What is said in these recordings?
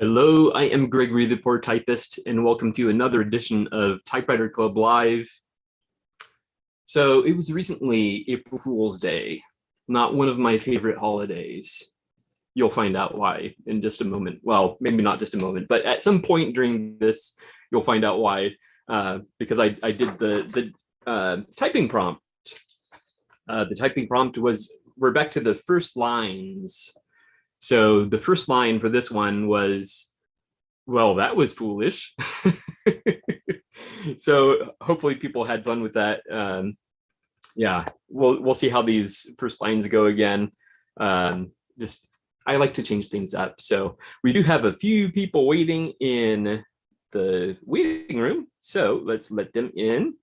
Hello, I am Gregory, the poor typist, and welcome to another edition of Typewriter Club Live. So it was recently April Fool's Day, not one of my favorite holidays. You'll find out why in just a moment. Well, maybe not just a moment, but at some point during this, you'll find out why, because I did the typing prompt. The typing prompt was, we're back to the first lines. So the first line for this one was, well, that was foolish. So hopefully people had fun with that. Yeah, we'll see how these first lines go again. I like to change things up. So we do have a few people waiting in the waiting room. So let's let them in.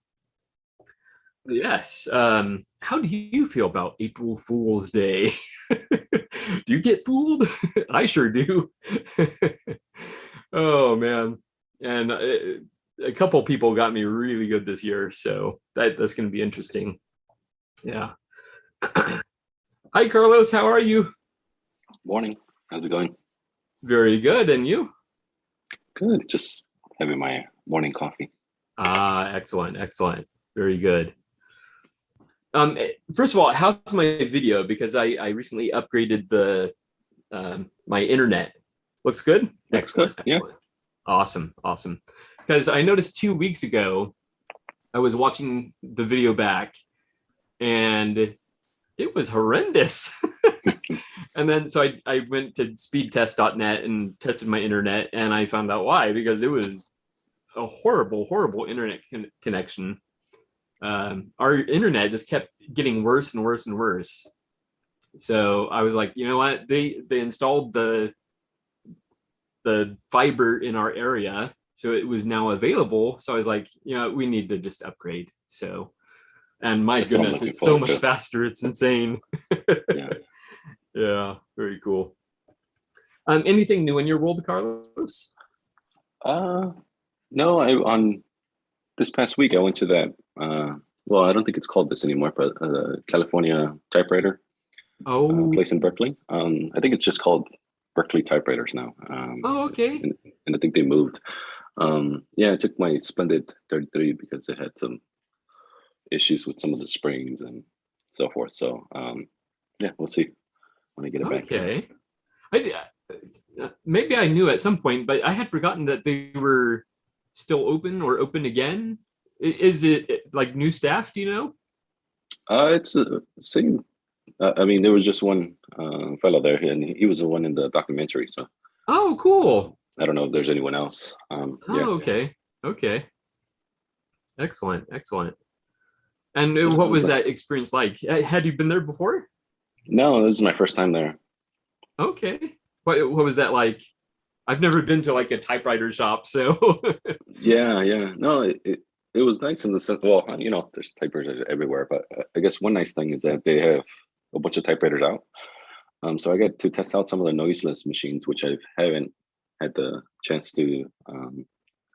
Yes. How do you feel about April Fool's Day? Do you get fooled? I sure do. Oh man. And a couple people got me really good this year, so that's going to be interesting. Yeah. Hi, Carlos. How are you? Morning. How's it going? Very good. And you? Good. Just having my morning coffee. Excellent. Excellent. Very good. First of all, how's my video? Because I recently upgraded the my internet. Looks good? Excellent. Good. Yeah. Awesome. Awesome. Because I noticed 2 weeks ago, I was watching the video back and it was horrendous. And then so I went to speedtest.net and tested my internet, and I found out why, because it was a horrible, horrible internet connection. Our internet just kept getting worse and worse and worse. So I was like, you know what? They installed the fiber in our area, so it was now available. So I was like, you know, we need to just upgrade. So, and my goodness, it's so much faster. It's insane. Yeah. Yeah, very cool. Anything new in your world, Carlos? No, on this past week I went to that well, I don't think it's called this anymore, but California Typewriter place in Berkeley. I think it's just called Berkeley Typewriters now. Oh, okay. And I think they moved. Yeah, I took my Splendid 33 because it had some issues with some of the springs and so forth. So yeah, we'll see when I get it back. Okay. Maybe I knew at some point, but I had forgotten that they were still open or open again. Is it like new staff? Do you know? It's the same. I mean, there was just one fellow there, and he was the one in the documentary. So. Oh, cool. I don't know if there's anyone else. Oh, yeah. Okay. Okay. Excellent. Excellent. And what was that experience like? Had you been there before? No, this is my first time there. Okay. What was that like? I've never been to like a typewriter shop, so. Yeah. No, it was nice in the sense. Well, you know, there's typewriters everywhere, but I guess one nice thing is that they have a bunch of typewriters out. So I got to test out some of the noiseless machines, which I haven't had the chance to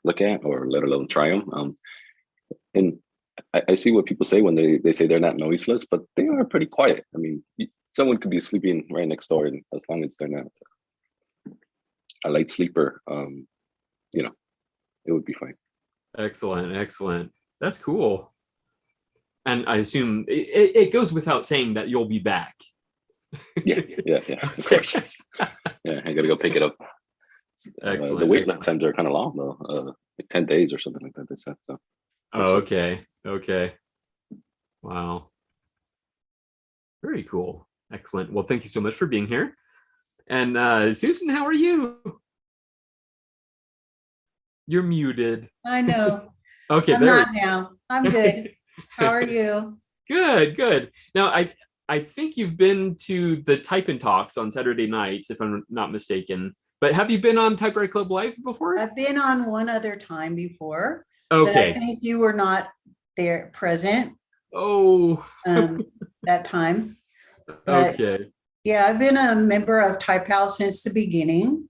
look at or let alone try them. And I see what people say when they say they're not noiseless, but they are pretty quiet. I mean, someone could be sleeping right next door, and as long as they're not a light sleeper, you know, it would be fine. Excellent. Excellent. That's cool. And I assume it goes without saying that you'll be back. Yeah, of course. Yeah, I gotta go pick it up. Excellent. The wait times are kind of long though, like 10 days or something like that, they said. So. Oh, okay. Okay. Wow. Very cool. Excellent. Well, thank you so much for being here. And Susan, how are you? You're muted. I know. Okay, I'm not now. I'm good. How are you? Good, good. Now, I think you've been to the Type and Talks on Saturday nights, if I'm not mistaken. But have you been on Typewriter Club Live before? I've been on one other time before. Okay. But I think you were not there present. Oh. That time. But, okay. Yeah, I've been a member of Type House since the beginning.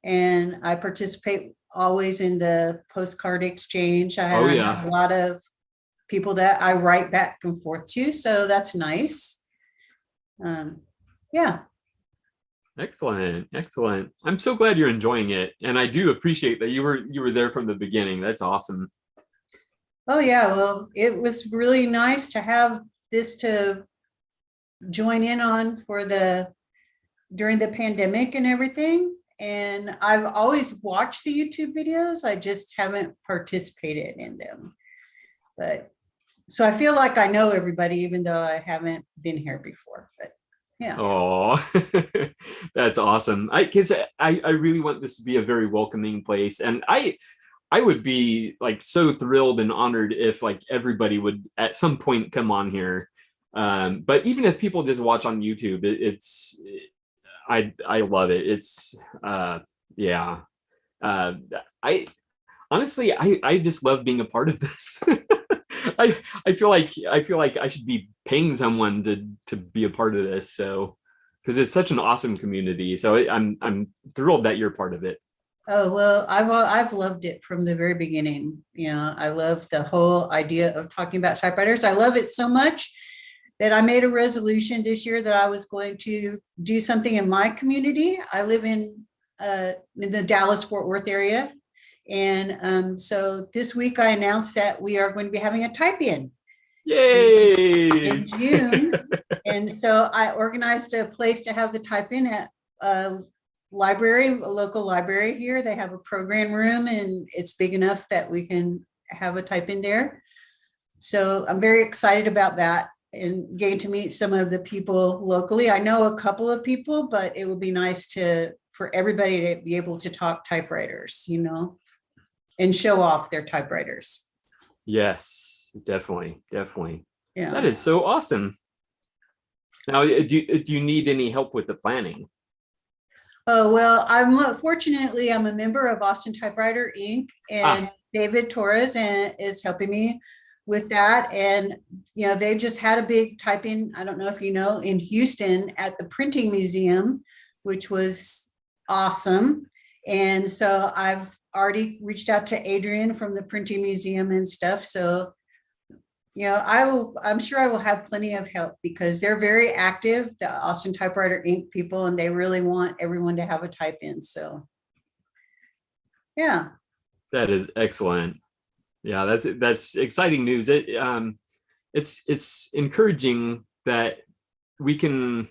And I participate always in the postcard exchange. I have a lot of people that I write back and forth to, so that's nice. Yeah. Excellent, excellent. I'm so glad you're enjoying it, and I do appreciate that you were there from the beginning. That's awesome. Oh yeah, well, it was really nice to have this to join in on during the pandemic and everything. And I've always watched the YouTube videos. I just haven't participated in them. But so I feel like I know everybody, even though I haven't been here before. But yeah. Oh, that's awesome. Because I really want this to be a very welcoming place, and I would be like so thrilled and honored if like everybody would at some point come on here. But even if people just watch on YouTube, I love it. It's yeah. I honestly I just love being a part of this. I feel like I should be paying someone to be a part of this. So because it's such an awesome community. So I'm thrilled that you're part of it. Oh, well, I've loved it from the very beginning. You know, I love the whole idea of talking about typewriters. I love it so much that I made a resolution this year that I was going to do something in my community. I live in the Dallas-Fort Worth area. And so this week I announced that we are going to be having a type-in. Yay! In June. And so I organized a place to have the type-in at a local library here. They have a program room and it's big enough that we can have a type-in there. So I'm very excited about that and getting to meet some of the people locally. I know a couple of people, but it would be nice for everybody to be able to talk typewriters, you know, and show off their typewriters. Yes, definitely. Yeah. That is so awesome. Now, do you need any help with the planning? Oh, well, fortunately, I'm a member of Austin Typewriter Inc. and David Torres is helping me with that. And, you know, they just had a big type-in, I don't know if you know, in Houston at the Printing Museum, which was awesome. And so I've already reached out to Adrian from the Printing Museum and stuff. So, you know, I'm sure I will have plenty of help because they're very active, the Austin Typewriter Inc. people, and they really want everyone to have a type-in. So, yeah. That is excellent. Yeah, that's exciting news. It's encouraging that we can,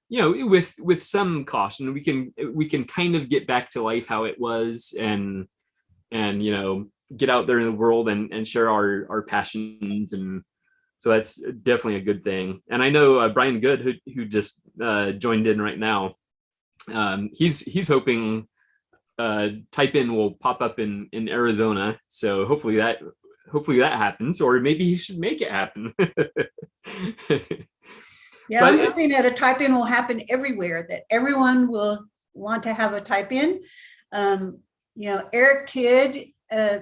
you know, with some caution, we can kind of get back to life how it was and you know, get out there in the world and share our passions. And so that's definitely a good thing. And I know Brian Good, who just joined in right now, he's hoping type-in will pop up in Arizona. So hopefully that happens, or maybe he should make it happen. Yeah, I'm hoping that a type-in will happen everywhere, that everyone will want to have a type-in. You know, Eric Tidd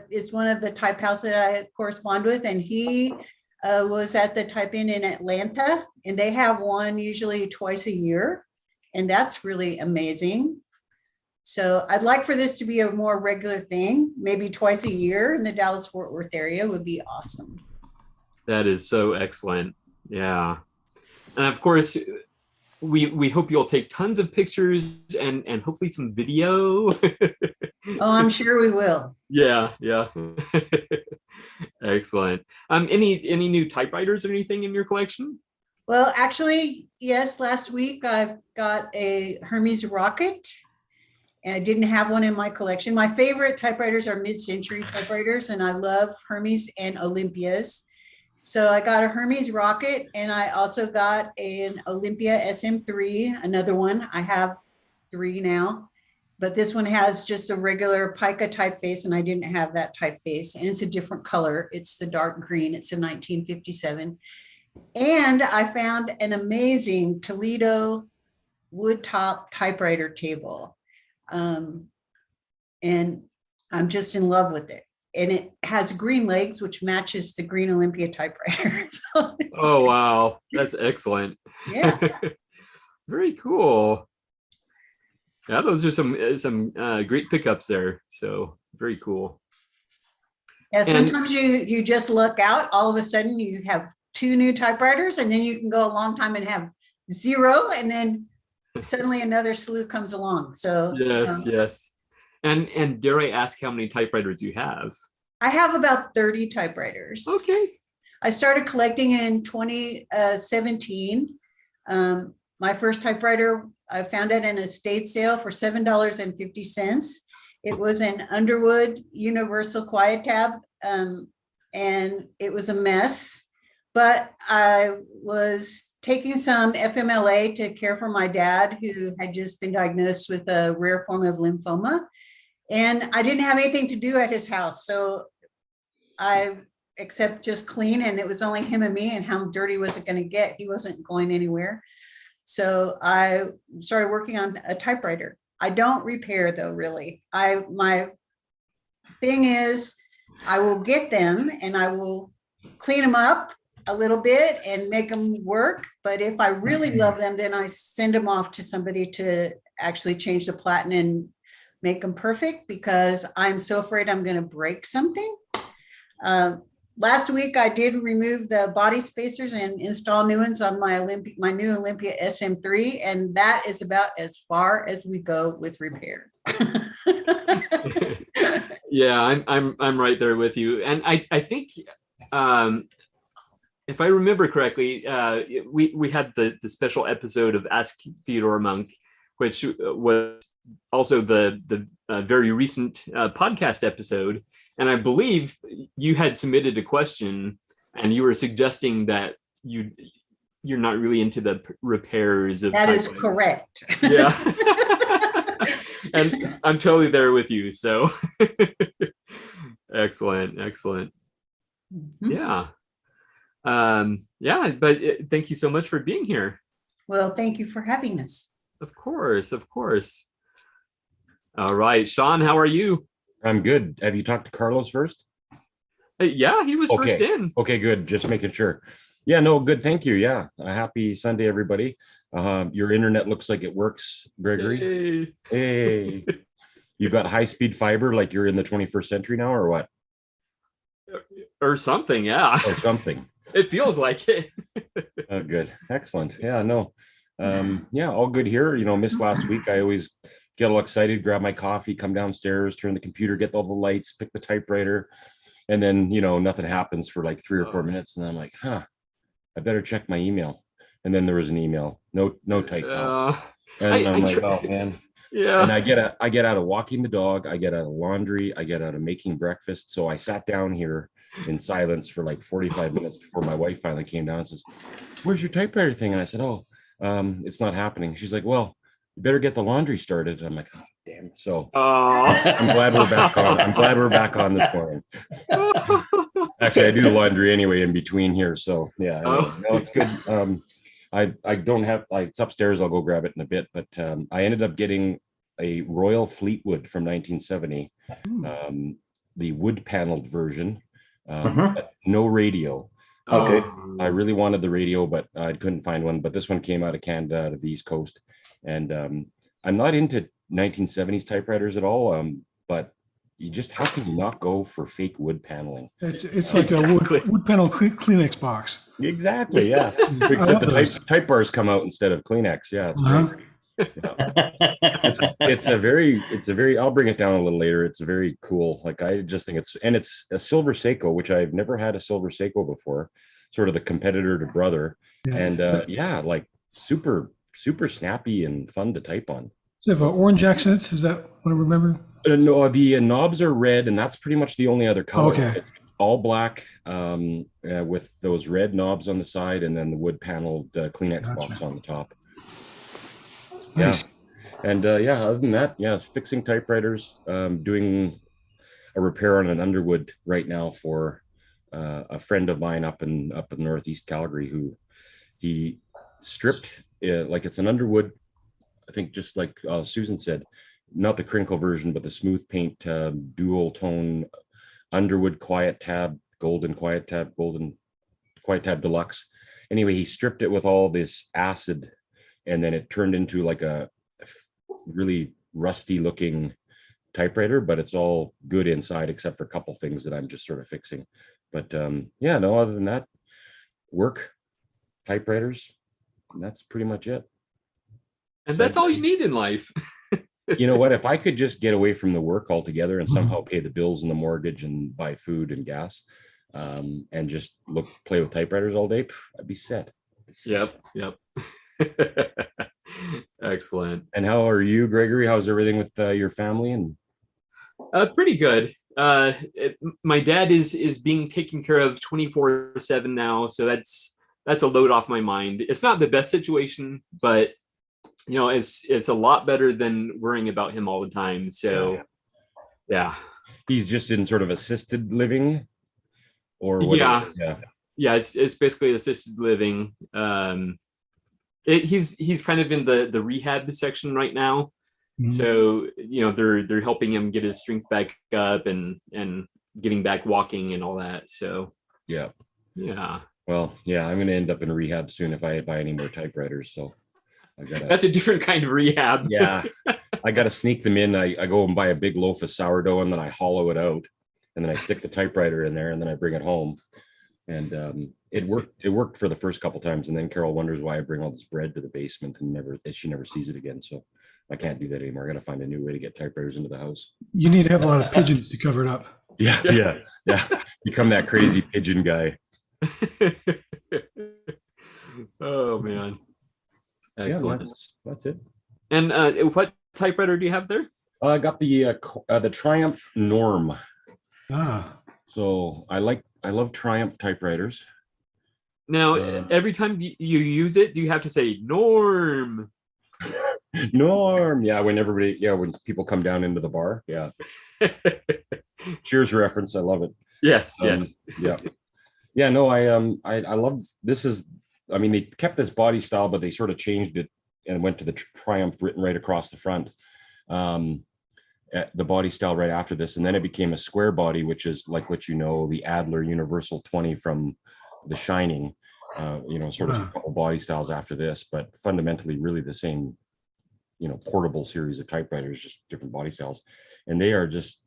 is one of the type houses that I correspond with, and he was at the type-in in Atlanta, and they have one usually twice a year, and that's really amazing. So I'd like for this to be a more regular thing, maybe twice a year in the Dallas-Fort Worth area would be awesome. That is so excellent. Yeah. And of course, we hope you'll take tons of pictures and hopefully some video. Oh, I'm sure we will. Yeah. Excellent. Any new typewriters or anything in your collection? Well, actually, yes, last week I've got a Hermes Rocket. And I didn't have one in my collection. My favorite typewriters are mid-century typewriters, and I love Hermes and Olympias. So I got a Hermes Rocket, and I also got an Olympia SM3, another one. I have 3 now, but this one has just a regular pica typeface, and I didn't have that typeface, and it's a different color. It's the dark green. It's a 1957. And I found an amazing Toledo wood top typewriter table. And I'm just in love with it. And it has green legs, which matches the green Olympia typewriter. So oh, wow. That's excellent. Yeah. Very cool. Yeah, those are some great pickups there. So very cool. Yeah, sometimes you just look out, all of a sudden you have 2 new typewriters, and then you can go a long time and have 0, and then suddenly another slew comes along. So yes. And dare I ask how many typewriters you have? I have about 30 typewriters. Okay. I started collecting in 2017. My first typewriter, I found it in a estate sale for $7.50. It was an Underwood Universal Quiet Tab, and it was a mess. But I was taking some FMLA to care for my dad, who had just been diagnosed with a rare form of lymphoma. And I didn't have anything to do at his house. So except just clean, and it was only him and me, and how dirty was it going to get? He wasn't going anywhere. So I started working on a typewriter. I don't repair though, really. My thing is I will get them and I will clean them up a little bit and make them work. But if I really love them, then I send them off to somebody to actually change the platen and make them perfect, because I'm so afraid I'm going to break something. Last week, I did remove the body spacers and install new ones on my new Olympia SM3, and that is about as far as we go with repair. Yeah, I'm right there with you, and I think if I remember correctly, we had the special episode of Ask Theodore Monk, which was also the very recent podcast episode. And I believe you had submitted a question, and you were suggesting that you're not really into the repairs of. That is correct. Yeah, and I'm totally there with you. So, excellent. Mm-hmm. Yeah. But thank you so much for being here. Well, thank you for having us. Of course. All right, Sean, how are you? I'm good. Have you talked to Carlos first? Yeah, he was first in. Okay, good. Just making sure. Yeah, no, good. Thank you. Yeah. A happy Sunday, everybody. Your internet looks like it works, Gregory. Hey. You got high-speed fiber like you're in the 21st century now, or what? Or something, yeah. Or something. It feels like it. Oh, good. Excellent. Yeah, no. Yeah, all good here. Missed last week. I always get all excited, grab my coffee, come downstairs, turn the computer, get all the lights, pick the typewriter, and then nothing happens for like 3 or 4 minutes, and I'm like, I better check my email. And then there was an email, no type files. And I'm like, oh man. Yeah. And I get out of walking the dog, I get out of laundry, I get out of making breakfast. So I sat down here in silence for like 45 minutes before my wife finally came down and says, "Where's your typewriter thing?" And I said, "Oh, it's not happening." She's like, "Well, you better get the laundry started." I'm like, "Oh, damn it." So I'm glad we're back on. I'm glad we're back on this morning. Actually, I do the laundry anyway in between here. So yeah, no, it's good. I don't have, it's upstairs. I'll go grab it in a bit. But I ended up getting a Royal Fleetwood from 1970, the wood paneled version, but no radio. Okay. I really wanted the radio, but I couldn't find one. But this one came out of Canada, out of the East Coast. And I'm not into 1970s typewriters at all. But you just, how can you not go for fake wood paneling? It's like a wood panel Kleenex box. Exactly, yeah. Except the type bars come out instead of Kleenex. Yeah, it's great. Yeah. It's a very, I'll bring it down a little later. It's very cool. Like, I just think it's a silver Seiko, which I've never had a silver Seiko before, sort of the competitor to Brother. Yeah. And like super snappy and fun to type on. So have orange accents, is that what I remember? No, the knobs are red, and that's pretty much the only other color. Okay. It's all black with those red knobs on the side, and then the wood paneled Kleenex box on the top. Nice. Yeah. And other than that, it's fixing typewriters, doing a repair on an Underwood right now for a friend of mine up in Northeast Calgary, who he stripped like it's an Underwood. I think just like Susan said, not the crinkle version, but the smooth paint dual tone Underwood Quiet Tab, Golden Quiet Tab Deluxe. Anyway, he stripped it with all this acid, and then it turned into like a really rusty looking typewriter, but it's all good inside except for a couple things that I'm just sort of fixing. But other than that, work, typewriters, and that's pretty much it. And that's all you need in life. You know what? If I could just get away from the work altogether and somehow pay the bills and the mortgage and buy food and gas, and just play with typewriters all day, I'd be set. Yep. Excellent. And how are you, Gregory? How's everything with your family? And pretty good. My dad is being taken care of 24/7 now, so that's a load off my mind. It's not the best situation, but it's a lot better than worrying about him all the time. So yeah. He's just in sort of assisted living, or what? Yeah, it's basically assisted living. He's kind of in the rehab section right now. So they're helping him get his strength back up and getting back walking and all that. So yeah. Well, I'm going to end up in rehab soon if I buy any more typewriters. So that's a different kind of rehab. Yeah, I got to sneak them in. I go and buy a big loaf of sourdough, and then I hollow it out, and then I stick the typewriter in there, and then I bring it home. And it worked for the first couple times, and then Carol wonders why I bring all this bread to the basement and she never sees it again. So I can't do that anymore. I got to find a new way to get typewriters into the house. You need to have a lot of pigeons to cover it up. Yeah. Become that crazy pigeon guy. Oh man. Excellent. Yeah, that's it. And what typewriter do you have there? I got the Triumph Norm. So I love Triumph typewriters. Now, every time you use it, do you have to say Norm? Norm. Yeah, when people come down into the bar. Yeah. Cheers reference. I love it. Yes. Yeah. No, I love this. They kept this body style, but they sort of changed it and went to the Triumph written right across the front. The body style right after this, and then it became a square body, which is like the Adler Universal 20 from The Shining. Sort of a couple body styles after this, but fundamentally really the same, portable series of typewriters, just different body styles. And they are just,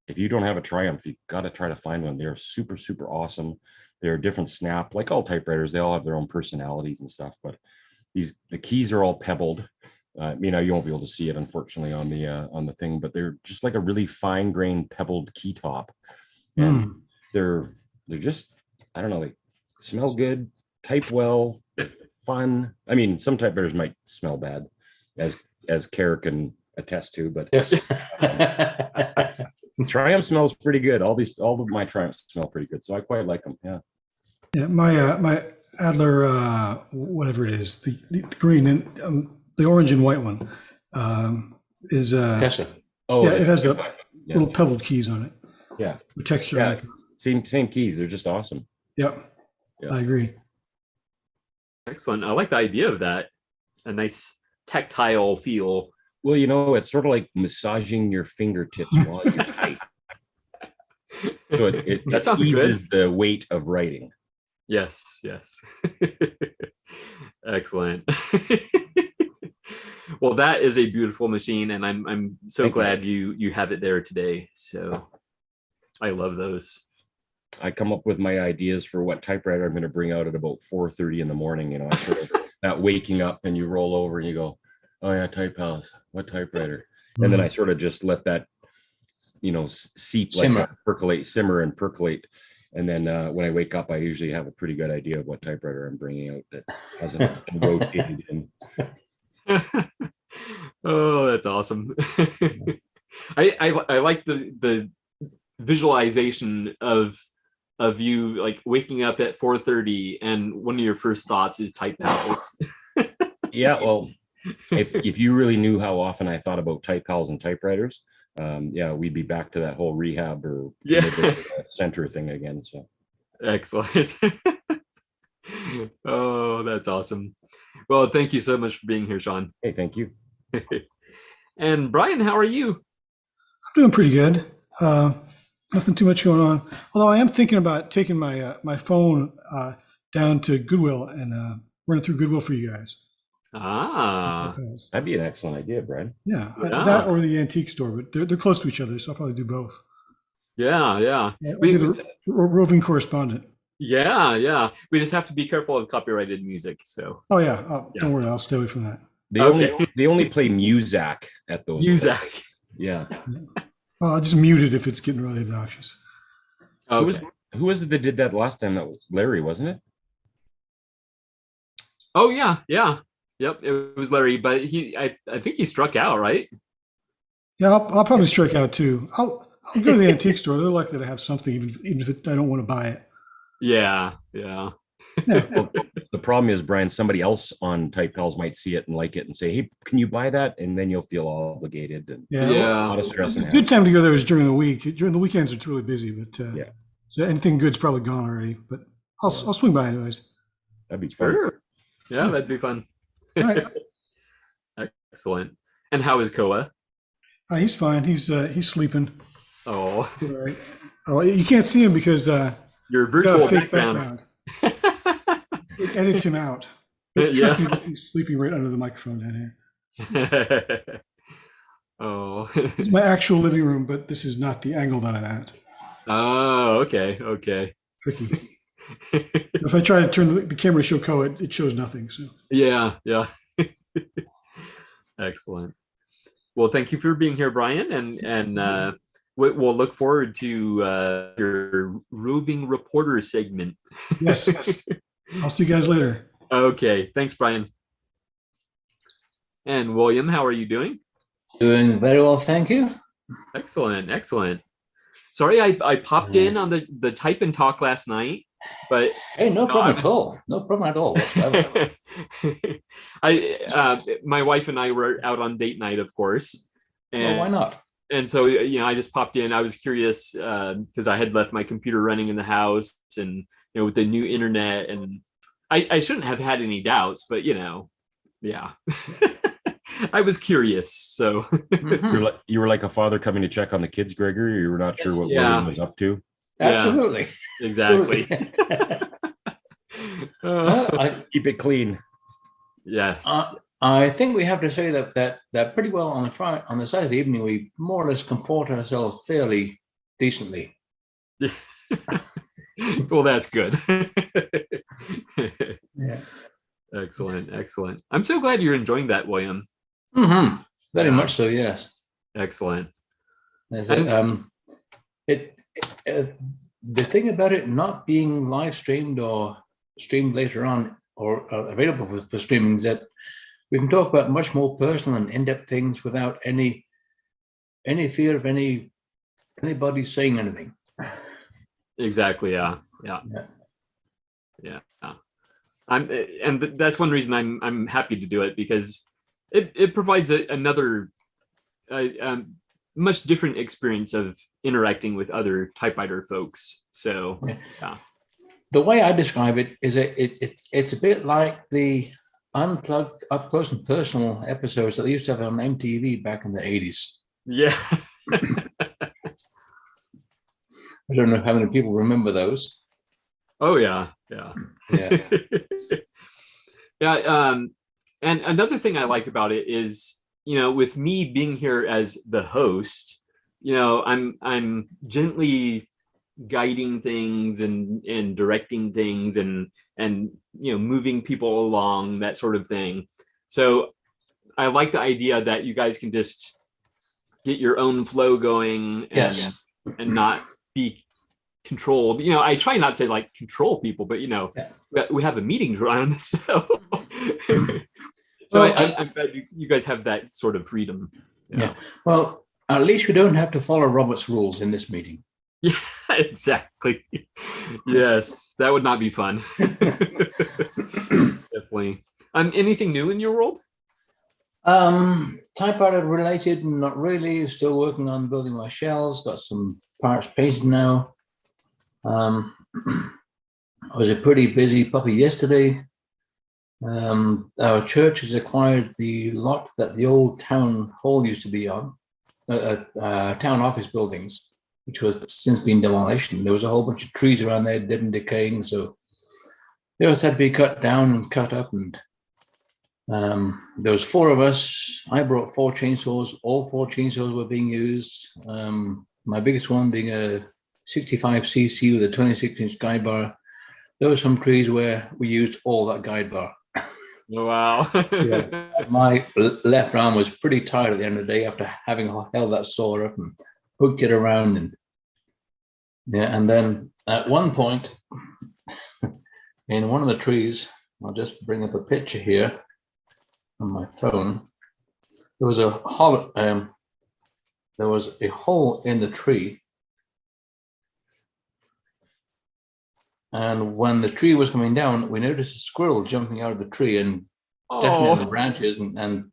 if you don't have a Triumph, you got to try to find one. They're super, super awesome. They're a different snap, like all typewriters. They all have their own personalities and stuff, but the keys are all pebbled. You won't be able to see it, unfortunately, on the thing, but they're just like a really fine-grained pebbled key top, and they're just, I don't know, they smell good, type well, they're fun. Some typewriters might smell bad, as Kara can attest to, but yes. Triumph smells pretty good. All of my Triumphs smell pretty good, so I quite like them. Yeah, my Adler, whatever it is, the green and the orange and white one is Tesla. It has the little pebbled keys on it. Yeah, the texture on it. Same keys. They're just awesome. Yep. I agree. Excellent. I like the idea of that. A nice tactile feel. Well, it's sort of like massaging your fingertips while you type. So that sounds eases good. The weight of writing. Yes. Excellent. Well, that is a beautiful machine, and I'm so glad you have it there today. So I love those. I come up with my ideas for what typewriter I'm going to bring out at about 4:30 in the morning. I sort of that waking up and you roll over and you go, oh yeah, Type House, what typewriter? And then I sort of just let that, seep, simmer and percolate. And then when I wake up, I usually have a pretty good idea of what typewriter I'm bringing out that hasn't been rotated in. Oh, that's awesome. I like the visualization of you like waking up at 4:30 and one of your first thoughts is Type Pals. Yeah, well, if you really knew how often I thought about Type Pals and typewriters, we'd be back to that whole rehab or center thing again. So excellent. Oh, that's awesome. Well, thank you so much for being here, Sean. Hey, thank you. And Brian, how are you? I'm doing pretty good. Nothing too much going on. Although I am thinking about taking my phone down to Goodwill and running through Goodwill for you guys. That'd be an excellent idea, Brian. Yeah, that or the antique store, but they're close to each other, so I'll probably do both. Yeah. Be the roving correspondent. Yeah. We just have to be careful of copyrighted music. So. Oh yeah, don't worry, I'll stay away from that. They only play Muzak at those. Muzak. Places. Yeah. Well, I'll just mute it if it's getting really obnoxious. Okay. Who was it that did that last time? That was Larry, wasn't it? Oh yeah. Yep, it was Larry, but I think he struck out, right? Yeah, I'll probably strike out too. I'll go to the antique store. They're likely to have something, even if I don't want to buy it. Yeah. Yeah. Well, the problem is, Brian, somebody else on Type Pals might see it and like it and say, "Hey, can you buy that?" And then you'll feel obligated. And Yeah. a lot of stress. A good time to go there is during the week. During the weekends, it's really busy, but yeah. So anything good's probably gone already. But I'll swing by anyways. That'd be fun. Sure. Yeah, that'd be fun. All right. Excellent. And how is Koa? He's fine. He's sleeping. Oh. All right. Oh, you can't see him because Your he's got virtual a fake background. It edits him out. But trust me, he's sleeping right under the microphone down here. Oh. It's my actual living room, but this is not the angle that I'm at. Oh, okay. Tricky. If I try to turn the camera to show Koa, it shows nothing. So Yeah. Excellent. Well, thank you for being here, Brian, and we'll look forward to your roving reporter segment. yes. I'll see you guys later. Okay, thanks, Brian. And William, how are you doing? Doing very well, thank you. Excellent. Sorry, I popped in on the Type and Talk last night, but hey, no problem at all. No problem at all whatsoever. My wife and I were out on date night, of course. And, well, why not? And so, I just popped in. I was curious because I had left my computer running in the house, and with the new internet, and I shouldn't have had any doubts, but yeah. I was curious. So Mhm. You were like a father coming to check on the kids, Gregory. You were not sure what William was up to. Absolutely. Yeah, exactly. Keep it clean. Yes. I think we have to say that pretty well on the Saturday evening, we more or less comport ourselves fairly decently. Well, that's good. Yeah. Excellent. I'm so glad you're enjoying that, William. Mm-hmm. Very much so, yes. Excellent. The thing about it not being live streamed or streamed later on or available for streaming is that we can talk about much more personal and in-depth things without any fear of anybody saying anything. Exactly. Yeah. And that's one reason I'm happy to do it, because it provides another much different experience of interacting with other typewriter folks. So yeah. The way I describe it is it's a bit like the unplugged, up close and personal episodes that they used to have on MTV back in the 80s. Yeah. I don't know how many people remember those. Oh yeah. Yeah. And another thing I like about it is, with me being here as the host, I'm gently guiding things and directing things and moving people along, that sort of thing. So I like the idea that you guys can just get your own flow going and not be controlled. I try not to control people, but we have a meeting to run, so I'm glad you guys have that sort of freedom. Yeah. Well, at least we don't have to follow Robert's rules in this meeting. Yeah, exactly. Yes, that would not be fun. Definitely. Anything new in your world? Typewriter related, not really. Still working on building my shells. Got some parts painted now. I was a pretty busy puppy yesterday. Our church has acquired the lot that the old town hall used to be on, town office buildings, which was since been demolished. And there was a whole bunch of trees around there, dead and decaying. So they also had to be cut down and cut up. And there was 4 of us. I brought 4 chainsaws. All 4 chainsaws were being used. My biggest one being a 65cc with a 26-inch guide bar. There were some trees where we used all that guide bar. Wow. Yeah. My left arm was pretty tired at the end of the day after having held that saw up and hooked it around. And yeah, and then at one point in one of the trees, I'll just bring up a picture here on my phone. There was a hole. There was a hole in the tree, and when the tree was coming down, we noticed a squirrel jumping out of the tree and definitely on the branches and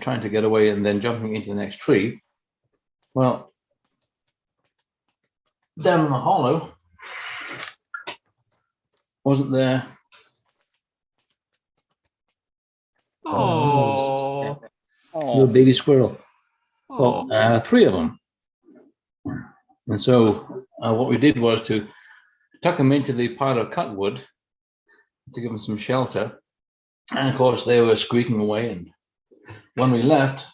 trying to get away, and then jumping into the next tree. Well, down in the hollow, wasn't there? Oh. Little baby squirrel. Well, three of them. And so what we did was to tuck them into the pile of cut wood to give them some shelter. And of course, they were squeaking away. And when we left,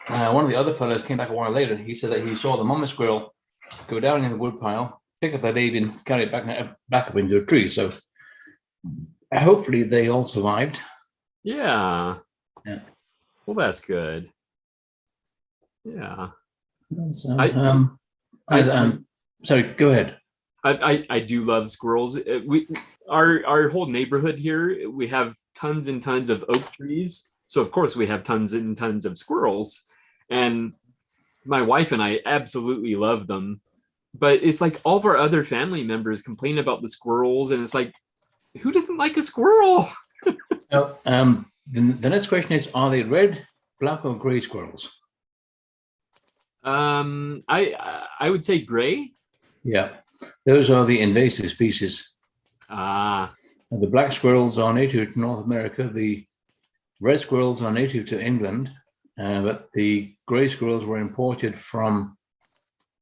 one of the other fellows came back a while later. He said that he saw the mama squirrel go down in the wood pile, pick up a baby, and carry it back up into a tree. So hopefully they all survived. Yeah. Yeah. Well, that's good. Yeah. So, sorry, go ahead. I do love squirrels. Our whole neighborhood here, we have tons and tons of oak trees. So of course we have tons and tons of squirrels. And my wife and I absolutely love them. But it's like all of our other family members complain about the squirrels, and it's like, who doesn't like a squirrel? The next question is, are they red, black, or gray squirrels? I would say gray. Yeah, those are the invasive species. The black squirrels are native to North America. The red squirrels are native to England, but the gray squirrels were imported from,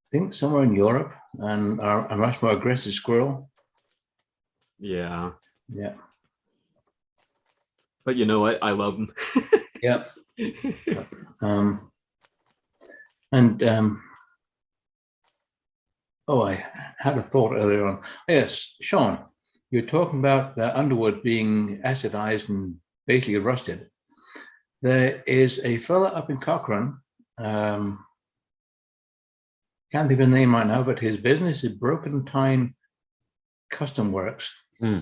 I think, somewhere in Europe, and are a much more aggressive squirrel. Yeah. Yeah. But you know what? I love them. Yeah. I had a thought earlier on. Yes, Sean, you're talking about the underwood being acidized and basically rusted. There is a fella up in Cochrane, can't think of his name right now, but his business is Broken Tine Custom Works.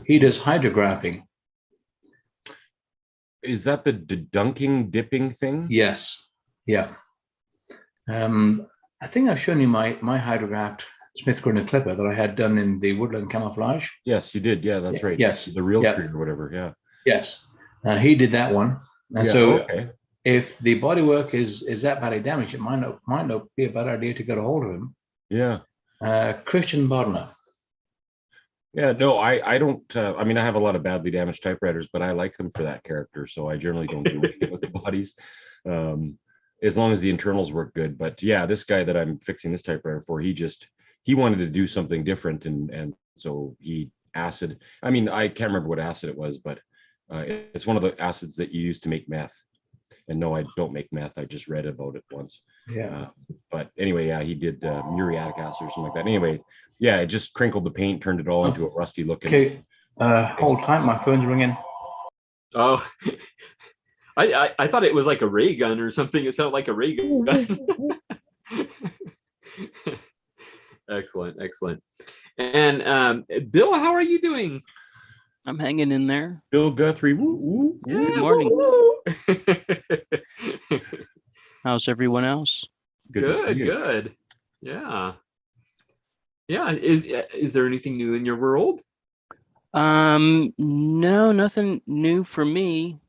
He does hydrographing. Is that the dunking, dipping thing? Yes. Yeah. I think I've shown you my hydrographed Smith Corner clipper that I had done in the woodland camouflage. Yes, you did. Yeah, that's right. Yes. The real tree or whatever. Yeah. Yes. He did that one. And yeah, so okay. If the bodywork is that badly damaged, it might not be a bad idea to get a hold of him. Yeah. Christian Bodner. Yeah, no, I don't. I mean, I have a lot of badly damaged typewriters, but I like them for that character, so I generally don't do anything with the bodies, as long as the internals work good. But yeah, this guy that I'm fixing this typewriter for, he wanted to do something different, and so he acid. I mean, I can't remember what acid it was, but it's one of the acids that you use to make meth. And no, I don't make meth. I just read about it once. Yeah. But anyway, yeah, he did muriatic acid or something like that. Anyway, yeah, it just crinkled the paint, turned it all into a rusty looking. Okay, hold tight. My phone's ringing. Oh, I thought it was like a ray gun or something. It sounded like a ray gun. Excellent. And Bill, how are you doing? I'm hanging in there. Bill Guthrie. Woo, woo, yeah, good morning. Woo. How's everyone else? Good. Yeah. Is there anything new in your world? No, nothing new for me.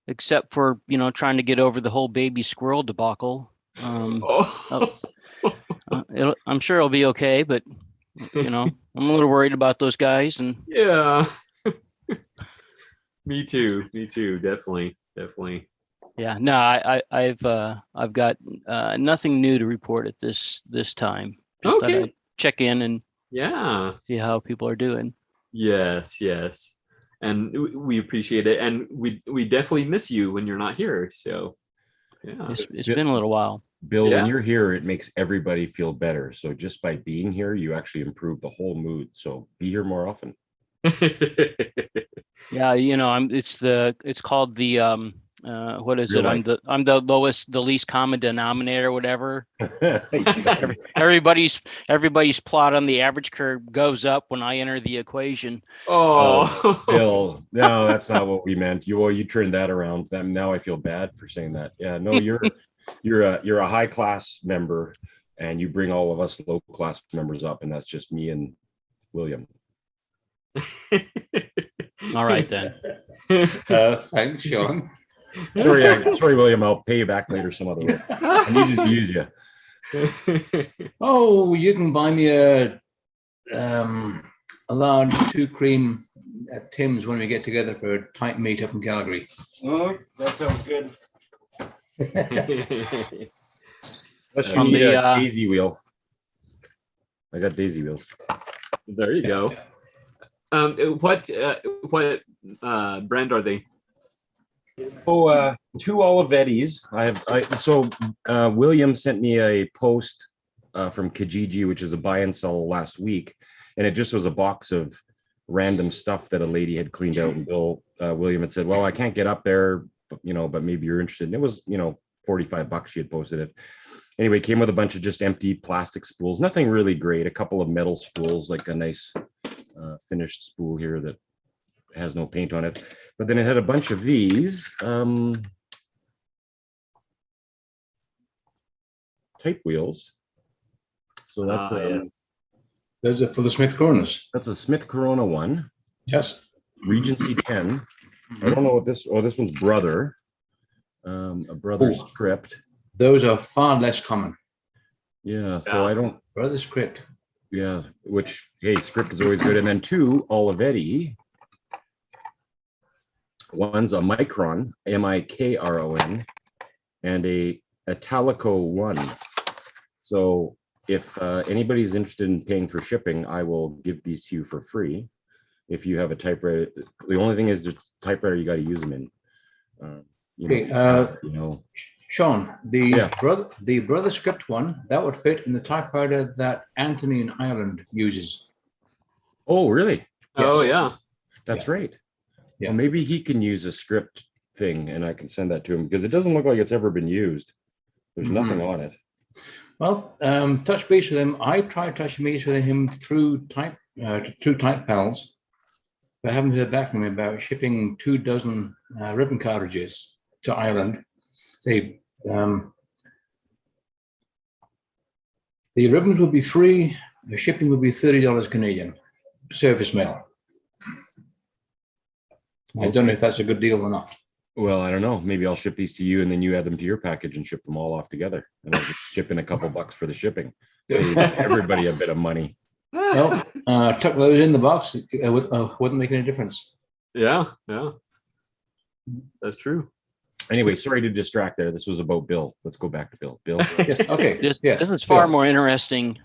Except for, trying to get over the whole baby squirrel debacle. I'm sure it'll be okay, but I'm a little worried about those guys. And yeah. Me too. Definitely. Yeah, no, I've got nothing new to report at this time. Just thought I'd check in and see how people are doing. Yes, and we appreciate it, and we definitely miss you when you're not here. So yeah, it's been a little while. Bill, when you're here, it makes everybody feel better. So just by being here, you actually improve the whole mood. So be here more often. Yeah, it's called the what is Real it? life. I'm the least common denominator, whatever. Yeah. Everybody's plot on the average curve goes up when I enter the equation. Oh, Bill, no, that's not what we meant. You turned that around. Now I feel bad for saying that. Yeah, no, you're a high class member, and you bring all of us low class members up, and that's just me and William. All right then. Thanks, Sean. Sorry, William. I'll pay you back later some other way. I needed to use you. Oh, you can buy me a large 2 cream at Tim's when we get together for a tight meet up in Calgary. Oh, that sounds good. Let's On give me the, a daisy wheel. I got daisy wheels. There you go. What brand are they? Oh, 2 Olivettis. William sent me a post from Kijiji, which is a buy and sell last week, and it just was a box of random stuff that a lady had cleaned out. And William had said, "Well, I can't get up there, but maybe you're interested." And it was, $45 she had posted it. Anyway, it came with a bunch of just empty plastic spools, nothing really great. A couple of metal spools, like a nice finished spool here that has no paint on it. But then it had a bunch of these type wheels. So that's yes. Those are for the Smith Coronas. That's a Smith Corona one. Yes. Regency 10. I don't know what this. Oh, this one's Brother. A Brother script. Those are far less common. Yeah. So I don't. Brother script. Yeah. Which, hey, script is always good. And then 2 Olivetti. One's a Micron, Mikron, and a Italico 1. So if anybody's interested in paying for shipping, I will give these to you for free. If you have a typewriter, the only thing is there's typewriter you got to use them in. Sean, the Brother script one that would fit in the typewriter that Anthony in Ireland uses. Oh, really? Yes. Oh, yeah. That's right. Yeah. Well, maybe he can use a script thing, and I can send that to him because it doesn't look like it's ever been used. There's nothing on it. Well, touch base with him. I tried touching base with him through Type Pals, but I haven't heard back from him about shipping 2 dozen ribbon cartridges to Ireland. The ribbons will be free. The shipping will be $30 Canadian. Service mail. I don't know if that's a good deal or not. Well, I don't know. Maybe I'll ship these to you, and then you add them to your package and ship them all off together. And I'll just chip in a couple bucks for the shipping. Save everybody a bit of money. Well, tuck those in the box. It wouldn't make any difference. Yeah, that's true. Anyway, sorry to distract there. This was about Bill. Let's go back to Bill. Bill. Yes. Okay. This is far more interesting.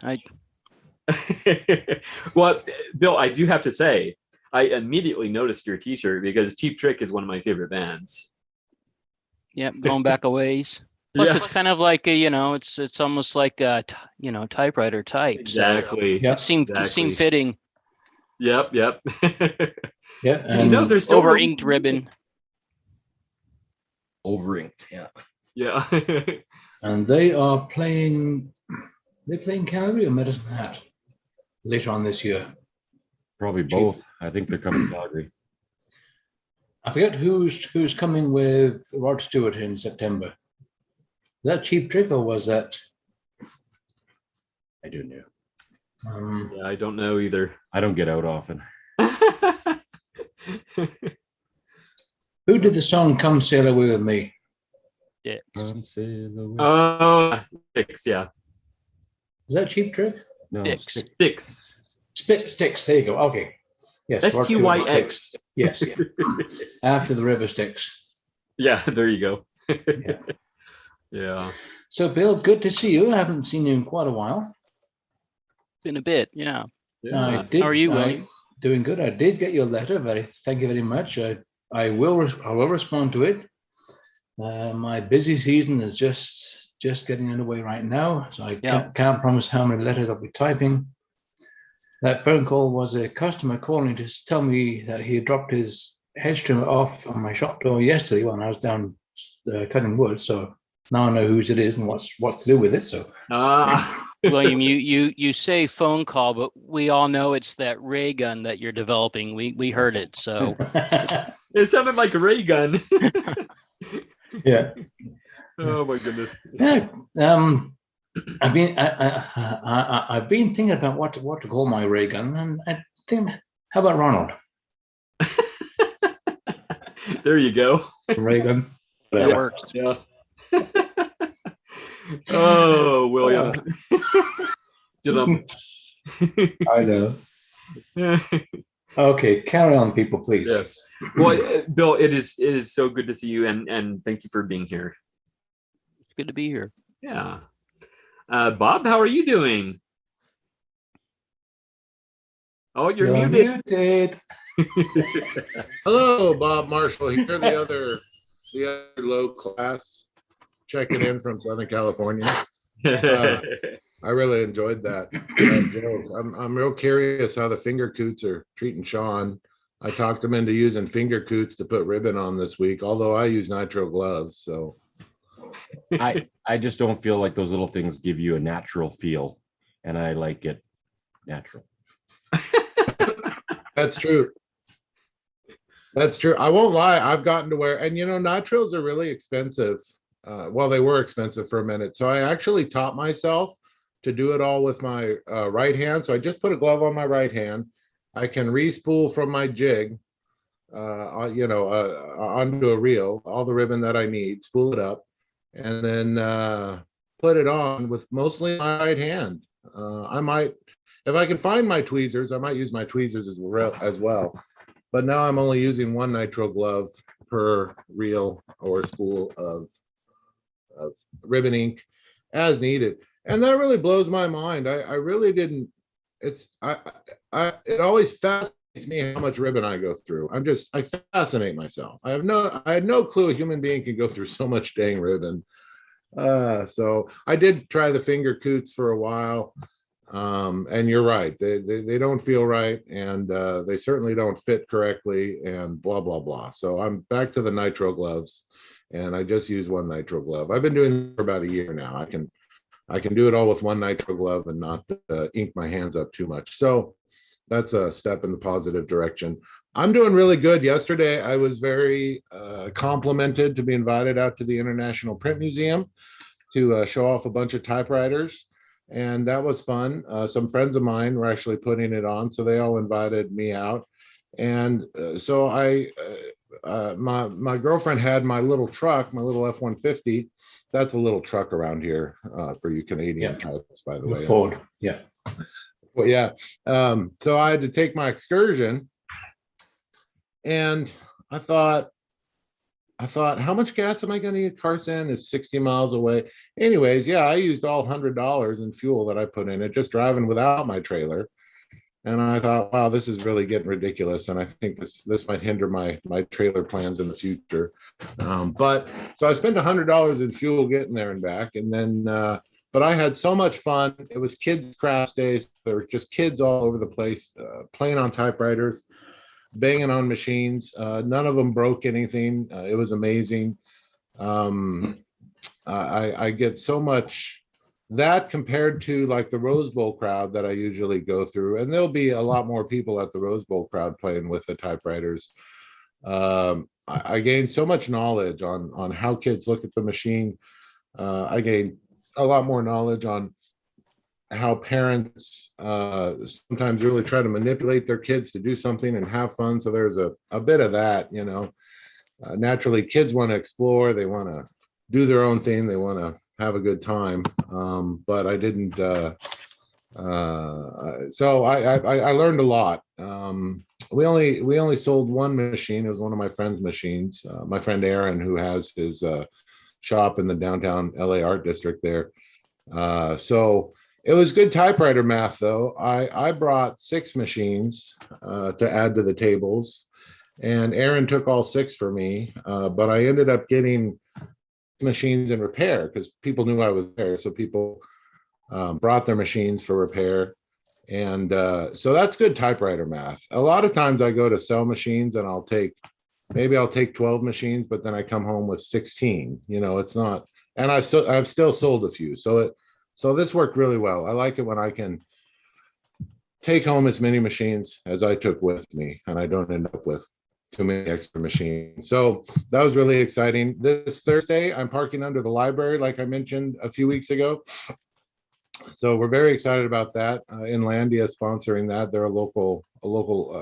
Well, Bill, I do have to say, I immediately noticed your T-shirt because Cheap Trick is one of my favorite bands. Yep, going back a ways. Plus, it's kind of like it's almost like a typewriter type. Exactly. So it seemed fitting. Yep. Yeah. There's still over inked ribbon. Over inked. Yeah. Yeah. And they are playing. They're playing Calgary or Medicine Hat later on this year. Probably both. I think they're coming to Calgary. I forget who's coming with Rod Stewart in September. Is that Cheap Trick or was that? I don't know. Yeah, I don't know either. I don't get out often. Who did the song "Come Sail Away with Me"? Yeah. Come sail away. Oh, Sticks. Yeah. Is that Cheap Trick? No, Sticks. Sticks. There you go. Okay. Yes. STYX. Yes. Yeah. After the river Styx. Yeah. There you go. Yeah. Yeah. So, Bill, good to see you. I haven't seen you in quite a while. Been a bit, yeah. I did. How are you, William? Doing good. I did get your letter. Thank you very much. I will respond to it. My busy season is just getting underway right now, so I can't promise how many letters I'll be typing. That phone call was a customer calling to tell me that he had dropped his hedge trimmer off on my shop door yesterday when I was down cutting wood. So now I know whose it is and what to do with it. So, William, you say phone call, but we all know it's that ray gun that you're developing. We heard it, so it sounded like a ray gun. Yeah. Oh my goodness. Yeah. I've been thinking about what to call my ray gun, and I think, how about Ronald? There you go. Ray gun. That works. Yeah. Oh, William. I know. Okay, carry on, people, please. Yes. Well, Bill, it is so good to see you, and thank you for being here. It's good to be here. Yeah. Bob, how are you doing? Oh, you're muted. Hello, Bob Marshall here, the other low class, checking in from Southern California. I really enjoyed that joke. I'm real curious how the finger coots are treating Sean. I talked him into using finger coots to put ribbon on this week, although I use nitro gloves. So I just don't feel like those little things give you a natural feel, and I like it natural. That's true. That's true. I won't lie. I've gotten to where, and nitros are really expensive. Well, they were expensive for a minute. So I actually taught myself to do it all with my right hand. So I just put a glove on my right hand. I can re-spool from my jig, onto a reel, all the ribbon that I need, spool it up, and then put it on with mostly my right hand. I might, if I can find my tweezers, I might use my tweezers as well. But now I'm only using one nitro glove per reel or spool of ribbon ink as needed. And that really blows my mind. I really didn't, it always fascinates me how much ribbon I go through. I fascinate myself. I had no clue a human being can go through so much dang ribbon. So I did try the finger coots for a while. And you're right, they don't feel right, and they certainly don't fit correctly, and blah blah blah. So I'm back to the nitro gloves, and I just use one nitro glove. I've been doing it for about a year now. I can do it all with one nitro glove and not ink my hands up too much. So that's a step in the positive direction. I'm doing really good. Yesterday I was very complimented to be invited out to the International Print Museum to show off a bunch of typewriters. And that was fun. Some friends of mine were actually putting it on, so they all invited me out. And so my girlfriend had my little truck, my little F-150. That's a little truck around here for you Canadian types, by the way. Ford, yeah. Well, yeah. So I had to take my excursion, and I thought, how much gas am I going to use? Carson is 60 miles away. Anyways, yeah, I used all $100 in fuel that I put in it, just driving without my trailer. And I thought, wow, this is really getting ridiculous. And I think this might hinder my trailer plans in the future. But so I spent $100 in fuel getting there and back. And then, but I had so much fun. It was kids' crafts days. There were just kids all over the place playing on typewriters, banging on machines. None of them broke anything. It was amazing. I get so much that compared to like the Rose Bowl crowd that I usually go through, and there'll be a lot more people at the Rose Bowl crowd playing with the typewriters. I gained so much knowledge on how kids look at the machine. I gained a lot more knowledge on how parents sometimes really try to manipulate their kids to do something and have fun. So there's a bit of that, naturally kids want to explore, they want to do their own thing, they want to have a good time. But I didn't, so I learned a lot. We only sold one machine. It was one of my friend's machines, my friend Aaron, who has his shop in the downtown LA art district there. So it was good typewriter math, though. I brought 6 machines to add to the tables, and Aaron took all 6 for me. But I ended up getting machines in repair because people knew I was there. So people brought their machines for repair. And so that's good typewriter math. A lot of times I go to sell machines and I'll take 12 machines, but then I come home with 16. It's not, and I've still sold a few. So this worked really well. I like it when I can take home as many machines as I took with me, and I don't end up with too many extra machines. So that was really exciting. This Thursday, I'm parking under the library, like I mentioned a few weeks ago. So we're very excited about that. Inlandia is sponsoring that. They're a local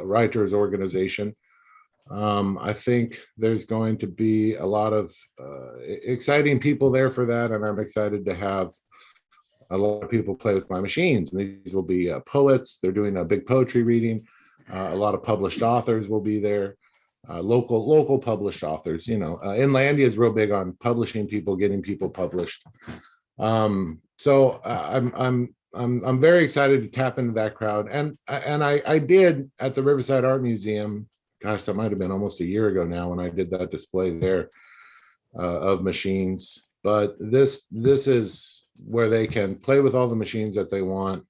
writers organization. I think there's going to be a lot of exciting people there for that, and I'm excited to have a lot of people play with my machines. And these will be poets. They're doing a big poetry reading. A lot of published authors will be there. Local published authors. Inlandia is real big on publishing people, getting people published. So I'm very excited to tap into that crowd. And I did at the Riverside Art Museum. Gosh, that might have been almost a year ago now when I did that display there of machines. But this is where they can play with all the machines that they want.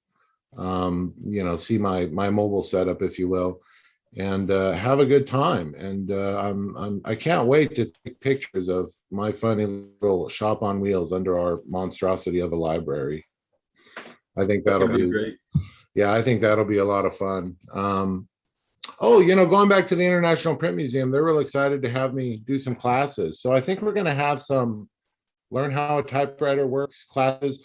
See my mobile setup, if you will, and have a good time. And I can't wait to take pictures of my funny little shop on wheels under our monstrosity of a library. I think that'll be great. Yeah, I think that'll be a lot of fun. Going back to the International Print Museum, they're real excited to have me do some classes. So I think we're going to have some learn how a typewriter works classes.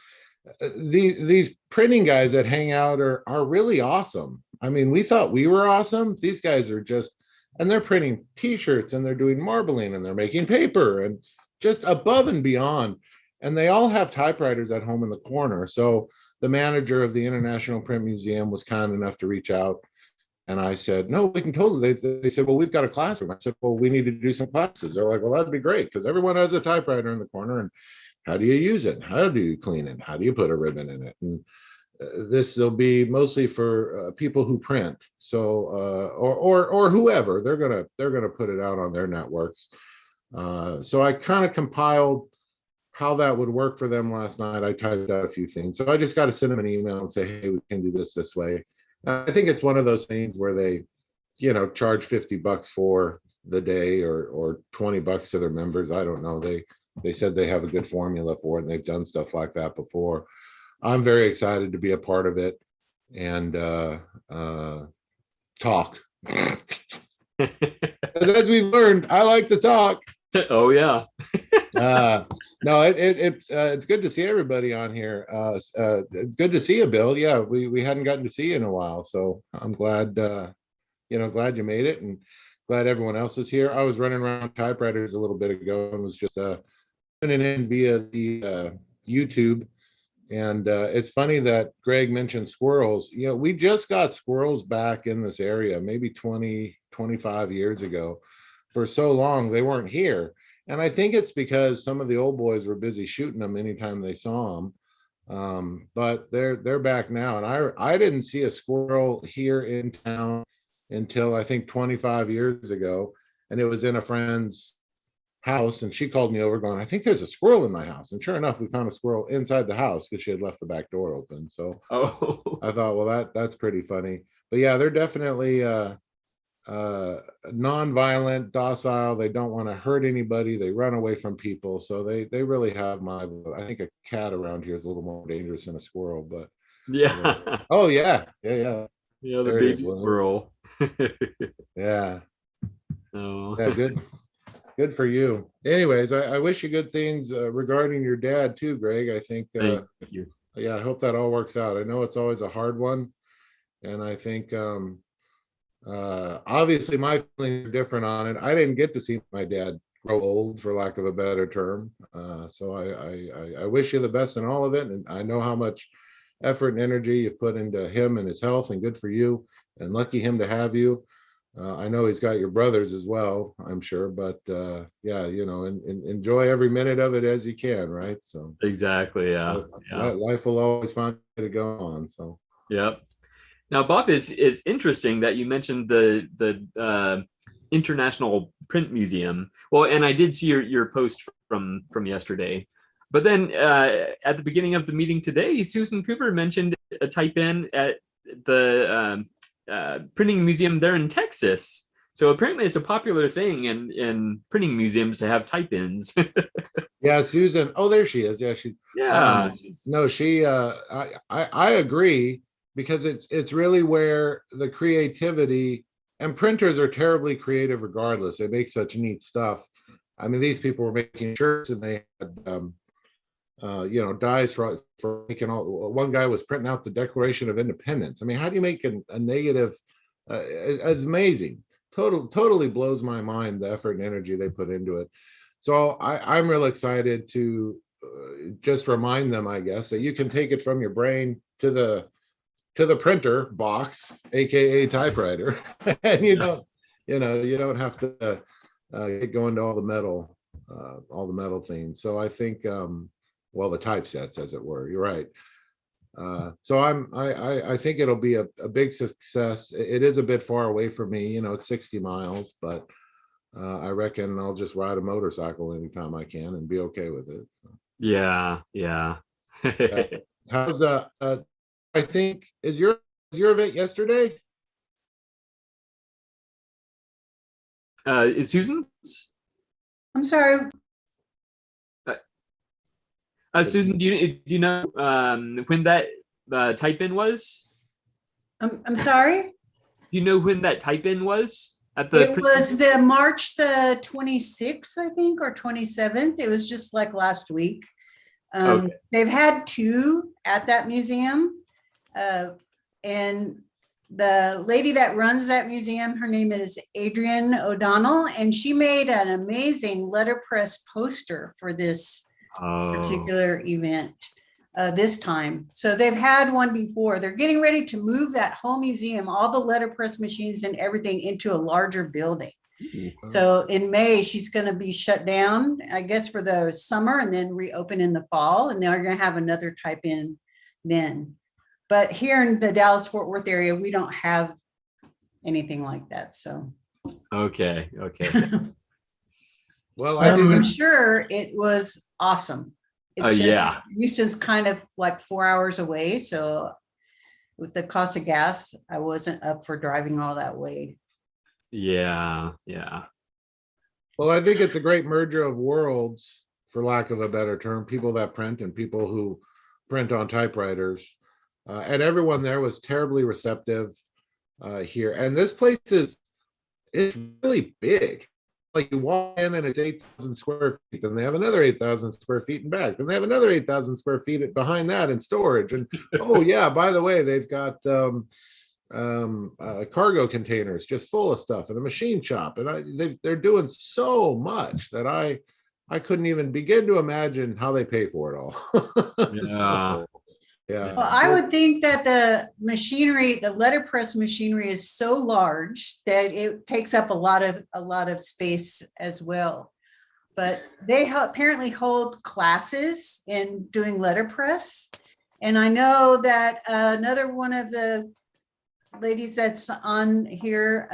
These printing guys that hang out are really awesome. I mean, we thought we were awesome. These guys are just, and they're printing t-shirts and they're doing marbling and they're making paper and just above and beyond. And they all have typewriters at home in the corner. So the manager of the International Print Museum was kind enough to reach out. And I said, no, we can totally. They said, well, we've got a classroom. I said, well, we need to do some classes. They're like, well, that'd be great because everyone has a typewriter in the corner. And how do you use it? How do you clean it? How do you put a ribbon in it? And this will be mostly for people who print. So or whoever, they're gonna put it out on their networks. So I kind of compiled how that would work for them last night. I typed out a few things. So I just got to send them an email and say, hey, we can do this way. I think it's one of those things where they, charge $50 for the day or $20 to their members. I don't know. They said they have a good formula for it and they've done stuff like that before. I'm very excited to be a part of it and talk. As we've learned, I like to talk. Oh yeah. No, it's good to see everybody on here. It's good to see you, Bill. Yeah, we hadn't gotten to see you in a while, so I'm glad glad you made it, and glad everyone else is here. I was running around typewriters a little bit ago and was just tuning in via the YouTube. And it's funny that Greg mentioned squirrels. We just got squirrels back in this area maybe 20-25 years ago. For so long they weren't here. And I think it's because some of the old boys were busy shooting them anytime they saw them. But they're back now. And I didn't see a squirrel here in town until I think 25 years ago. And it was in a friend's house. And she called me over going, I think there's a squirrel in my house. And sure enough, we found a squirrel inside the house because she had left the back door open. So I thought, well, that's pretty funny. But yeah, they're definitely non-violent, docile. They don't want to hurt anybody. They run away from people. So they really have my vote. I think a cat around here is a little more dangerous than a squirrel, but yeah. Oh yeah. The baby squirrel. Yeah. Oh. Yeah, good for you. Anyways, I wish you good things regarding your dad too, Greg. I think thank you. Yeah, I hope that all works out. I know it's always a hard one, and I think obviously my feelings are different on it. I didn't get to see my dad grow old, for lack of a better term. So I wish you the best in all of it. And I know how much effort and energy you've put into him and his health, and good for you, and lucky him to have you. I know he's got your brothers as well, I'm sure, but yeah, enjoy every minute of it as you can, right? So exactly, yeah. Life will always find a way to go on. So yep. Now, Bob, is interesting that you mentioned the International Print Museum. Well, and I did see your post from yesterday, but then at the beginning of the meeting today, Susan Cooper mentioned a type in at printing museum there in Texas. So apparently it's a popular thing in printing museums to have type-ins. Yeah, Susan. Oh, there she is. Yeah, yeah. No, she I agree, because it's really where the creativity, and printers are terribly creative regardless. They make such neat stuff. I mean, these people were making shirts, and they had dies for making all. One guy was printing out the Declaration of Independence. I mean, how do you make a negative? It's amazing. Totally blows my mind, the effort and energy they put into it. So I'm real excited to just remind them, I guess, that you can take it from your brain to the printer box, aka typewriter, and you don't have to get going to all the metal things. So I think well, the typesets, as it were. You're right. So I think it'll be a big success. It is a bit far away from me, it's 60 miles, but I reckon I'll just ride a motorcycle anytime I can and be okay with it. So. Yeah. How's I think is your event yesterday? Is Susan's? I'm sorry. Susan, do you know when that type-in was? I'm sorry? Do you know when that type-in was? It was the March the 26th, I think, or 27th. It was just like last week. Okay. They've had two at that museum. And the lady that runs that museum, her name is Adrienne O'Donnell, and she made an amazing letterpress poster for this particular event this time. So they've had one before. They're getting ready to move that whole museum, all the letterpress machines and everything, into a larger building. Mm-hmm. So in May, she's going to be shut down, I guess, for the summer, and then reopen in the fall. And they're going to have another type-in then. But here in the Dallas-Fort Worth area, we don't have anything like that. So okay. Well, I'm sure it was awesome. It's yeah. Houston's kind of like 4 hours away. So with the cost of gas, I wasn't up for driving all that way. Yeah. Well, I think it's a great merger of worlds, for lack of a better term, people that print and people who print on typewriters. And everyone there was terribly receptive here. And this place it's really big. Like you walk in and it's 8,000 square feet, then they have another 8,000 square feet in back, then they have another 8,000 square feet behind that in storage. And oh yeah, by the way, they've got cargo containers just full of stuff, and a machine shop, and they're doing so much that I couldn't even begin to imagine how they pay for it all. Yeah. So, yeah. Well, I would think that the machinery, the letterpress machinery, is so large that it takes up a lot of space as well. But they apparently hold classes in doing letterpress, and I know that another one of the ladies that's on here,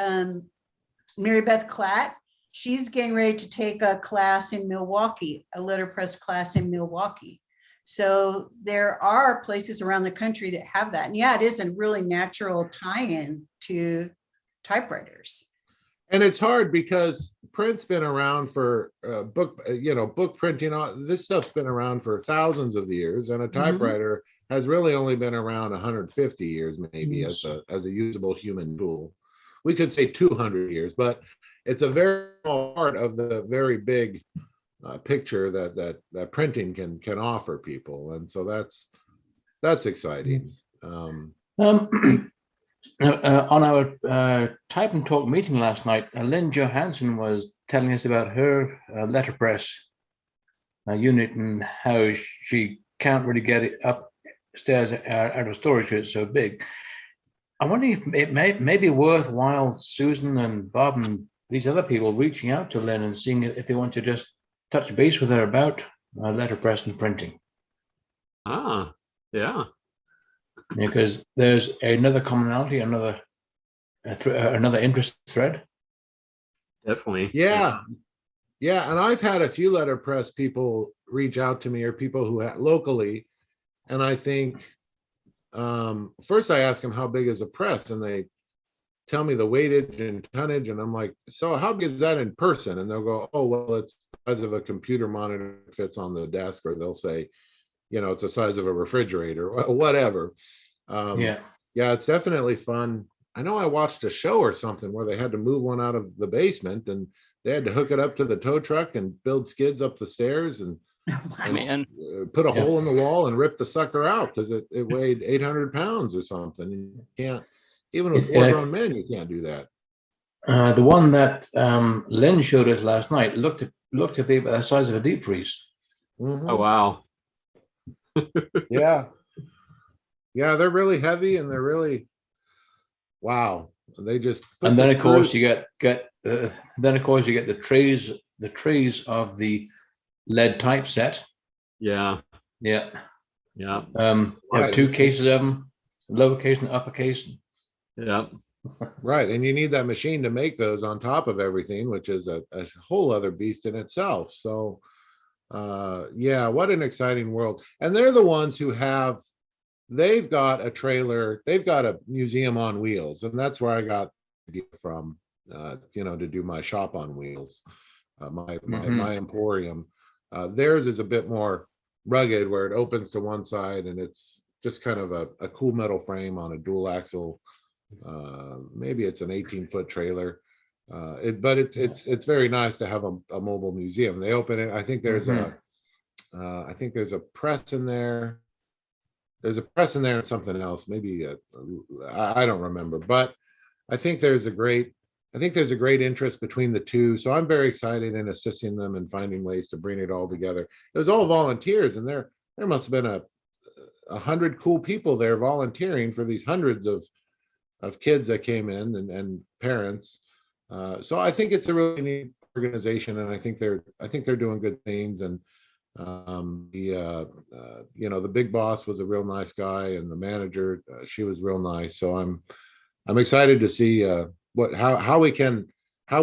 Mary Beth Klatt, she's getting ready to take a class in Milwaukee, a letterpress class in Milwaukee. So there are places around the country that have that. And yeah, it is a really natural tie-in to typewriters. And it's hard because print's been around for book printing. This stuff's been around for thousands of years, and a typewriter has really only been around 150 years, maybe, as a usable human tool. We could say 200 years, but it's a very small part of the very big picture that printing can offer people, and so that's exciting. On our Type and Talk meeting last night, Lynn Johansson was telling us about her letterpress unit and how she can't really get it upstairs out of storage because it's so big. I wonder if it may be worthwhile Susan and Bob and these other people reaching out to Lynn and seeing if they want to just touch base with her about letterpress and printing. Yeah. Because there's another commonality, another interest thread. Definitely. Yeah, and I've had a few letterpress people reach out to me, or people who locally, and I think first I ask them how big is a press, and they tell me the weightage and tonnage, and I'm like, so how big is that in person? And they'll go, oh, well, it's the size of a computer monitor fits on the desk, or they'll say, it's the size of a refrigerator, whatever. Yeah, it's definitely fun. I know I watched a show or something where they had to move one out of the basement, and they had to hook it up to the tow truck and build skids up the stairs and put a hole in the wall and rip the sucker out because it weighed 800 pounds or something. You can't, even with four grown men, you can't do that. The one that Lynn showed us last night looked to be about the size of a deep freeze. Oh, wow. Yeah, they're really heavy, and they're really, wow. They just, and then of course you get the trays of the lead typeset. Yeah. Have two cases of them, lowercase and uppercase. Yeah. Right, and you need that machine to make those on top of everything, which is a whole other beast in itself. So yeah, what an exciting world. And they're the ones who they've got a trailer, they've got a museum on wheels, and that's where I got the idea from, to do my shop on wheels, my emporium. Theirs is a bit more rugged, where it opens to one side and it's just kind of a cool metal frame on a dual axle. Maybe it's an 18-foot trailer. But it's very nice to have a mobile museum. They open it. I think there's a press in there. There's a press in there and something else. Maybe I don't remember. But I think there's a great interest between the two. So I'm very excited in assisting them and finding ways to bring it all together. It was all volunteers, and there must have been 100 cool people there volunteering for these hundreds of kids that came in and parents. So I think it's a really neat organization, and I think they're doing good things. And the big boss was a real nice guy, and the manager, she was real nice. So I'm excited to see how we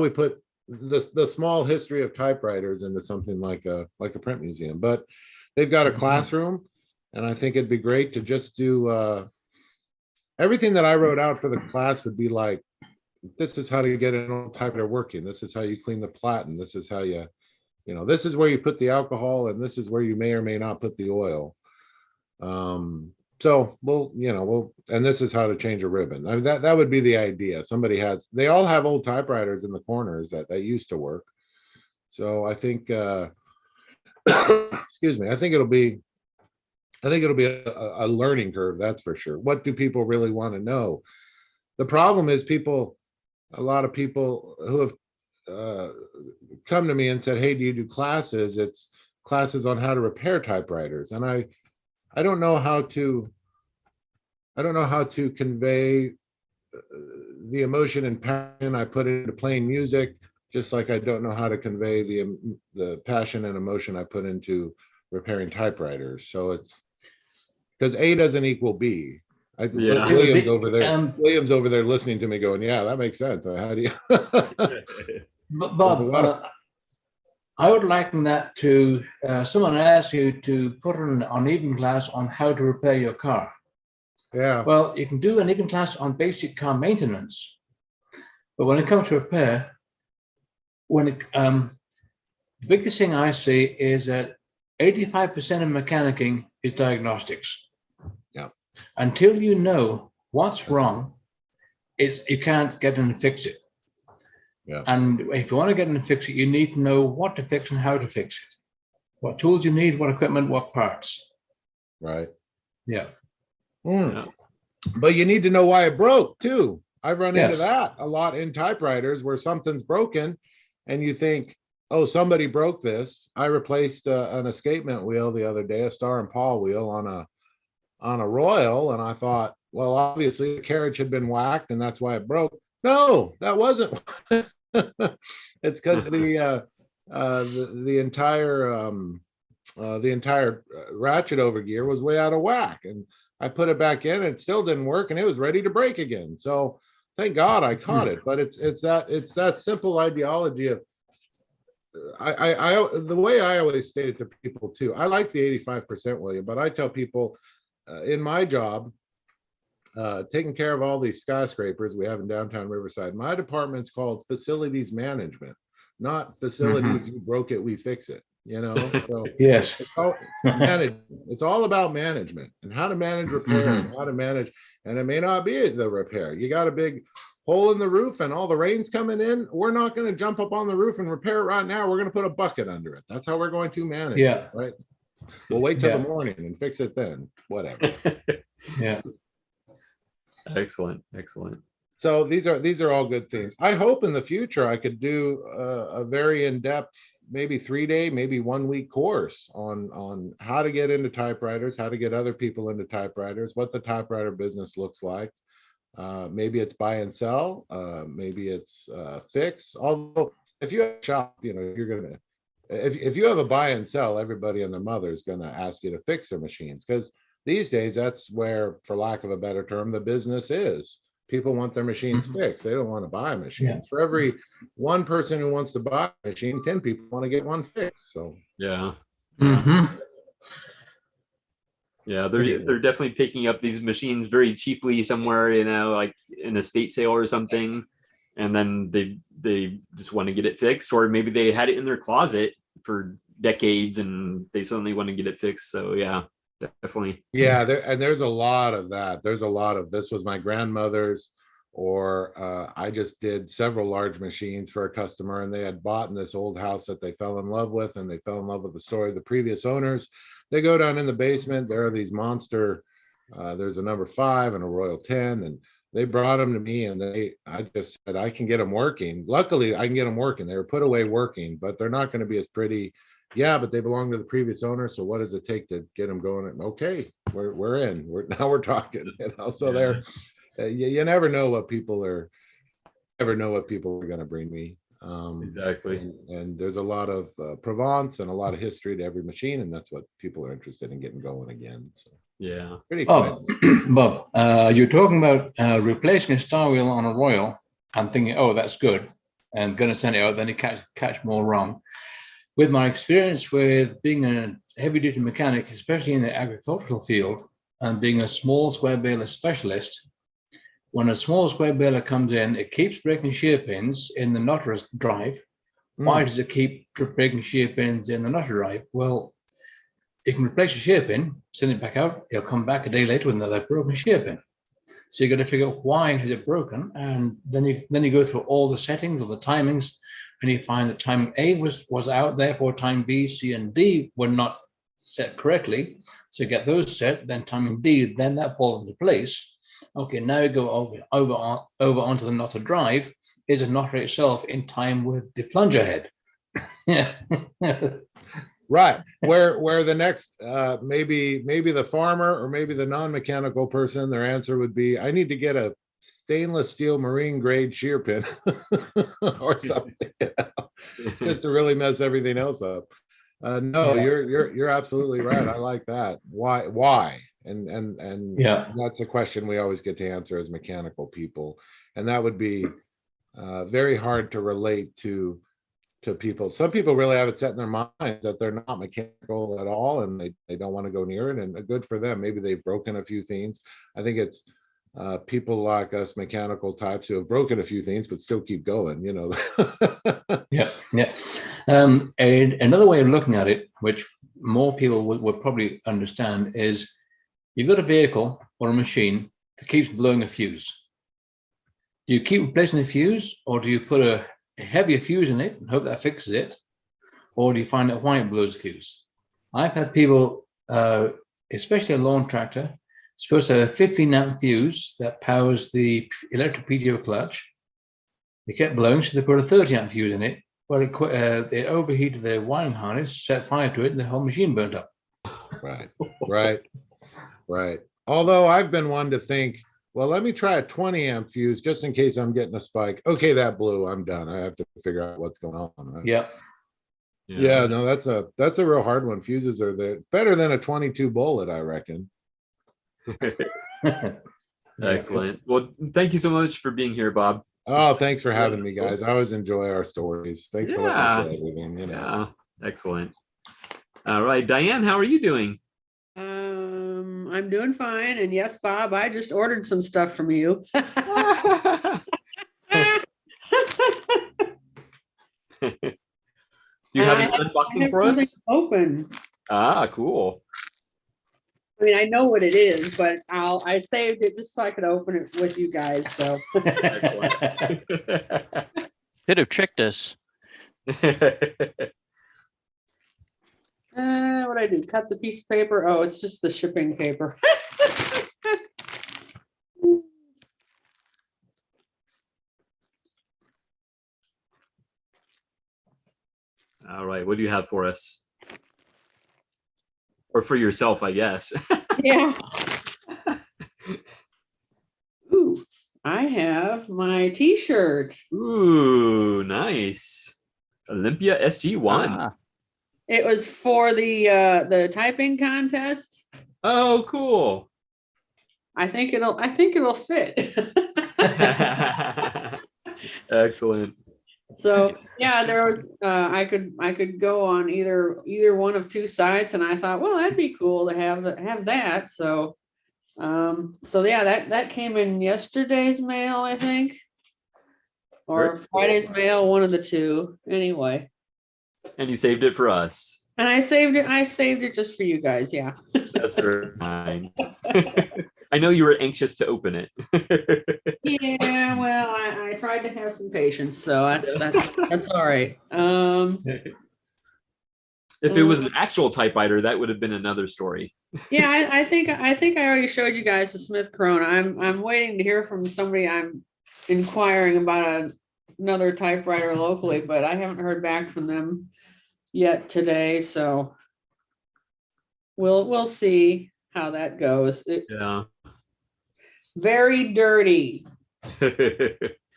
put the small history of typewriters into something like a print museum. But they've got a classroom, and I think it'd be great to just do everything that I wrote out for the class would be like, this is how to get an old typewriter working. This is how you clean the platen. This is how this is where you put the alcohol, and this is where you may or may not put the oil. So and this is how to change a ribbon. I mean, that would be the idea. They all have old typewriters in the corners that used to work. So I think, excuse me, I think it'll be a learning curve, that's for sure. What do people really want to know? The problem is a lot of people who have come to me and said, hey, do you do classes? It's classes on how to repair typewriters. And I don't know how to convey the emotion and passion I put into playing music, just like I don't know how to convey the passion and emotion I put into repairing typewriters. So it's because A doesn't equal B. William's over there listening to me going, yeah, that makes sense. How do you? But Bob, I would liken that to someone asked you to put an evening class on how to repair your car. Yeah. Well, you can do an evening class on basic car maintenance, but when it comes to repair, the biggest thing I see is that 85% of mechanicking is diagnostics. Yeah. Until you know what's wrong, you can't get in and fix it. Yeah. And if you want to get in and fix it, you need to know what to fix and how to fix it. What tools you need, what equipment, what parts. Right. Yeah. Yeah. But you need to know why it broke too. I've run into that a lot in typewriters where something's broken and you think, oh, somebody broke this. I replaced an escapement wheel the other day, a Star and Paul wheel on a Royal, and I thought, well, obviously the carriage had been whacked and that's why it broke. No, that wasn't. It's because the entire ratchet over gear was way out of whack, and I put it back in and it still didn't work, and it was ready to break again. So thank God I caught it. But it's that simple ideology of the way I always state it to people too. I like the 85%, William, but I tell people in my job, taking care of all these skyscrapers we have in downtown Riverside. My department's called facilities management, not facilities, you broke it, we fix it, you know? So Yes. it's all about management and how to manage repair and how to manage, and it may not be the repair. You got a big hole in the roof and all the rain's coming in. We're not going to jump up on the roof and repair it right now. We're going to put a bucket under it. That's how we're going to manage it, right? We'll wait till the morning and fix it then, whatever. Yeah. Excellent. So these are all good things. I hope in the future I could do a very in-depth, maybe 3-day, maybe 1-week course on how to get into typewriters, how to get other people into typewriters, what the typewriter business looks like. Maybe it's buy and sell, maybe it's fix. Although if you have a shop, you know, you're gonna, if you have a buy and sell, everybody and their mother is gonna ask you to fix their machines, because these days that's where, for lack of a better term, the business is. People want their machines fixed. They don't want to buy machines. For every one person who wants to buy a machine, 10 people want to get one fixed. So yeah. Yeah, they're definitely picking up these machines very cheaply somewhere, you know, like in a estate sale or something, and then they just want to get it fixed, or maybe they had it in their closet for decades and they suddenly want to get it fixed. So yeah, definitely. Yeah, there's a lot of that. There's a lot of, this was my grandmother's, or I just did several large machines for a customer, and they had bought in this old house that they fell in love with, and they fell in love with the story of the previous owners. They go down in the basement, there are these monster, there's a number 5 and a Royal 10, and they brought them to me, and I just said, I can get them working. Luckily, I can get them working. They were put away working, but they're not going to be as pretty. Yeah, but they belong to the previous owner. So what does it take to get them going? Okay, we're in. Now we're talking. You know, so they're you never know what people are. Never know what people are going to bring me. Exactly. And there's a lot of Provence and a lot of history to every machine, and that's what people are interested in getting going again. So yeah, pretty cool. Bob, you're talking about replacing a star wheel on a Royal. I'm thinking, oh, that's good, and going to send it out. Then you catch more wrong. With my experience with being a heavy-duty mechanic, especially in the agricultural field, and being a small square baler specialist, when a small square baler comes in, it keeps breaking shear pins in the knotter drive. Why does it keep breaking shear pins in the knotter drive? Well, you can replace a shear pin, send it back out, it'll come back a day later with another broken shear pin. So you got to figure out why has it broken, and then you go through all the settings or the timings, and you find that timing A was out, therefore time B, C, and D were not set correctly. So you get those set, then timing D, then that falls into place. Okay, now you go over onto the knotter drive. Is the knotter itself in time with the plunger head? Yeah. Right, where the next maybe the farmer or maybe the non-mechanical person, their answer would be, I need to get a stainless steel marine grade shear pin or something, you know, just to really mess everything else up. No, you're absolutely right. I like that. Why? And yeah, that's a question we always get to answer as mechanical people, and that would be very hard to relate to people. Some people really have it set in their minds that they're not mechanical at all, and they don't want to go near it, and good for them. Maybe they've broken a few things. I think it's people like us mechanical types who have broken a few things but still keep going, you know. yeah. And another way of looking at it, which more people would probably understand, is you've got a vehicle or a machine that keeps blowing a fuse. Do you keep replacing the fuse, or do you put a heavier fuse in it and hope that fixes it, or do you find out why it blows a fuse? I've had people, especially a lawn tractor, supposed to have a 15 amp fuse that powers the electric PTO clutch. They kept blowing, so they put a 30 amp fuse in it, but it overheated the wiring harness, set fire to it, and the whole machine burnt up. Right. Although I've been one to think, well, let me try a 20 amp fuse just in case I'm getting a spike. Okay, that blew, I'm done. I have to figure out what's going on. Right? Yeah, no, that's a real hard one. Fuses are better than a 22 bullet, I reckon. Excellent. Well, thank you so much for being here, Bob. Oh, thanks for having me, guys. I always enjoy our stories. Thanks for letting me share everything. You know. Yeah, excellent. All right, Diane, how are you doing? I'm doing fine. And yes, Bob, I just ordered some stuff from you. Do you have an unboxing for us? Open. Ah, cool. I mean, I know what it is, but I saved it just so I could open it with you guys. So Could have tricked us. what I do? Cut the piece of paper. Oh, it's just the shipping paper. All right, what do you have for us? Or for yourself, I guess. Yeah. Ooh, I have my T-shirt. Ooh, nice. Olympia SG1. Ah, It was for the typing contest. Oh, cool. I think it'll fit. Excellent. So yeah, there was I could go on either one of two sites, and I thought, well, that'd be cool to have that. So yeah, that came in yesterday's mail, I think, or Very Friday's cool. mail, one of the two. Anyway. And you saved it for us. And I saved it just for you guys. Yeah. That's very kind. I know you were anxious to open it. Yeah, well, I tried to have some patience, so that's all right. If it was an actual typewriter, that would have been another story. Yeah, I think I already showed you guys the Smith Corona. I'm waiting to hear from somebody. I'm inquiring about another typewriter locally, but I haven't heard back from them yet today. So we'll see how that goes. It's very dirty.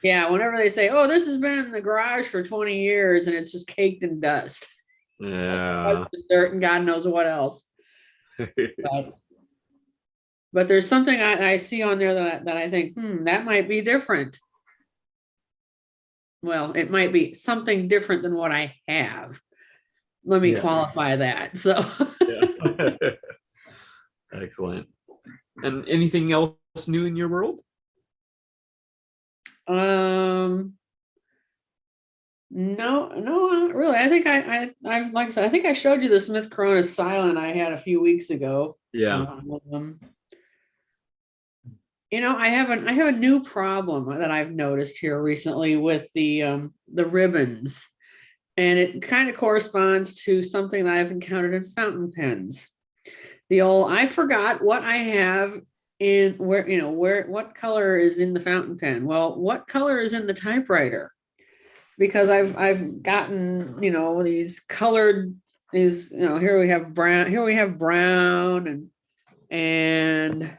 Yeah, whenever they say, "Oh, this has been in the garage for 20 years and it's just caked in dust." Yeah. Dust and dirt and God knows what else. But there's something I see on there that I think, that might be different. Well, it might be something different than what I have. Let me qualify that. So Excellent. And anything else new in your world? No, not really. I think I've like I said, I think I showed you the Smith Corona Silent I had a few weeks ago. Yeah. I have a new problem that I've noticed here recently with the ribbons, and it kind of corresponds to something that I've encountered in fountain pens. I forgot what I have in what color is in the fountain pen. Well, what color is in the typewriter? Because I've gotten, these colored, here we have brown and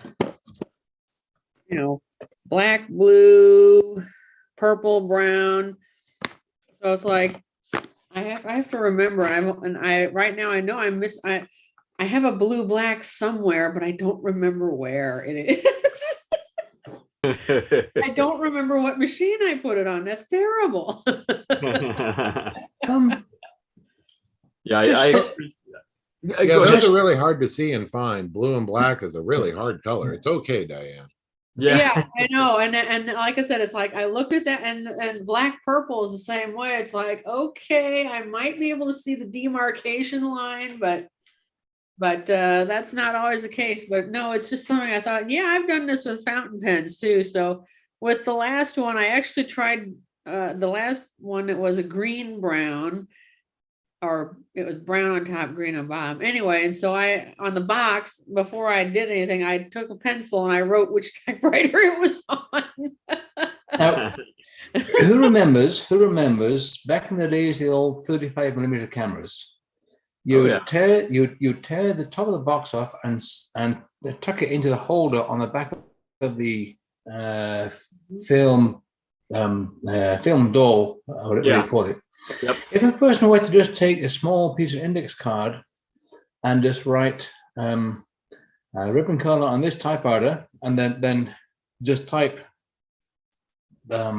black, blue, purple, brown. So it's like I have to remember. Right now I know I have a blue black somewhere, but I don't remember where it is. I don't remember what machine I put it on. That's terrible. Those are really hard to see and find. Blue and black is a really hard color. It's okay, Diane. Yeah, I know. And like I said, it's like I looked at that and black purple is the same way. It's like, okay, I might be able to see the demarcation line, but that's not always the case. But no, it's just something I thought, I've done this with fountain pens too. So with the last one, I actually tried the last one. It was a green brown, or it was brown on top, green on bottom. Anyway, and so on the box, before I did anything, I took a pencil and I wrote which typewriter it was on. Now, who remembers back in the days, the old 35mm cameras? You tear the top of the box off and tuck it into the holder on the back of the film doll, or whatever you call it. Yep. If a person were to just take a small piece of index card and just write ribbon color on this typewriter, and then just type a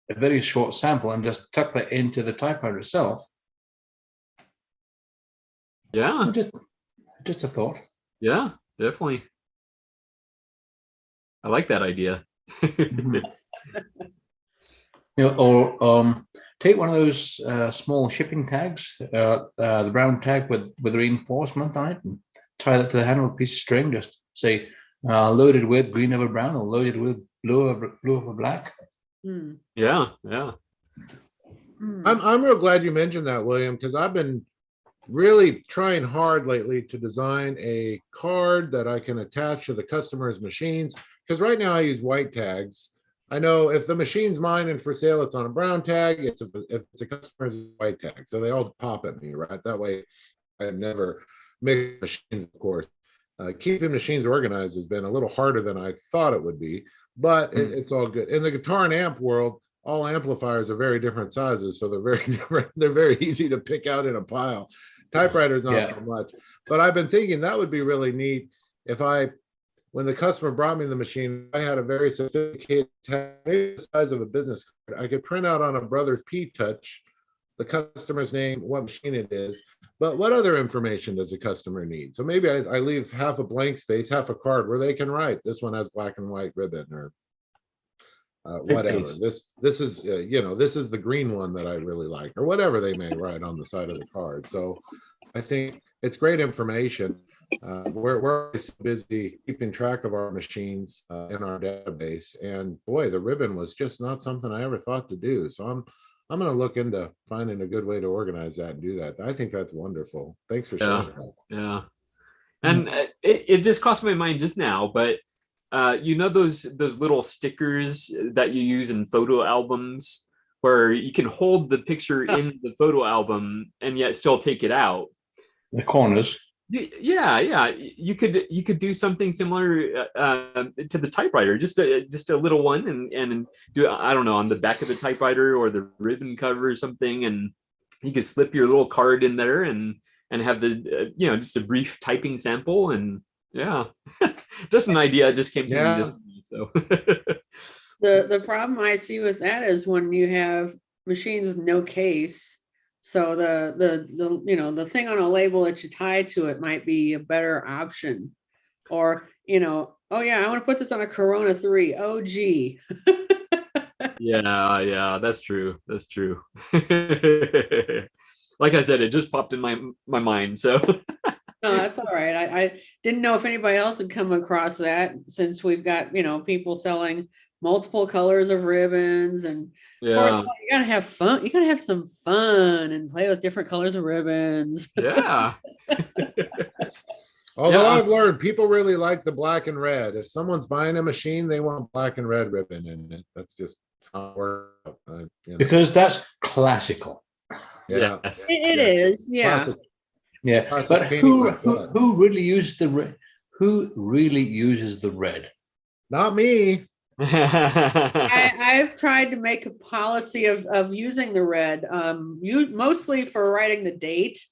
very short sample and just tuck that into the typewriter itself. Yeah. Just a thought. Yeah. definitely. I like that idea. Or take one of those small shipping tags, the brown tag with the reinforcement on it, and tie that to the handle with a piece of string. Just say loaded with green over brown, or loaded with blue over black. Yeah, yeah. I'm real glad you mentioned that, William, because I've been really trying hard lately to design a card that I can attach to the customer's machines. Because right now I use white tags. I know if the machine's mine and for sale, it's on a brown tag. If it's a customer's white tag, so they all pop at me, right? That way, I never mix machines. Of course, keeping machines organized has been a little harder than I thought it would be, but it's all good. In the guitar and amp world, all amplifiers are very different sizes, so they're very different. They're very easy to pick out in a pile. Typewriters not so much, but I've been thinking that would be really neat if when the customer brought me the machine, I had a very sophisticated tag, maybe the size of a business card. I could print out on a Brothers P-Touch the customer's name, what machine it is, but what other information does the customer need? So maybe I leave half a blank space, half a card where they can write, this one has black and white ribbon, or whatever. This is this is the green one that I really like, or whatever they may write on the side of the card. So I think it's great information. We're always busy keeping track of our machines in our database, and boy, the ribbon was just not something I ever thought to do. So I'm going to look into finding a good way to organize that and do that. I think that's wonderful. Thanks for sharing that. Yeah, and it just crossed my mind just now, but those little stickers that you use in photo albums, where you can hold the picture in the photo album and yet still take it out. The corners. Yeah, you could do something similar to the typewriter, just a little one, and do, I don't know, on the back of the typewriter or the ribbon cover or something, and you could slip your little card in there and have the just a brief typing sample, and just an idea just came to me just so. The problem I see with that is when you have machines with no case. So the thing on a label that you tie to it might be a better option, or oh yeah, I want to put this on a Corona 3. Oh gee. Yeah, that's true. That's true. Like I said, it just popped in my mind. So no, that's all right. I didn't know if anybody else had come across that, since we've got people selling multiple colors of ribbons, and of course you gotta have fun. You gotta have some fun and play with different colors of ribbons. Yeah. Although I've learned people really like the black and red. If someone's buying a machine, they want black and red ribbon in it. That's just how it works. Because that's classical. Yeah, it is. Yeah. Classic. Yeah, Classic but painting. who really uses the red? Who really uses the red? Not me. I've tried to make a policy of using the red, mostly for writing the date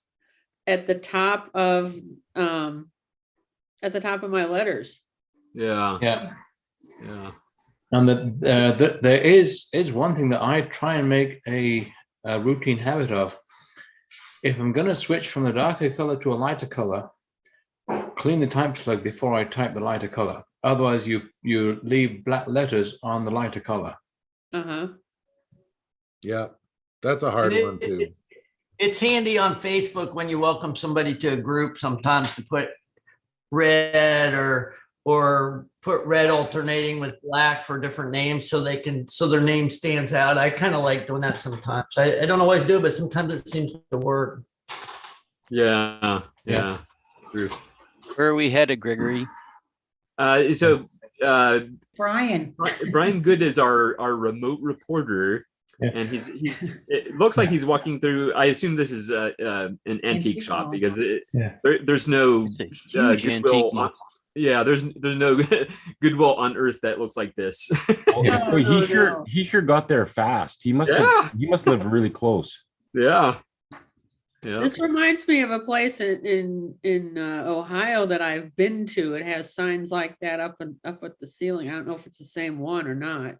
at the top of my letters. Yeah. And there is one thing that I try and make a routine habit of. If I'm going to switch from the darker color to a lighter color, clean the type slug before I type the lighter color. Otherwise, you leave black letters on the lighter color. Yeah, that's a hard one too. It's handy on Facebook when you welcome somebody to a group sometimes to put red or put red alternating with black for different names so their name stands out. I kind of like doing that sometimes. I don't always do it, but sometimes it seems to work. Yeah. True. Where are we headed, Gregory? So Brian Good is our remote reporter, and it looks like he's walking through. I assume this is an antique shop, because there's no Goodwill. There's no Goodwill on earth that looks like this. He sure got there fast. He must live really close. Yeah. This reminds me of a place in Ohio that I've been to. It has signs like that up at the ceiling. I don't know if it's the same one or not.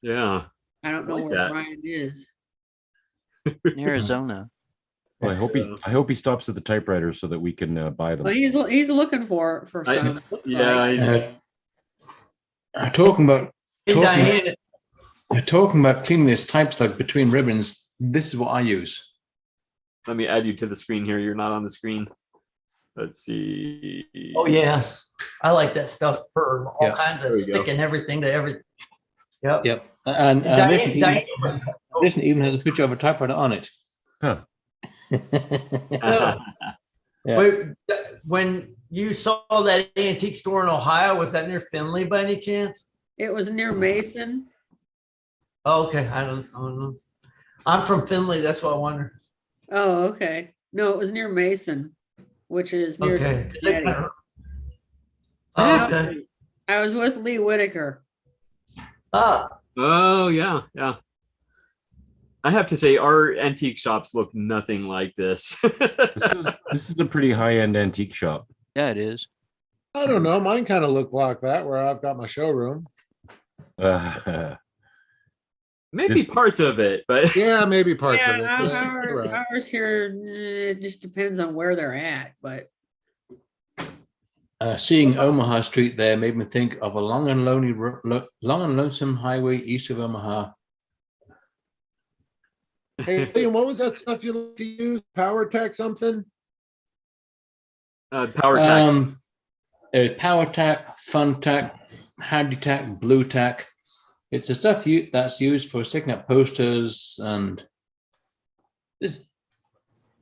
Yeah. I don't know where Brian is. In Arizona. Well, I hope he stops at the typewriter so that we can buy them. Well, he's looking for some. Talking about Hey, Diane, talking about cleaning this type stuff between ribbons. This is what I use. Let me add you to the screen here. You're not on the screen. Let's see. oh yes, I like that stuff for all Yeah. kinds There of we go. sticking everything to everything. Yep. Yep. And this even has a picture of a typewriter on it. Huh. Yeah. Wait, when you saw that antique store in Ohio, was that near Findlay by any chance? It was near Mason. Oh, okay, I don't know. I'm from Findlay, that's what I wonder. Oh, okay. No, it was near Mason, which is near Okay. Cincinnati. Oh, okay. I was with Lee Whitaker. Oh yeah, yeah. I have to say, our antique shops look nothing like this. This is a pretty high-end antique shop. Yeah, it is. I don't know. Mine kind of look like that where I've got my showroom. Maybe parts of it, but Yeah, maybe parts of it. Yeah, Yeah, you're right. ours here, it just depends on where they're at, but Seeing Omaha Street there made me think of a long and lonesome highway east of Omaha. Hey, and what was that stuff you like to use? Power Tech something? Power Tack. Power Tack, Fun Tack, Handy Tack, Blue Tack. It's the stuff that's used for sticking up posters, and is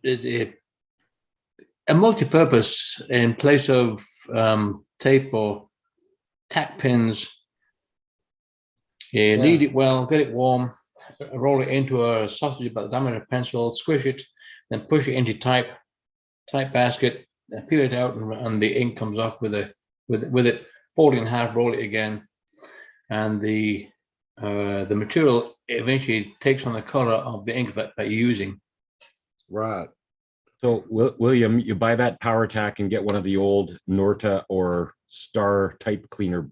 a multi-purpose in place of tape or tack pins. You knead it well, get it warm, roll it into a sausage about the diameter of a pencil, squish it, then push it into type basket, peel it out, and the ink comes off with it. Fold it in half, roll it again, and the material eventually takes on the color of the ink that you're using. Right. So, William, you buy that Power Tack and get one of the old Norta or Star type cleaner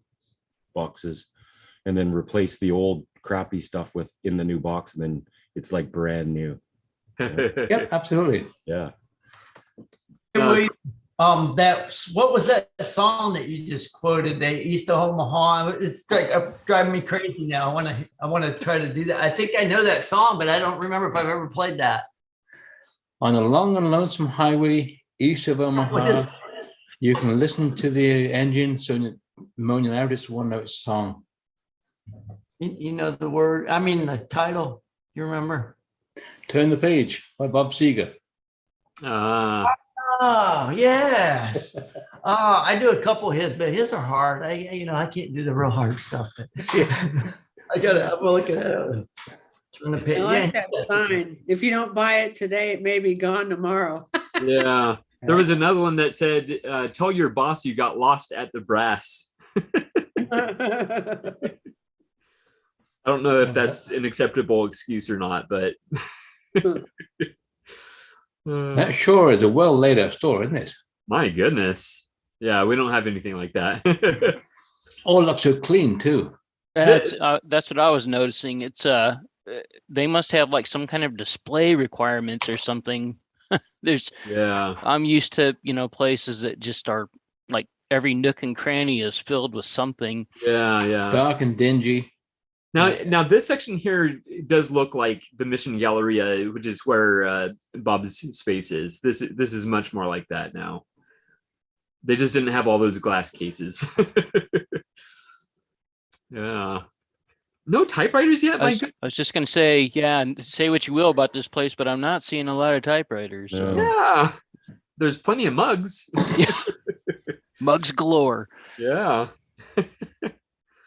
boxes, and then replace the old crappy stuff in the new box, and then it's like brand new. Yep, absolutely. Yeah. What was that song that you just quoted? The East of Omaha. It's like driving me crazy now. I want to try to do that. I think I know that song, but I don't remember if I've ever played that. On a long and lonesome highway east of Omaha, you can listen to the engine moaning out its one-note song. You know the word? I mean the title. You remember? Turn the Page by Bob Seger. Oh yes. I do a couple of his, but his are hard. I can't do the real hard stuff. I'm looking at it. I like that sign. If you don't buy it today, it may be gone tomorrow. Yeah. There was another one that said, tell your boss you got lost at the brass. I don't know if that's an acceptable excuse or not, but that sure is a well laid out store, isn't it? My goodness. Yeah, we don't have anything like that. All looks so clean too. That's what I was noticing. It's they must have like some kind of display requirements or something. I'm used to, places that just are like every nook and cranny is filled with something. Yeah. Dark and dingy. Now this section here does look like the Mission Galleria, which is where Bob's space is. This is much more like that now. They just didn't have all those glass cases. Yeah. No typewriters yet? I was just going to say, say what you will about this place, but I'm not seeing a lot of typewriters. So. Yeah. There's plenty of mugs. Mugs galore. Yeah. Have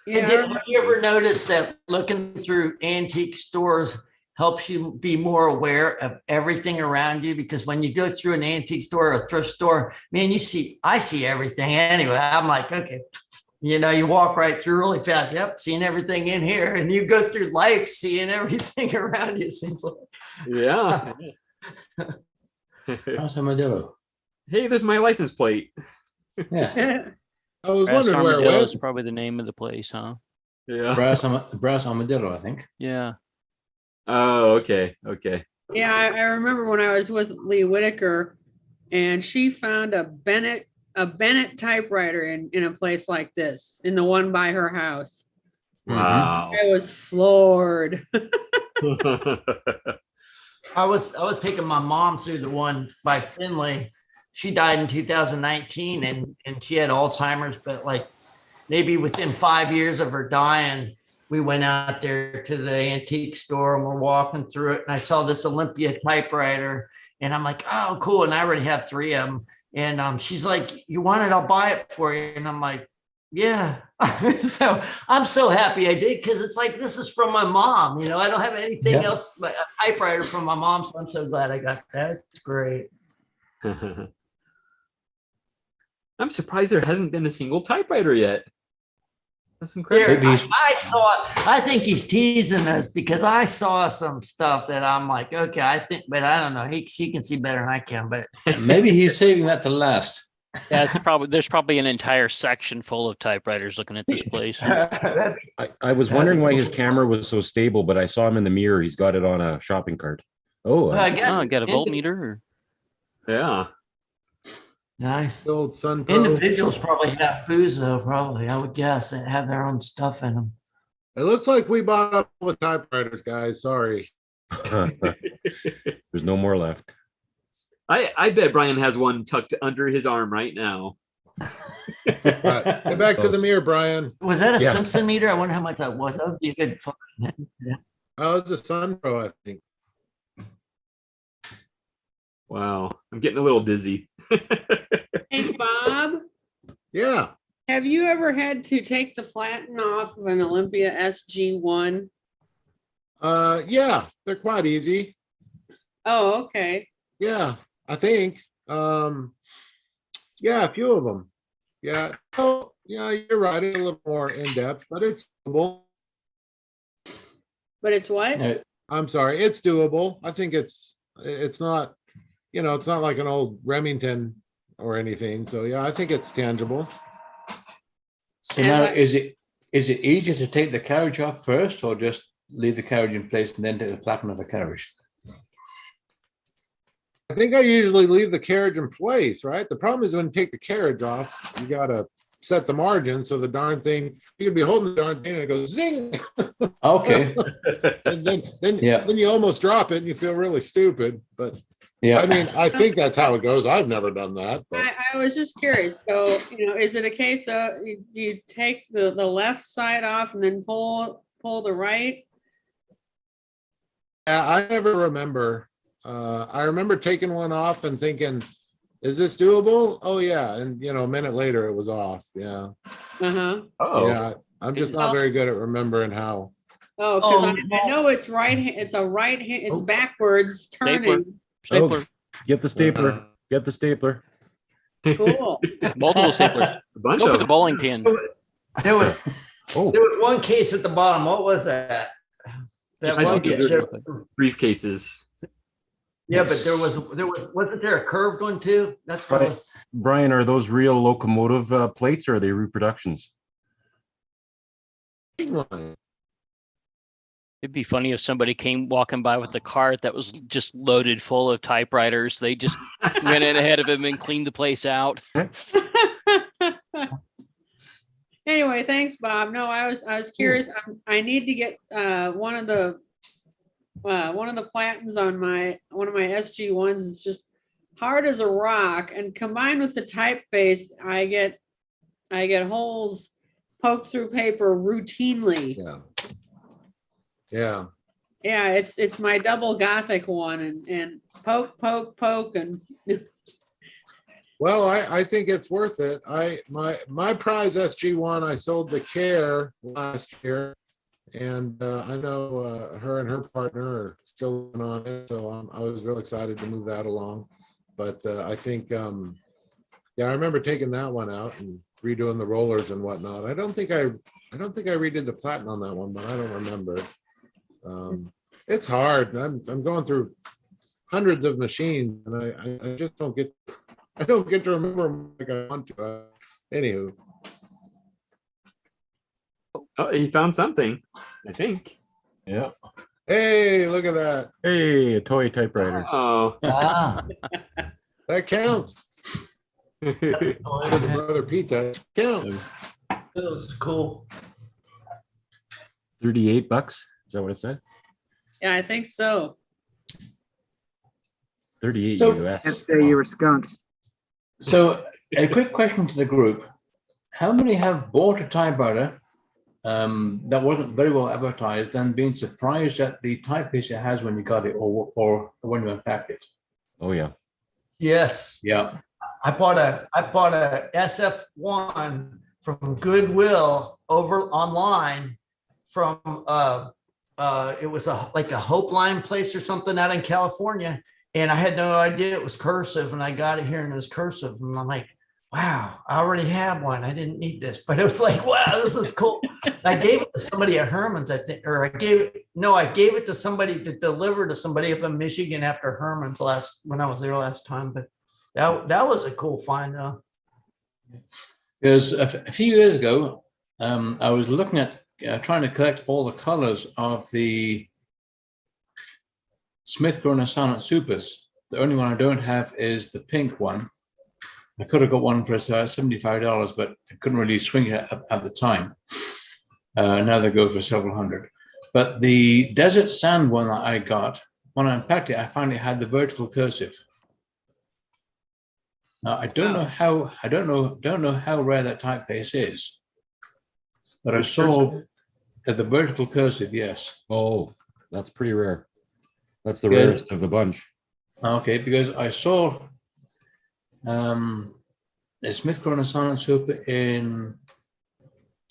you ever noticed that looking through antique stores helps you be more aware of everything around you? Because when you go through an antique store or a thrift store, man, I see everything anyway. I'm like, okay. You walk right through really fast. Yep, seeing everything in here, and you go through life seeing everything around you. Seems like. Yeah. How's Armadillo? Hey, there's my license plate. Yeah. I was wondering where it was. Is probably the name of the place, huh? Yeah. Brass Armadillo, I think. Yeah. Oh, okay. Yeah, I remember when I was with Lee Whitaker, and she found a Bennett typewriter in a place like this, in the one by her house. Wow. I was floored. I was taking my mom through the one by Finley. She died in 2019 and she had Alzheimer's, but like maybe within 5 years of her dying, we went out there to the antique store and we're walking through it. And I saw this Olympia typewriter and I'm like, oh, cool. And I already have 3 of them. And she's like, you want it? I'll buy it for you. And I'm like, yeah. So I'm so happy I did, because it's like, this is from my mom. You know, I don't have anything else but a typewriter from my mom. So I'm so glad I got that. It's great. I'm surprised there hasn't been a single typewriter yet. That's incredible. I think he's teasing us, because I saw some stuff that I'm like, okay, I think, but I don't know. She can see better than I can, but maybe he's saving that to last. Yeah, there's probably an entire section full of typewriters looking at this place. I was wondering why his camera was so stable, but I saw him in the mirror. He's got it on a shopping cart. Oh, I guess got a voltmeter. Or... Yeah. Nice. The old Sun Pro. Individuals probably have booze, though, probably, I would guess, that have their own stuff in them. It looks like we bought up all the typewriters, guys. Sorry. There's no more left. I bet Brian has one tucked under his arm right now. Get back to the mirror, Brian. Was that a Simpson meter? I wonder how much that was. That would be a good fun. Yeah. Oh, it's a Sun Pro, I think. Wow, I'm getting a little dizzy. Hey, Bob. Yeah. Have you ever had to take the platen off of an Olympia SG1? Yeah, they're quite easy. Oh, okay. Yeah, I think. Yeah, a few of them. Yeah. Oh, yeah, you're right. It's a little more in depth, but it's doable. But it's what? I'm sorry, it's doable. I think it's not, it's not like an old Remington or anything. So yeah, I think it's tangible. So now, is it easier to take the carriage off first, or just leave the carriage in place and then take the platen of the carriage? I think I usually leave the carriage in place, right? The problem is when you take the carriage off, you gotta set the margin so the darn thing, you can be holding the darn thing and it goes zing. Okay. And then you almost drop it and you feel really stupid. But yeah, I mean, I think that's how it goes. I've never done that. But. I was just curious. So, is it a case of you take the left side off and then pull the right? Yeah, I never remember. I remember taking one off and thinking, is this doable? Oh yeah. And a minute later it was off. Yeah. Uh-huh. Oh. Yeah. I'm just not very good at remembering how. Oh, because I know it's right. It's a right hand. It's backwards turning. Stapler. Get the stapler. Get the stapler. Cool. Multiple staplers. Go for the bowling pin. There was one case at the bottom. What was that? I think those are briefcases. Yeah, but wasn't there a curved one too? That's what was. Brian, are those real locomotive plates, or are they reproductions? It'd be funny if somebody came walking by with a cart that was just loaded full of typewriters. They just went in ahead of him and cleaned the place out. Anyway, thanks, Bob. No, I was curious. I need to get one of the platens on one of my SG1s is just hard as a rock, and combined with the typeface, I get holes poked through paper routinely. Yeah. Yeah, it's my double Gothic one, and poke and. Well, I think it's worth it. My prize SG1, I sold the Care last year, and I know her and her partner are still on it, so I was real excited to move that along. But I think, I remember taking that one out and redoing the rollers and whatnot. I don't think I redid the platen on that one, but I don't remember. It's hard. I'm going through hundreds of machines, and I just don't get to remember them like I want to. Anywho. Oh, you found something, I think. Yeah. Hey, look at that. Hey, a toy typewriter. Oh. Ah, That counts. oh, For the brother Pete, that counts. that was cool. $38. Is that what it said? Yeah, I think so. 38 So- US. Can't say you were skunked. So a quick question to the group. How many have bought a typewriter that wasn't very well advertised and been surprised at the typeface it has when you got it or when you unpacked it? Oh yeah. Yes. Yeah. I bought a SF1 from Goodwill over online from it was like a Hope Line place or something out in California. And I had no idea it was cursive, and I got it here and it was cursive. And I'm like, wow, I already have one. I didn't need this, but it was like, wow, this is cool. I gave it to somebody at Herman's, I think, or I gave it to somebody to deliver to somebody up in Michigan after Herman's when I was there last time. But that was a cool find though. Because a few years ago, I was looking at trying to collect all the colors of the Smith Corona Silent Supers. The only one I don't have is the pink one. I could have got one for $75, but I couldn't really swing it at the time. Now they go for several hundred. But the Desert Sand one that I got, when I unpacked it, I found it had the vertical cursive. Now I don't know how rare that typeface is, but I saw the vertical cursive. Yes. Oh, that's pretty rare. That's the Yeah. rarest of the bunch. Okay, because I saw a Smith Corona Silent Super in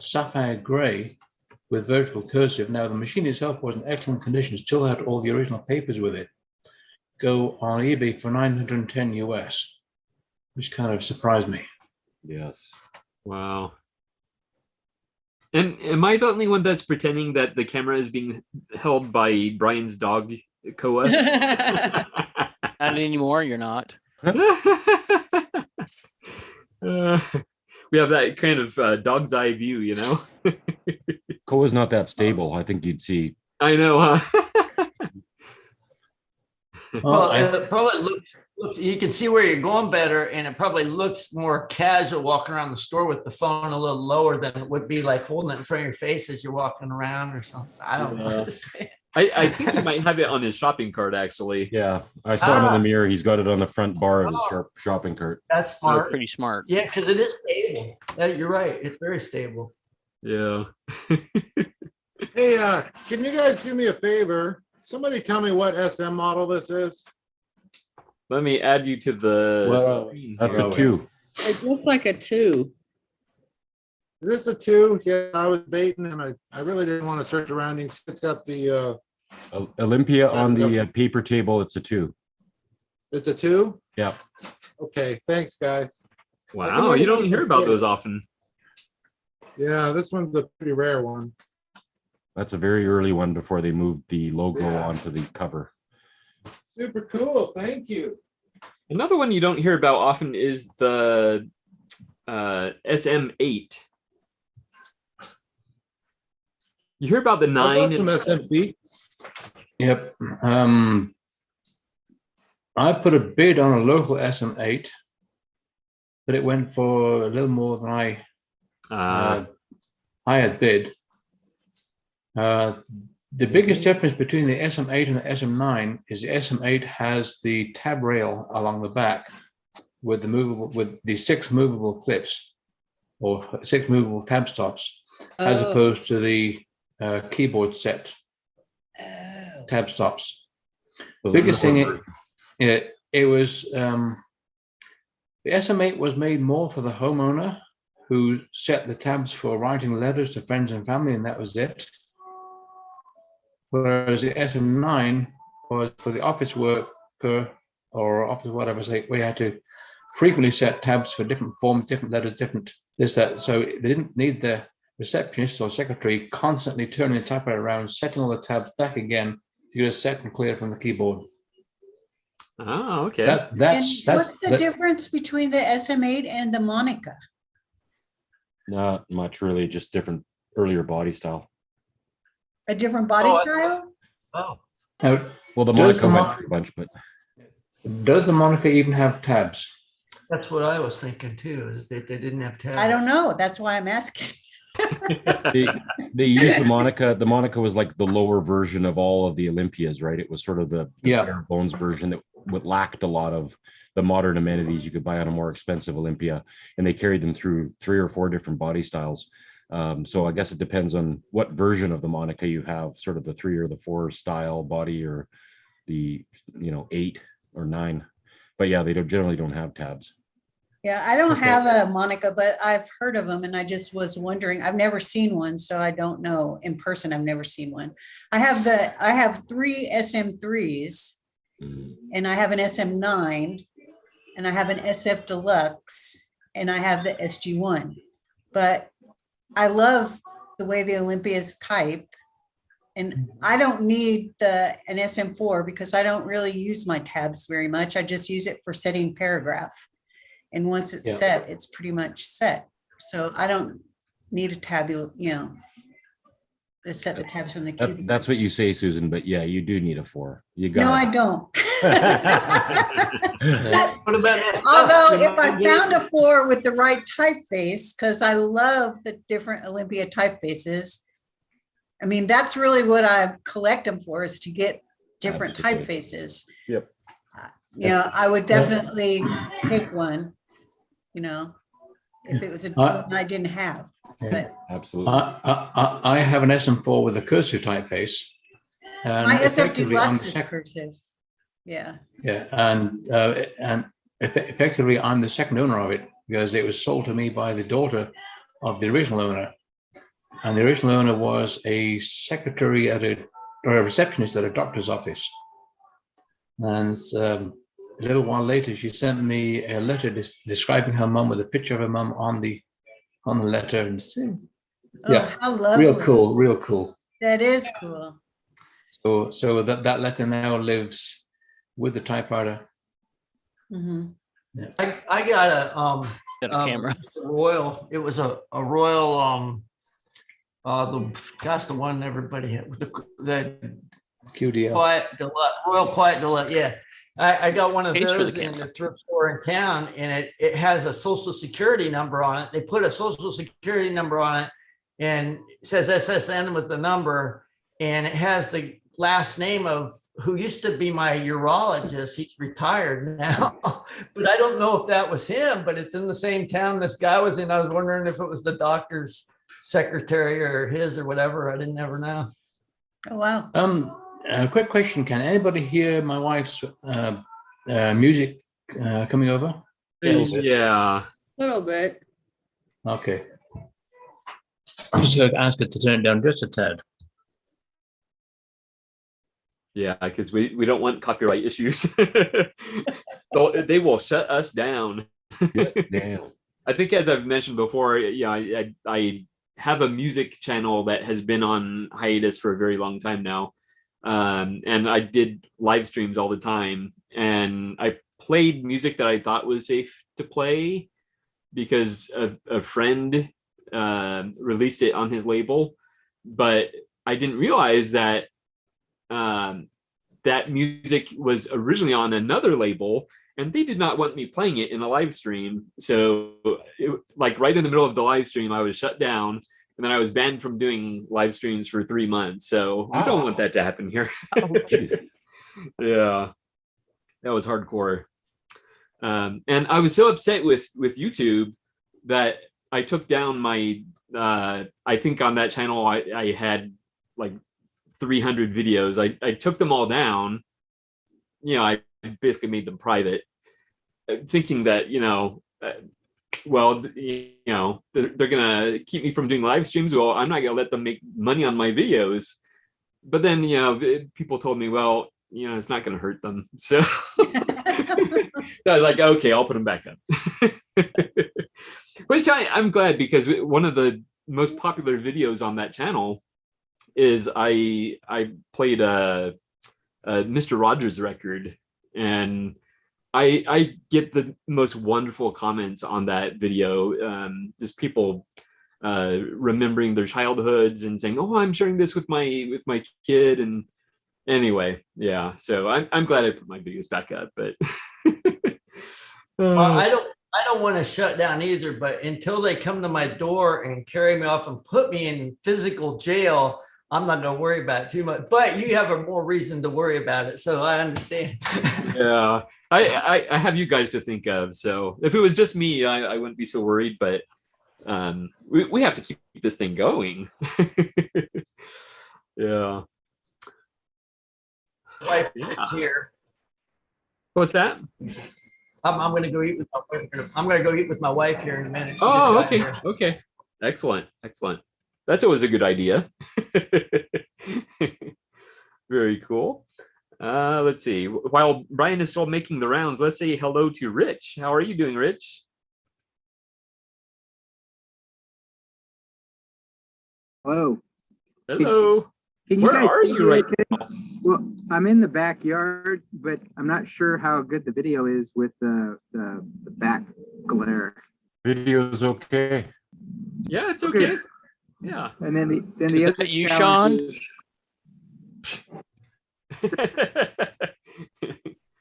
sapphire gray with vertical cursive. Now the machine itself was in excellent condition, still had all the original papers with it. Go on eBay for $910 US, which kind of surprised me. Yes. Wow. And am I the only one that's pretending that the camera is being held by Brian's dog, Koa? Not anymore. You're not. We have that kind of dog's eye view, you know? Koa's not that stable. I think you'd see. I know, huh? Well, it probably looks, you can see where you're going better, and it probably looks more casual walking around the store with the phone a little lower than it would be like holding it in front of your face as you're walking around or something. I don't know what to say. I think he might have it on his shopping cart, actually. Yeah, I saw him in the mirror. He's got it on the front bar of his shopping cart. That's smart. Pretty smart. Yeah, because it is stable. You're right. It's very stable. Yeah. Hey, can you guys do me a favor? Somebody tell me what SM model this is. Let me add you to the screen. That's here. a 2. It looks like a 2. Is this a 2? Yeah, I was baiting and I really didn't want to search around. It's got the Olympia on the paper table. It's a 2. it's a 2? Yeah. Okay, thanks guys. Wow, you don't hear about those often. Yeah, this one's a pretty rare one. That's a very early one before they moved the logo Yeah. onto the cover. Super cool, thank you. Another one you don't hear about often is the SM8. You hear about the I 9? bought some SM feet. Yep. I put a bid on a local SM8, but it went for a little more than I had bid. The biggest difference between the SM8 and the SM9 is the SM8 has the tab rail along the back with the 6 movable clips or 6 movable tab stops, as opposed to the keyboard set tab stops. Biggest thing, it was the SM8 was made more for the homeowner who set the tabs for writing letters to friends and family, and that was it. Whereas the SM9 was for the office worker or office whatever, we had to frequently set tabs for different forms, different letters, different this, that. So they didn't need the receptionist or secretary constantly turning the typewriter around, setting all the tabs back again to get it set and clear from the keyboard. Oh, okay. And what's the difference between the SM8 and the Monica? Not much really, just different earlier body style. A different body style? Oh, Now, Well, the Does Monaco the went Mon- through a bunch, but does the Monica even have tabs? that's what I was thinking too, is that they didn't have tabs. I don't know. That's why I'm asking. they used the Monica. The Monica was like the lower version of all of the Olympias, right? It was sort of the bare bones version that lacked a lot of the modern amenities you could buy on a more expensive Olympia, and they carried them through 3 or 4 different body styles. So I guess it depends on what version of the Monica you have, sort of the 3 or the 4 style body, or the 8 or 9. But yeah, they generally don't have tabs. Yeah, I don't have a Monica, but I've heard of them, and I just was wondering. I've never seen one, so I don't know in person. I've never seen one. I have 3 SM3s, and I have an SM9, and I have an SF Deluxe, and I have the SG1. But I love the way the Olympias type, and I don't need an SM4 because I don't really use my tabs very much. I just use it for setting paragraph. And once it's set, it's pretty much set. So I don't need a tab, to set the tabs from the keyboard. That's what you say, Susan, but yeah, you do need a 4. You got No, I don't. What about that? Although if I found a 4 with the right typeface, because I love the different Olympia typefaces, I mean, that's really what I collect them for, is to get different typefaces. Yep. I would definitely pick one, if it was one I didn't have. But Absolutely. I have an SM4 with a cursive typeface. And my SF effectively, Deluxe is cursive. Yeah. Yeah, and effectively, I'm the second owner of it because it was sold to me by the daughter of the original owner, and the original owner was a secretary or a receptionist at a doctor's office. And a little while later, she sent me a letter describing her mum with a picture of her mum on the letter, and How lovely. real cool. That is cool. So that letter now lives with the typewriter. Mm-hmm. Yeah. I got a camera. Royal. It was a Royal. The one everybody had, the QDL. Royal Quiet Deluxe. Yeah, I got one of Thanks for those the in camera. the thrift store in town, and it has a social security number on it. They put a social security number on it, and it says SSN with the number, and it has the last name of who used to be my urologist. He's retired now, but I don't know if that was him, but it's in the same town this guy was in. I was wondering if it was the doctor's secretary or his or whatever. I didn't ever know. Oh, wow. A quick question. Can anybody hear my wife's music coming over? Yeah. A little bit. Okay. I'm just going to ask her to turn it down just a tad. Yeah, because we don't want copyright issues. They will shut us down. Damn. I think, as I've mentioned before, I have a music channel that has been on hiatus for a very long time now. And I did live streams all the time. And I played music that I thought was safe to play because a friend released it on his label. But I didn't realize that that music was originally on another label, and they did not want me playing it in a live stream. So right in the middle of the live stream, I was shut down, and then I was banned from doing live streams for 3 months. So we don't want that to happen here. Yeah, that was hardcore. And I was so upset with YouTube that I took down my, I think on that channel, I had like 300 videos. I took them all down. I basically made them private, thinking that, they're gonna keep me from doing live streams. Well, I'm not gonna let them make money on my videos. But then, people told me, well, it's not gonna hurt them. So I was like, okay, I'll put them back up. Which I'm glad, because one of the most popular videos on that channel is I played a Mr. Rogers record, and I get the most wonderful comments on that video. Just people remembering their childhoods and saying, "Oh, I'm sharing this with my kid," and Anyway, yeah. So I'm glad I put my videos back up, but Well, I don't want to shut down either, but until they come to my door and carry me off and put me in physical jail, I'm not going to worry about it too much. But you have a more reason to worry about it, so I understand. Yeah, I have you guys to think of. So if it was just me, I wouldn't be so worried. But we have to keep this thing going. Yeah. Wife is here. What's that? I'm going to go eat with my wife. I'm going to go eat with my wife here in a minute. She just Oh, got okay. here. Okay. Excellent. Excellent. That's always a good idea. Very cool. Let's see. While Brian is still making the rounds, let's say hello to Rich. How are you doing, Rich? Hello. Hello. Can Where guys are see you me right okay? now? Well, I'm in the backyard, but I'm not sure how good the video is with the back glare. Video's okay. Yeah, it's Okay. okay. Yeah. And then the Is other that you, challenge Sean? is-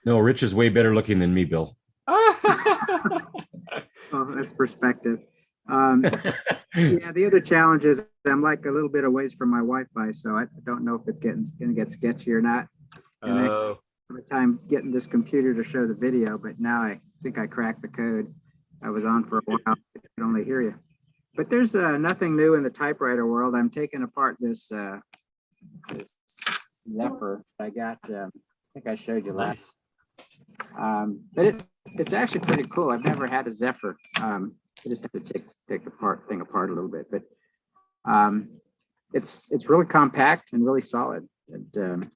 No, Rich is way better looking than me, Bill. oh, that's perspective. Yeah, the other challenge is I'm like a little bit away from my Wi-Fi, so I don't know if it's going to get sketchy or not. And I Oh, have a time getting this computer to show the video, but now I think I cracked the code. I was on for a while. I could only hear you. But there's nothing new in the typewriter world. I'm taking apart this Zephyr I got. I think I showed you last. nice. But it's actually pretty cool. I've never had a Zephyr. I just have to take the thing apart a little bit, but it's really compact and really solid. And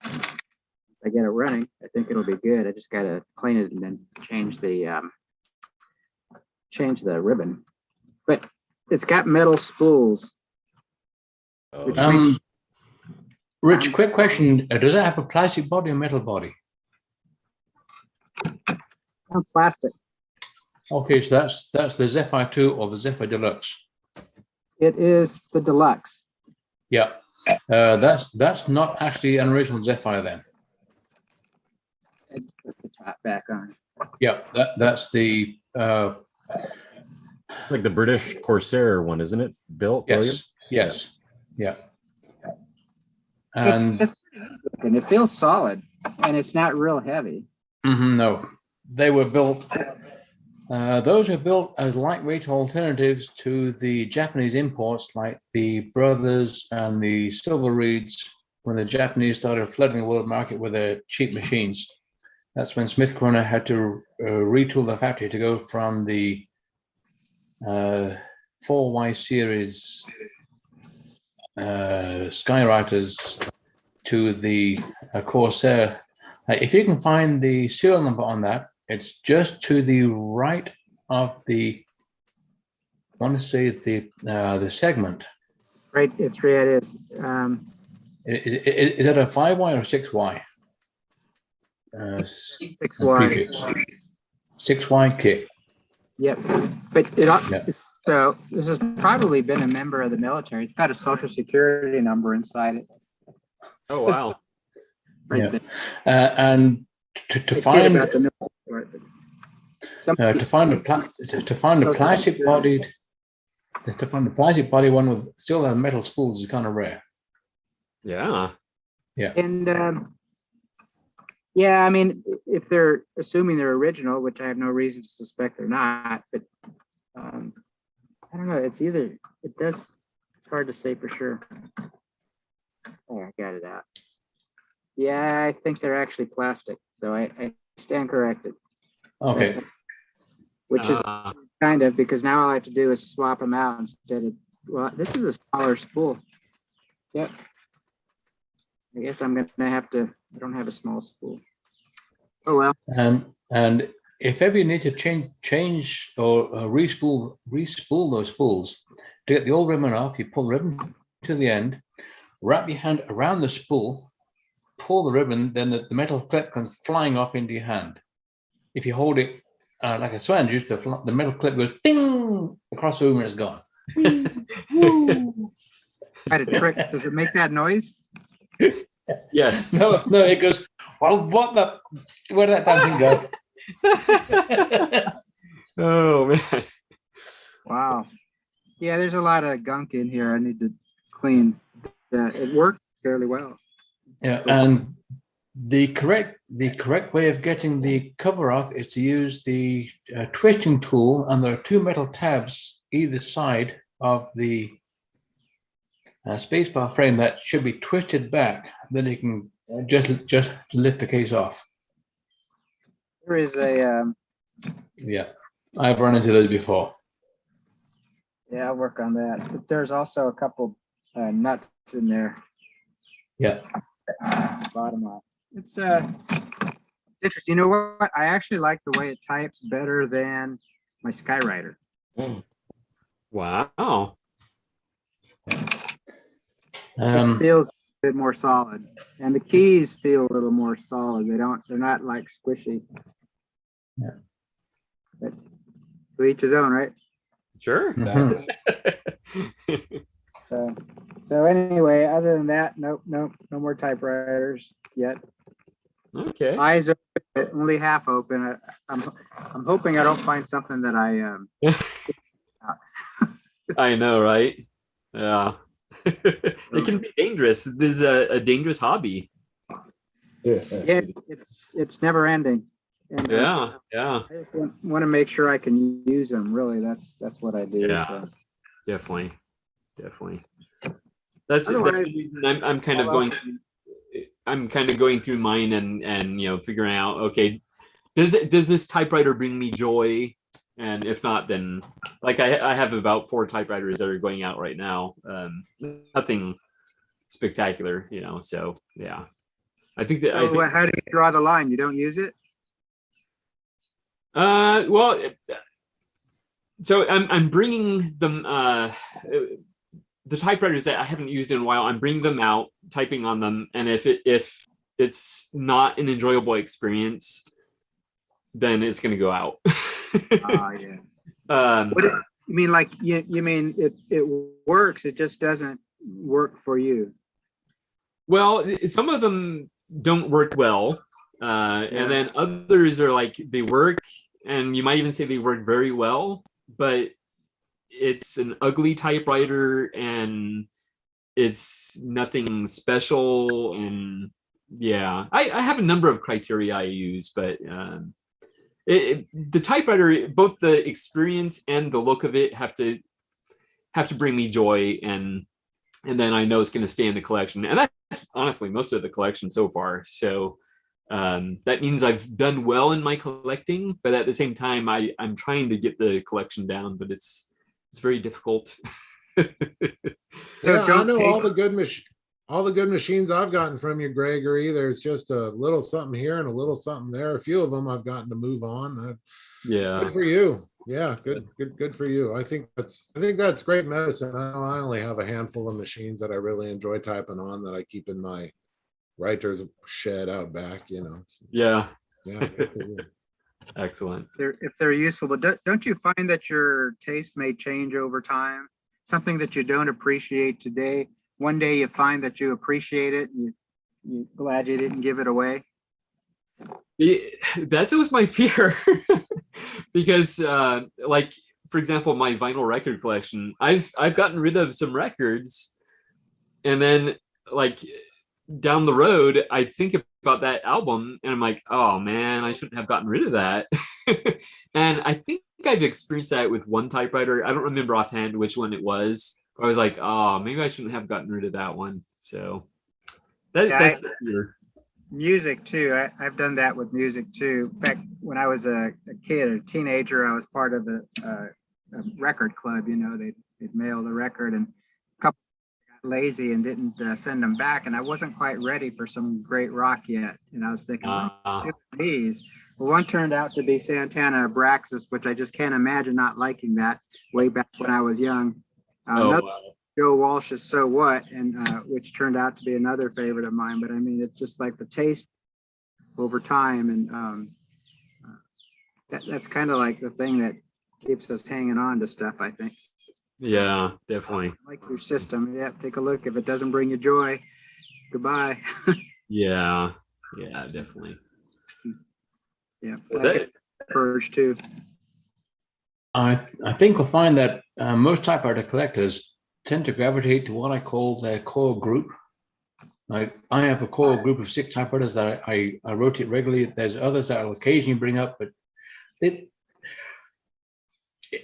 I get it running, I think it'll be good. I just got to clean it and then change the ribbon. But it's got metal spools. Oh. Rich, quick question. Does it have a plastic body or metal body? Sounds plastic. Okay, so that's the Zephyr 2 or the Zephyr Deluxe. It is the deluxe. Yeah, that's not actually an original Zephyr then. Let's put the top back on. Yeah, that's the It's like the British Corsair one, isn't it, Bill? yes, yes, yeah. And And it feels solid, and it's not real heavy. no, they were built. Those were built as lightweight alternatives to the Japanese imports, like the Brothers and the Silver Reeds, when the Japanese started flooding the world market with their cheap machines. That's when Smith Corona had to retool the factory to go from the 4Y series Skywriters to the Corsair. If you can find the serial number on that, it's just to the right of the, I want to say the segment. Right, it is. Is that a 5Y or 6Y? 6Y. 6Y kit. Yep, but so this has probably been a member of the military. It's got a social security number inside it. Oh, wow. Right there. And to find the plastic body one with still have metal spools is kind of rare. Yeah. Yeah. And yeah, I mean, if they're assuming they're original, which I have no reason to suspect they're not, but I don't know. It's hard to say for sure. Oh, I got it out. Yeah, I think they're actually plastic. So I stand corrected. Okay. Which is kind of, because now all I have to do is swap them out instead of, well, this is a smaller spool. Yep. I guess I'm going to have to, I don't have a small spool. Oh, well. And if ever you need to change or respool those spools, to get the old ribbon off, you pull the ribbon to the end, wrap your hand around the spool, pull the ribbon, then the metal clip comes flying off into your hand. If you hold it like a swan juice, the metal clip goes ding across the room and it's gone. Try to trick. Does it make that noise? Yes. No, it goes, well, where did that damn thing go? Oh man. Wow. Yeah, there's a lot of gunk in here. I need to clean that. It worked fairly well. Yeah, and the correct way of getting the cover off is to use the twisting tool, and there are two metal tabs either side of the spacebar frame that should be twisted back. Then you can just lift the case off. There is a Yeah, I've run into those before. yeah, I'll work on that. But there's also a couple nuts in there. Yeah. Bottom off. It's interesting. You know what? I actually like the way it types better than my Skywriter. Wow. It feels a bit more solid, and the keys feel a little more solid. They're not like squishy. Yeah. But to each his own, right? Sure. Mhm. So anyway, other than that, nope, no more typewriters yet. Okay. Eyes are only half open. I'm hoping I don't find something that I know, right? Yeah. It can be dangerous. This is a dangerous hobby. yeah, it's never ending. And, Yeah. I just want to make sure I can use them. Really, that's what I do. Yeah. So. Definitely. That's the reason I'm kind of going. I'm kind of going through mine and figuring out, okay, does this typewriter bring me joy? And if not, then like I have about 4 typewriters that are going out right now. Nothing spectacular, so yeah. I think that. So how do you draw the line? You don't use it? Well, so I'm bringing them, the typewriters that I haven't used in a while, I'm bringing them out, typing on them, and if it's not an enjoyable experience, then it's going to go out. Yeah. What you mean, like you mean it works, it just doesn't work for you? Well, some of them don't work well, and then others are like they work, and you might even say they work very well, but it's an ugly typewriter and it's nothing special. And yeah, I have a number of criteria I use, but the typewriter, both the experience and the look of it have to bring me joy, and then I know it's going to stay in the collection, and that's honestly most of the collection so far. So that means I've done well in my collecting, but at the same time I'm trying to get the collection down, but it's very difficult. Yeah, I know all the good machines I've gotten from you, Gregory. There's just a little something here and a little something there. A few of them I've gotten to move on. Yeah, good for you. Yeah, good for you. I think that's great medicine. I only have a handful of machines that I really enjoy typing on that I keep in my writer's shed out back. Yeah. Yeah. Excellent. If they're useful, but don't you find that your taste may change over time? Something that you don't appreciate today, one day you find that you appreciate it, and you're glad you didn't give it away. That's always my fear. Because like, for example, my vinyl record collection, I've gotten rid of some records, and then like down the road I think about that album and I'm like, oh man, I shouldn't have gotten rid of that. And I think I've experienced that with one typewriter. I don't remember offhand which one it was. I was like, oh, maybe I shouldn't have gotten rid of that one. So that's the fear. Music too. I've done that with music too. In fact, when I was a kid, a teenager, I was part of a record club. They'd mail the record, and a couple got lazy and didn't send them back, and I wasn't quite ready for some great rock yet. And I was thinking, these. Well, one turned out to be Santana Abraxas, which I just can't imagine not liking that way back when I was young. Wow. Joe Walsh's So What, and which turned out to be another favorite of mine. But I mean, it's just like the taste over time, and that's kind of like the thing that keeps us hanging on to stuff, I think. Yeah, definitely. Like your system. Yeah, take a look. If it doesn't bring you joy, goodbye. Yeah, yeah, definitely. Yeah, Well, I get purge too. I think we'll find that most typewriter collectors tend to gravitate to what I call their core group. Like I have a core group of 6 typewriters that I rotate regularly. There's others that I'll occasionally bring up, but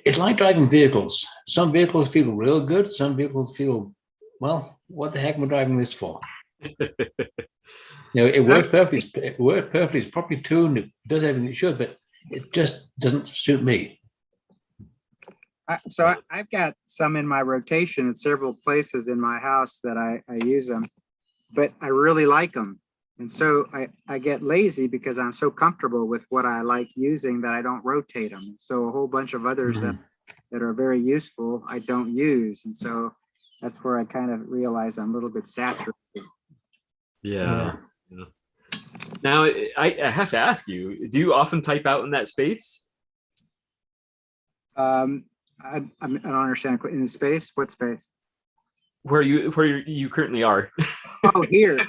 it's like driving vehicles. Some vehicles feel real good. Some vehicles feel, well, what the heck am I driving this for? It works perfectly. It works perfectly. It's properly tuned. It does everything it should, but it just doesn't suit me. I've got some in my rotation at several places in my house that I use them, but I really like them. And so I get lazy because I'm so comfortable with what I like using that I don't rotate them. So a whole bunch of others that are very useful, I don't use. And so that's where I kind of realize I'm a little bit saturated. Yeah. Now I have to ask you, do you often type out in that space? I don't understand. In space? What space? Where you currently are? Oh, here.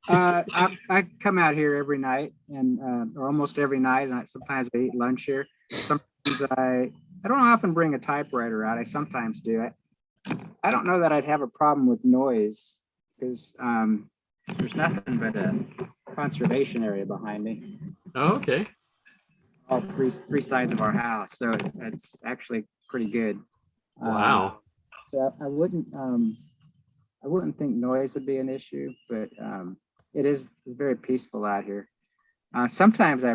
I come out here every night and or almost every night, and sometimes I eat lunch here. Sometimes I don't often bring a typewriter out. I sometimes do. I don't know that I'd have a problem with noise because there's nothing but a conservation area behind me. Oh, okay. All three sides of our house, so it's actually pretty good. Wow. So I wouldn't think noise would be an issue, but it's very peaceful out here. Sometimes I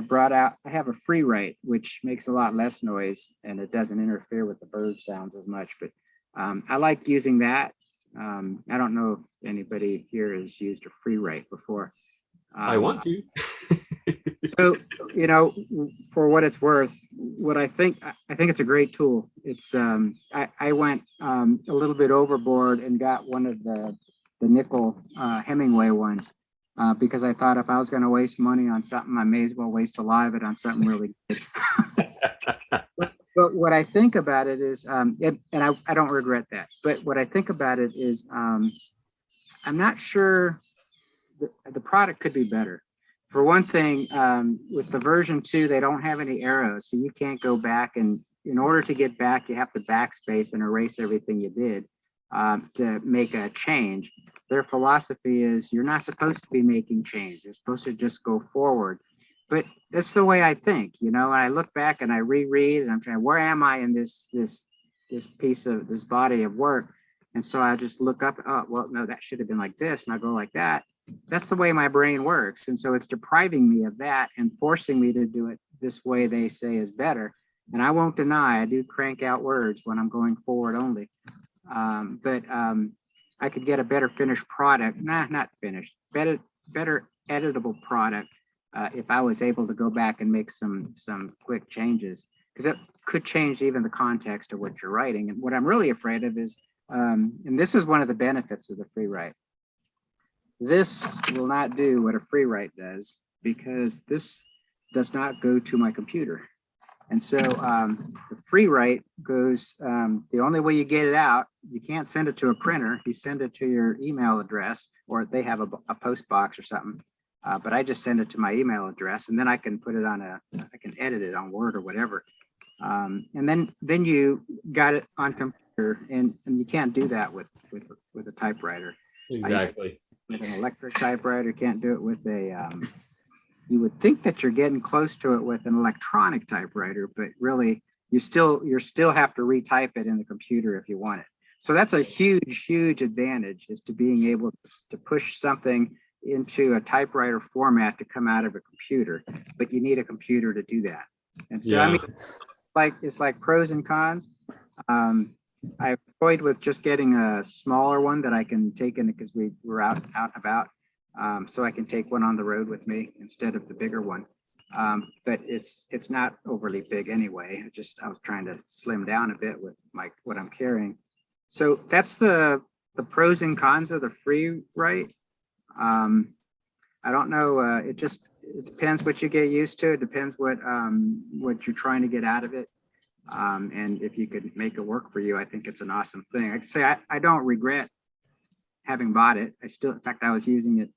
have a free write, which makes a lot less noise and it doesn't interfere with the bird sounds as much, but I like using that. I don't know if anybody here has used a free write before. I want to. So, for what it's worth, I think it's a great tool. It's I went a little bit overboard and got one of the nickel Hemingway ones because I thought if I was going to waste money on something, I may as well waste a lot of it on something really good. But what I think about it is, and I don't regret that, but what I think about it is, I'm not sure the product could be better. For one thing, with the version 2, they don't have any arrows, so you can't go back. And in order to get back, you have to backspace and erase everything you did to make a change. Their philosophy is you're not supposed to be making change. You're supposed to just go forward. But that's the way I think, and I look back and I reread and I'm trying, where am I in this piece of this body of work? And so I just look up, oh, well, no, that should have been like this. And I go like that. That's the way my brain works. And so it's depriving me of that and forcing me to do it this way they say is better. And I won't deny, I do crank out words when I'm going forward only. But I could get a better finished product, not finished, better editable product if I was able to go back and make some quick changes, because it could change even the context of what you're writing. And what I'm really afraid of is, and this is one of the benefits of the free write. This will not do what a free write does because this does not go to my computer. And so the free write goes, the only way you get it out, you can't send it to a printer. You send it to your email address, or they have a post box or something. But I just send it to my email address, and then I can put it on I can edit it on Word or whatever. And then you got it on computer, and you can't do that with a typewriter. Exactly. With an electric typewriter, can't do it with a, you would think that you're getting close to it with an electronic typewriter, but really you still have to retype it in the computer if you want it. So that's a huge advantage, is to being able to push something into a typewriter format to come out of a computer, but you need a computer to do that. And so, I mean, it's like pros and cons. I've toyed with just getting a smaller one that I can take in, because we're out and about. So I can take one on the road with me instead of the bigger one. But it's not overly big anyway. I was trying to slim down a bit with what I'm carrying. So that's the pros and cons of the free write. I don't know. It depends what you get used to. It depends what you're trying to get out of it. And if you could make it work for you, I think it's an awesome thing. Like I say, I don't regret having bought it. I still, in fact, I was using it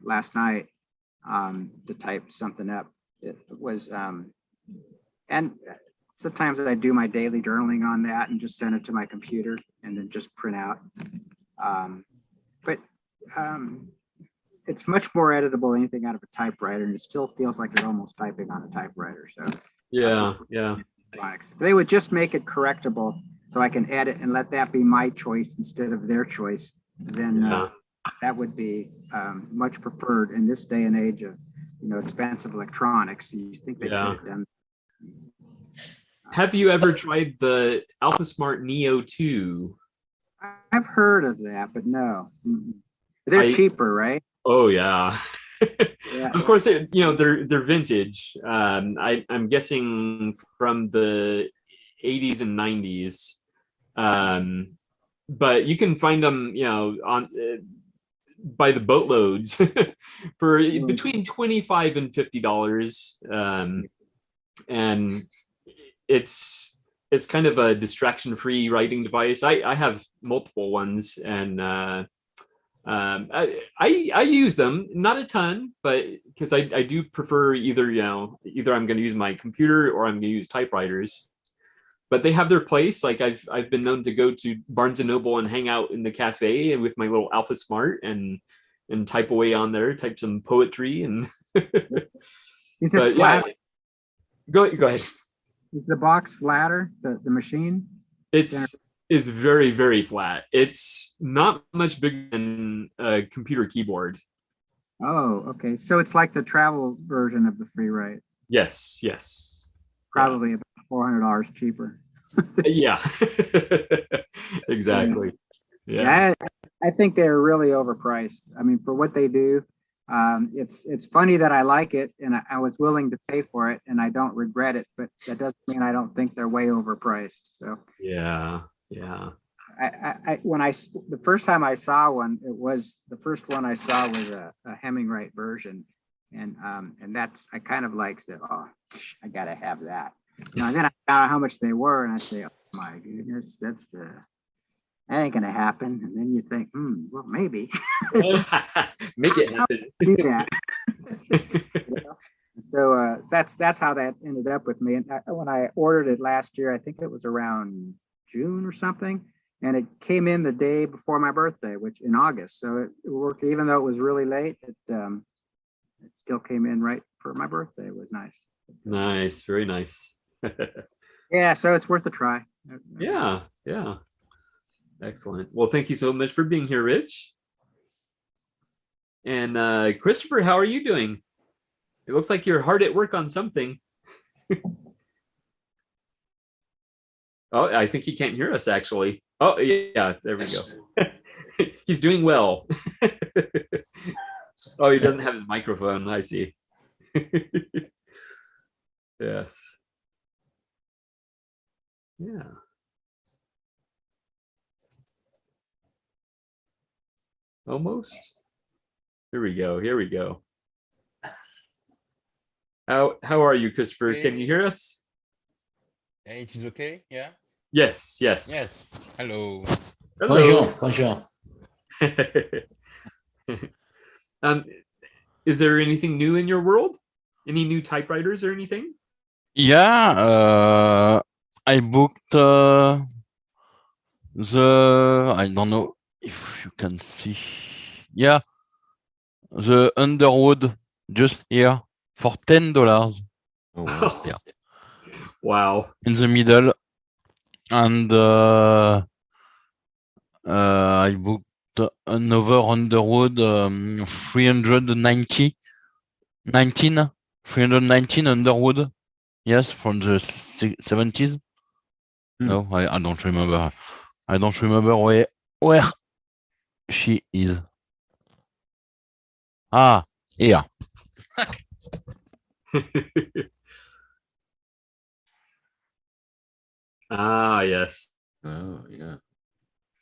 last night to type something up. It was, and sometimes I do my daily journaling on that and just send it to my computer and then just print out. But it's much more editable than anything out of a typewriter, and it still feels like you're almost typing on a typewriter. So yeah, yeah. If they would just make it correctable so I can edit and let that be my choice instead of their choice, then that would be much preferred in this day and age of, you know, expensive electronics. You think they could have done. Have you ever tried the AlphaSmart Neo 2? I've heard of that, but no. They're cheaper, right? Oh yeah. Yeah. Of course, you know, they're vintage. I'm guessing from the 80s and 90s. But you can find them, you know, on by the boatloads for between $25 and $50. And it's kind of a distraction-free writing device. I have multiple ones, and I use them, not a ton, but because I do prefer either I'm going to use my computer or I'm going to use typewriters. But they have their place. Like I've been known to go to Barnes and Noble and hang out in the cafe with my little AlphaSmart and type away on there, type some poetry and. But yeah, go ahead. Is the box flatter, the machine? It's very, very flat. It's not much bigger than a computer keyboard. Oh, okay. So it's like the travel version of the FreeWrite. Yes, yes. Probably about $400 cheaper. Yeah, exactly. Yeah, I think they're really overpriced. I mean, for what they do, it's funny that I like it and I was willing to pay for it and I don't regret it, but that doesn't mean I don't think they're way overpriced. So yeah. The first time I saw one, the first one I saw was a Hemingwright version, and I kind of like said, oh, I gotta have that. You know, and then I found out how much they were, and I say, oh my goodness, that ain't gonna happen. And then you think, well, maybe. Make it happen. Do that. You know? So that's how that ended up with me. And when I ordered it last year, I think it was around June or something, and it came in the day before my birthday, which in August. So it worked, even though it was really late. It still came in right for my birthday. It was nice. Nice, very nice. Yeah, so it's worth a try. Yeah. Excellent. Well, thank you so much for being here, Rich. And Christopher, how are you doing? It looks like you're hard at work on something. Oh, I think he can't hear us, actually. Oh, yeah, there we go. He's doing well. Oh, he doesn't have his microphone. I see. Yes. Yeah. Almost. Here we go. How are you, Christopher? Okay. Can you hear us? It is okay, yeah? Yes. Yes. Hello. Bonjour. Is there anything new in your world? Any new typewriters or anything? Yeah, I booked I don't know if you can see. Yeah, the Underwood just here for $10. Oh, wow. Yeah. Wow. In the middle. And I booked another Underwood 319 Underwood. Yes, from the 70s. No, I don't remember. I don't remember where she is. Ah, here. Ah, yes. Oh, yeah.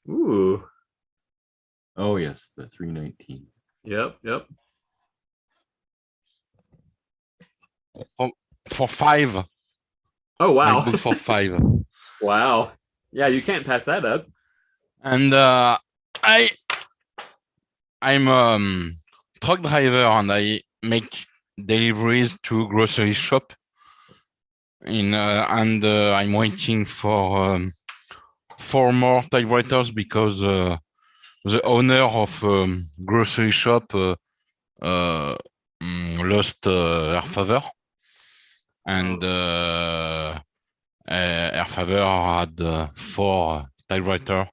Ooh. Oh, yes, the 319. Yep. For $5. Oh, wow. MacBook for 5. Wow. Yeah, you can't pass that up. And I'm truck driver and I make deliveries to grocery shop. And I'm waiting for 4 more typewriters because the owner of grocery shop lost her father, and her father had 4 typewriter,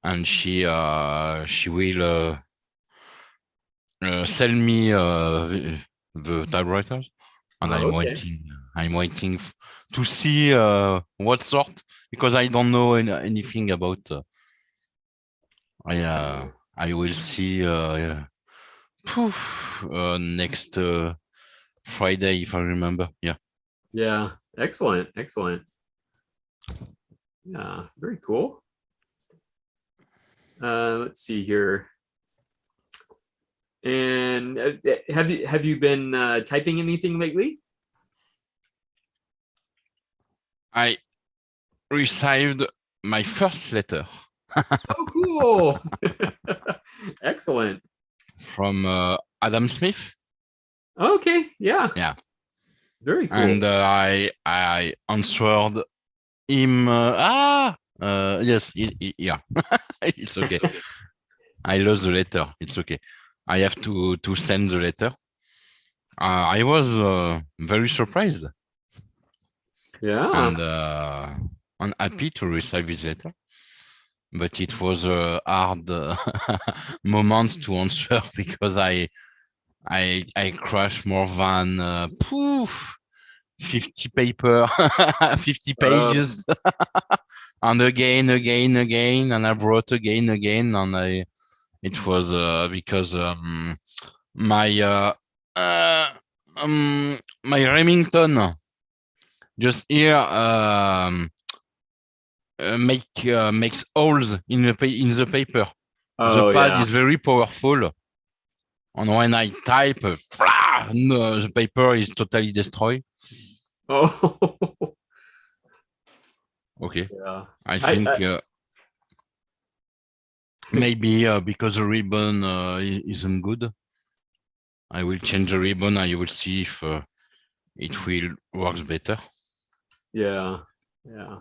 and she will sell me the typewriters, and I'm waiting to see what sort, because I don't know anything about. I will see next Friday, if I remember. Yeah. Yeah. Excellent. Excellent. Yeah. Very cool. Let's see here. And have you been typing anything lately? I received my first letter. Oh, cool. Excellent. From Adam Smith. Okay. Yeah. Yeah. Very cool. And I answered him. Yes. Yeah. It's okay. I lost the letter. It's okay. I have to send the letter. I was very surprised. Yeah. And I'm happy to receive this letter. But it was a hard moment to answer because I crashed more than 50 paper, 50 pages, and again, and I wrote again, and it was because my my Remington just here makes holes in the paper. The pad is very powerful, and when I type, no, the paper is totally destroyed. Oh. Okay. Yeah. I think maybe because the ribbon isn't good, I will change the ribbon and you will see if it will works better. Yeah. Yeah.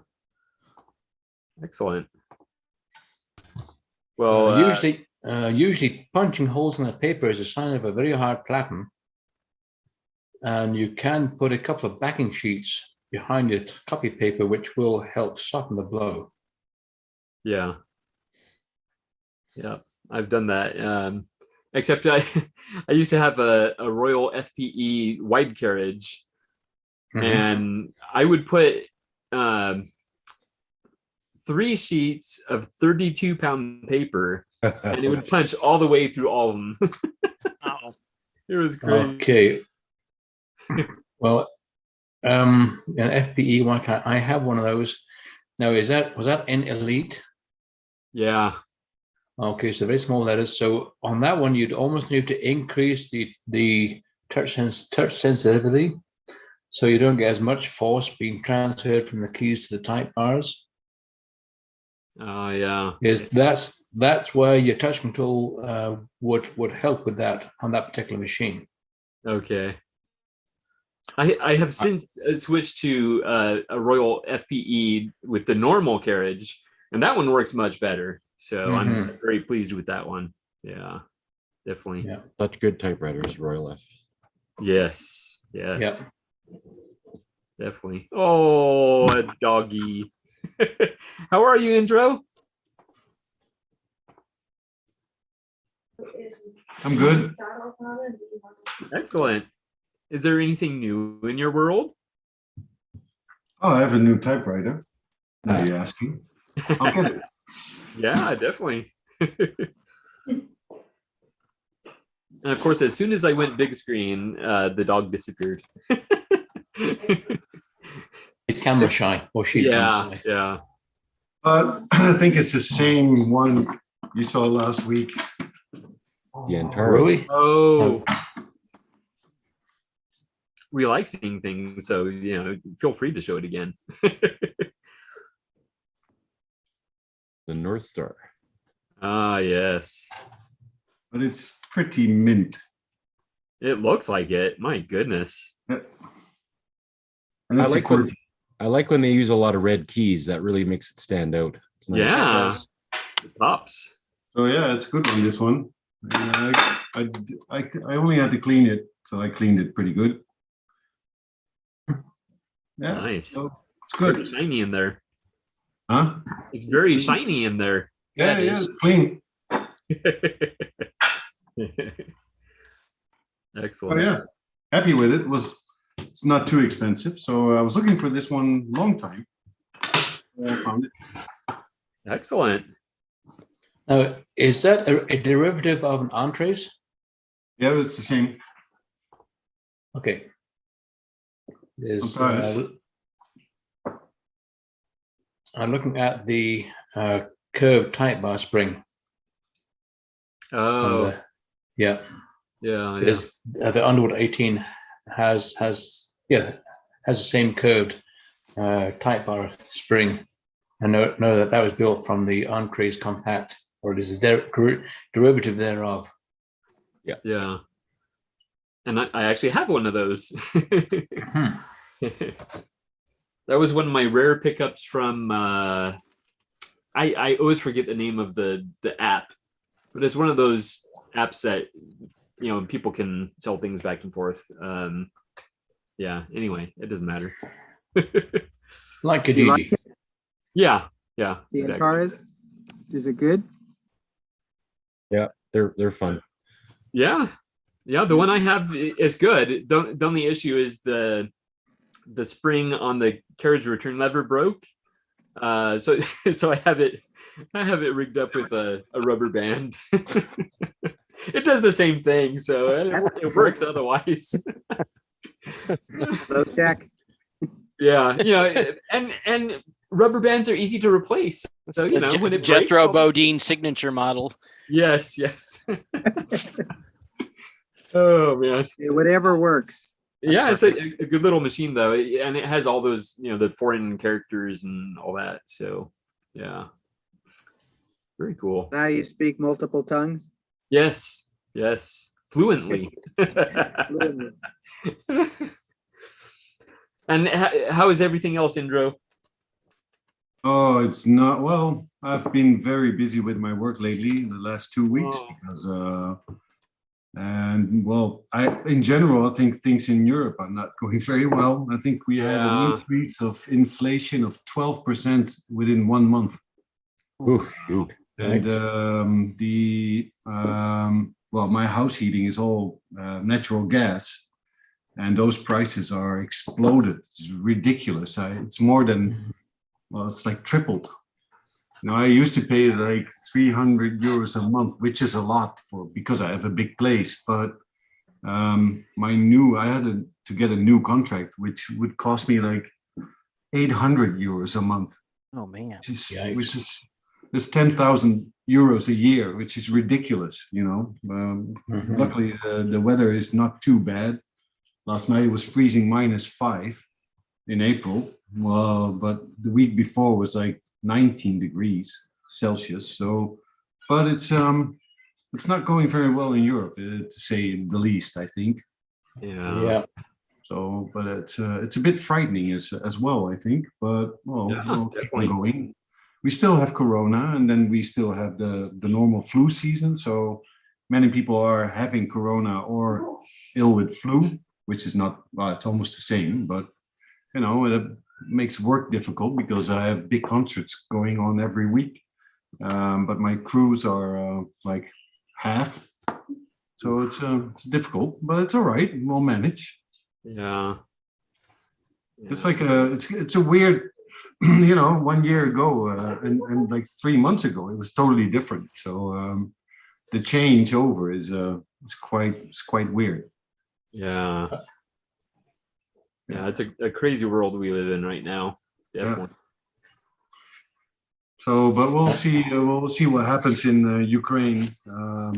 Excellent. Well, usually punching holes in the paper is a sign of a very hard platen, and you can put a couple of backing sheets behind your copy paper, which will help soften the blow. Yeah. Yeah, I've done that. Except I used to have a Royal FPE wide carriage, and I would put 3 sheets of 32-pound paper, and it would punch all the way through all of them. It was great. Okay. Well, an FPE one, I have one of those. Now, was that in Elite? Yeah. Okay, so very small letters. So on that one, you'd almost need to increase the touch sensitivity, so you don't get as much force being transferred from the keys to the type bars. Oh yeah. That's where your touch control would help with that on that particular machine. Okay. I have since switched to a Royal FPE with the normal carriage, and that one works much better. So I'm very pleased with that one. Yeah, definitely. Yeah, such good typewriters, Royal F. Yes. Yeah. Definitely. Oh, a doggy. How are you, Indro? I'm good. Excellent. Is there anything new in your world? Oh, I have a new typewriter. Now you're asking. I'll get it. Yeah, definitely. And of course, as soon as I went big screen, the dog disappeared. It's camera shy, or she's camera shy. Yeah. I think it's the same one you saw last week. The entire. Really? Oh. we like seeing things. So, feel free to show it again. The North Star. Ah, yes. But it's pretty mint. It looks like it. My goodness. Yeah. And it's I like when they use a lot of red keys. That really makes it stand out. It's nice. Yeah. It pops. So yeah, it's a good one, this one. I only had to clean it, so I cleaned it pretty good. Yeah. Nice. So it's good. Very shiny in there. Huh? It's very shiny in there. Yeah, it's clean. Excellent. Oh yeah, happy with it. It's not too expensive, so I was looking for this one long time. I found it. Excellent. Is that a derivative of an entrees? Yeah, it's the same. Okay. There's I'm looking at the curved type bar spring. Oh. Yeah. Is the Underwood 18 has the same curved type bar spring. I know that was built from the Entrees Compact, or it is a derivative thereof. Yeah. And I actually have one of those. That was one of my rare pickups from I always forget the name of the app, but it's one of those apps that people can sell things back and forth. Yeah, anyway, it doesn't matter. Like a Kijiji. Yeah, The exactly. Antares, is it good? Yeah, they're fun. Yeah, the one I have is good. The only issue is the spring on the carriage return lever broke. So I have it rigged up with a rubber band. It does the same thing, so it works otherwise. Low tech. Yeah, and rubber bands are easy to replace. So when it Jethro breaks, Bodine signature model. Yes. Oh man. Whatever works. Yeah, it's a good little machine though, and it has all those the foreign characters and all that. So yeah, very cool. Now you speak multiple tongues. Yes, fluently. And how is everything else, Indro? Oh, it's not well. I've been very busy with my work lately the last 2 weeks because and well, in general, I think things in Europe are not going very well. I think we had an increase of inflation of 12% within 1 month. Ooh. And well, my house heating is all natural gas, and those prices are exploded. It's ridiculous. It's more than, well, it's like tripled. I used to pay like 300 euros a month, which is a lot because I have a big place. But I had to get a new contract, which would cost me like 800 euros a month. Oh man, which is 10,000 euros a year, which is ridiculous. Luckily, the weather is not too bad. Last night it was freezing -5 in April. Well, but the week before was like 19 degrees Celsius. So, but it's not going very well in Europe, to say the least, I think. Yeah. So, but it's a bit frightening as well, I think. But we'll keep on going. We still have Corona, and then we still have the normal flu season. So many people are having Corona or ill with flu, which is not, well, it's almost the same, but it makes work difficult because I have big concerts going on every week. But my crews are like half. So it's difficult, but it's all right. We'll manage. Yeah. It's like it's a weird, 1 year ago and like 3 months ago, it was totally different. So the change over is it's quite weird. Yeah. Yeah, it's a crazy world we live in right now. Definitely. Yeah. So, but we'll see. We'll see what happens in Ukraine. I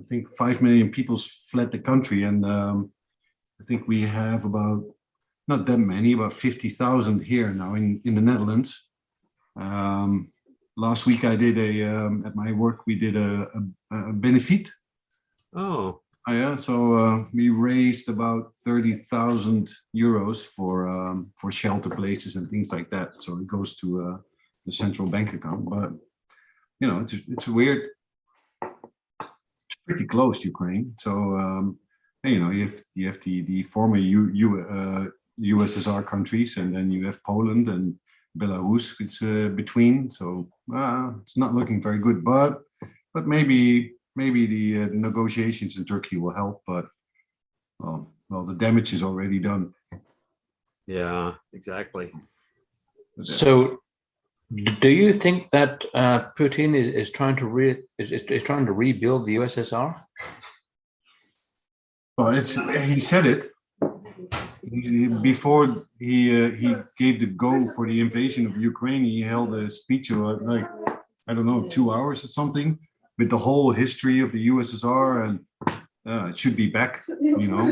think 5 million people fled the country, and I think we have about, not that many, about 50,000 here now in the Netherlands. Last week I did at my work, we did a benefit. Oh. Yeah, so we raised about 30,000 euros for shelter places and things like that. So it goes to the central bank account. But you know, it's weird. It's pretty close, Ukraine. So you know, you have the former USSR countries, and then you have Poland and Belarus. It's between. So it's not looking very good. But maybe the negotiations in Turkey will help, but well, the damage is already done. Yeah, exactly. So, do you think that Putin is trying to rebuild the USSR? Well, he said it before he gave the go for the invasion of Ukraine. He held a speech of like, I don't know, 2 hours or something, with the whole history of the USSR, and it should be back, you know.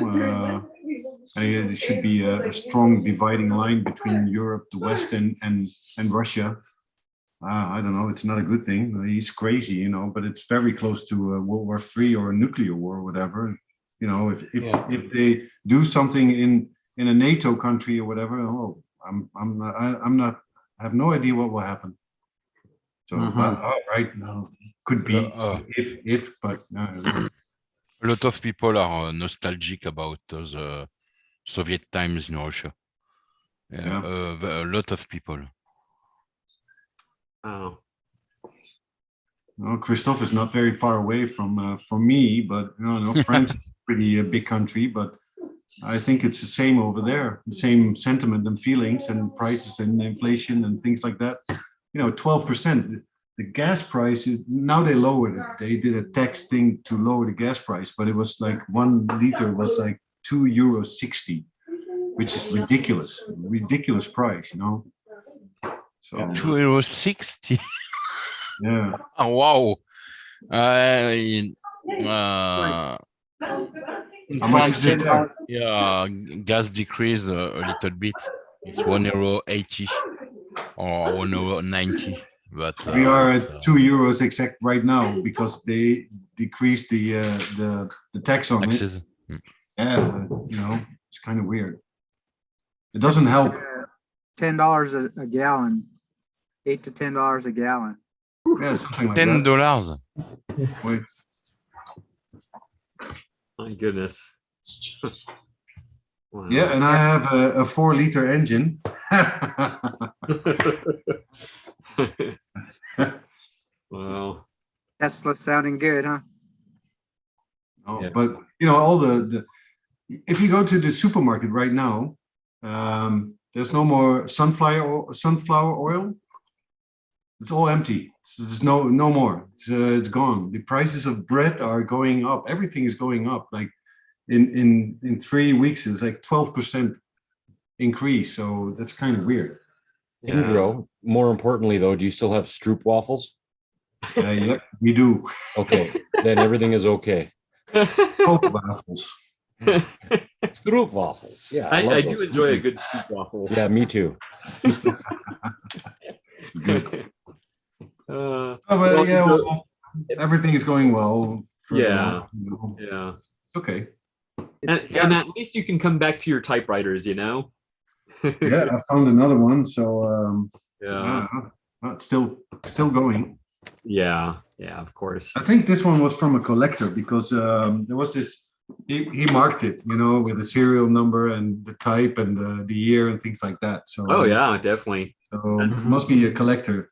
There should be a strong dividing line between Europe, the West, and Russia. I don't know. It's not a good thing. He's crazy, you know. But it's very close to World War III or a nuclear war, or whatever. You know, if they do something in a NATO country or whatever, oh, I have no idea what will happen. So, right now, could be if, but a lot of people are nostalgic about those Soviet times in Russia. Yeah. A lot of people. Oh. Well, Christophe is not very far away from me, but you know, France is a pretty big country, but I think it's the same over there, the same sentiment and feelings and prices and inflation and things like that. You know, 12%. The gas price, now they lowered it. They did a tax thing to lower the gas price, but it was like 1 liter was like €2.60, which is ridiculous price, you know. So €2.60. Yeah. Oh, wow. In France, gas decreased a little bit. It's €1.80 or €1.90. But we are at €2 exact right now because they decreased the tax on taxes. it. Yeah, but, you know, it's kind of weird. It doesn't help. $10 a gallon, $8 to $10 a gallon. Yeah, something like $10. Wait. My goodness. Wow. Yeah, and I have a 4-liter engine. Wow. Tesla sounding good, huh? Oh, Yeah. But you know, all the if you go to the supermarket right now, there's no more sunflower oil. It's all empty. There's no more. It's gone. The prices of bread are going up. Everything is going up. Like in 3 weeks, it's like 12% increase. So that's kind of weird. Indro, more importantly though, do you still have Stroop waffles? Yep, we do. Okay, then everything is okay. Coke waffles. Stroop waffles. Yeah, I do enjoy a good Stroop waffle. Yeah, me too. It's good. Well, everything is going well. Yeah. You know. Yeah. Okay. And at least you can come back to your typewriters, you know? Yeah, I found another one. So yeah, it's still going. Yeah, of course. I think this one was from a collector because there was this. He marked it, you know, with the serial number and the type and the year and things like that. So. Oh yeah, definitely. So it must be a collector.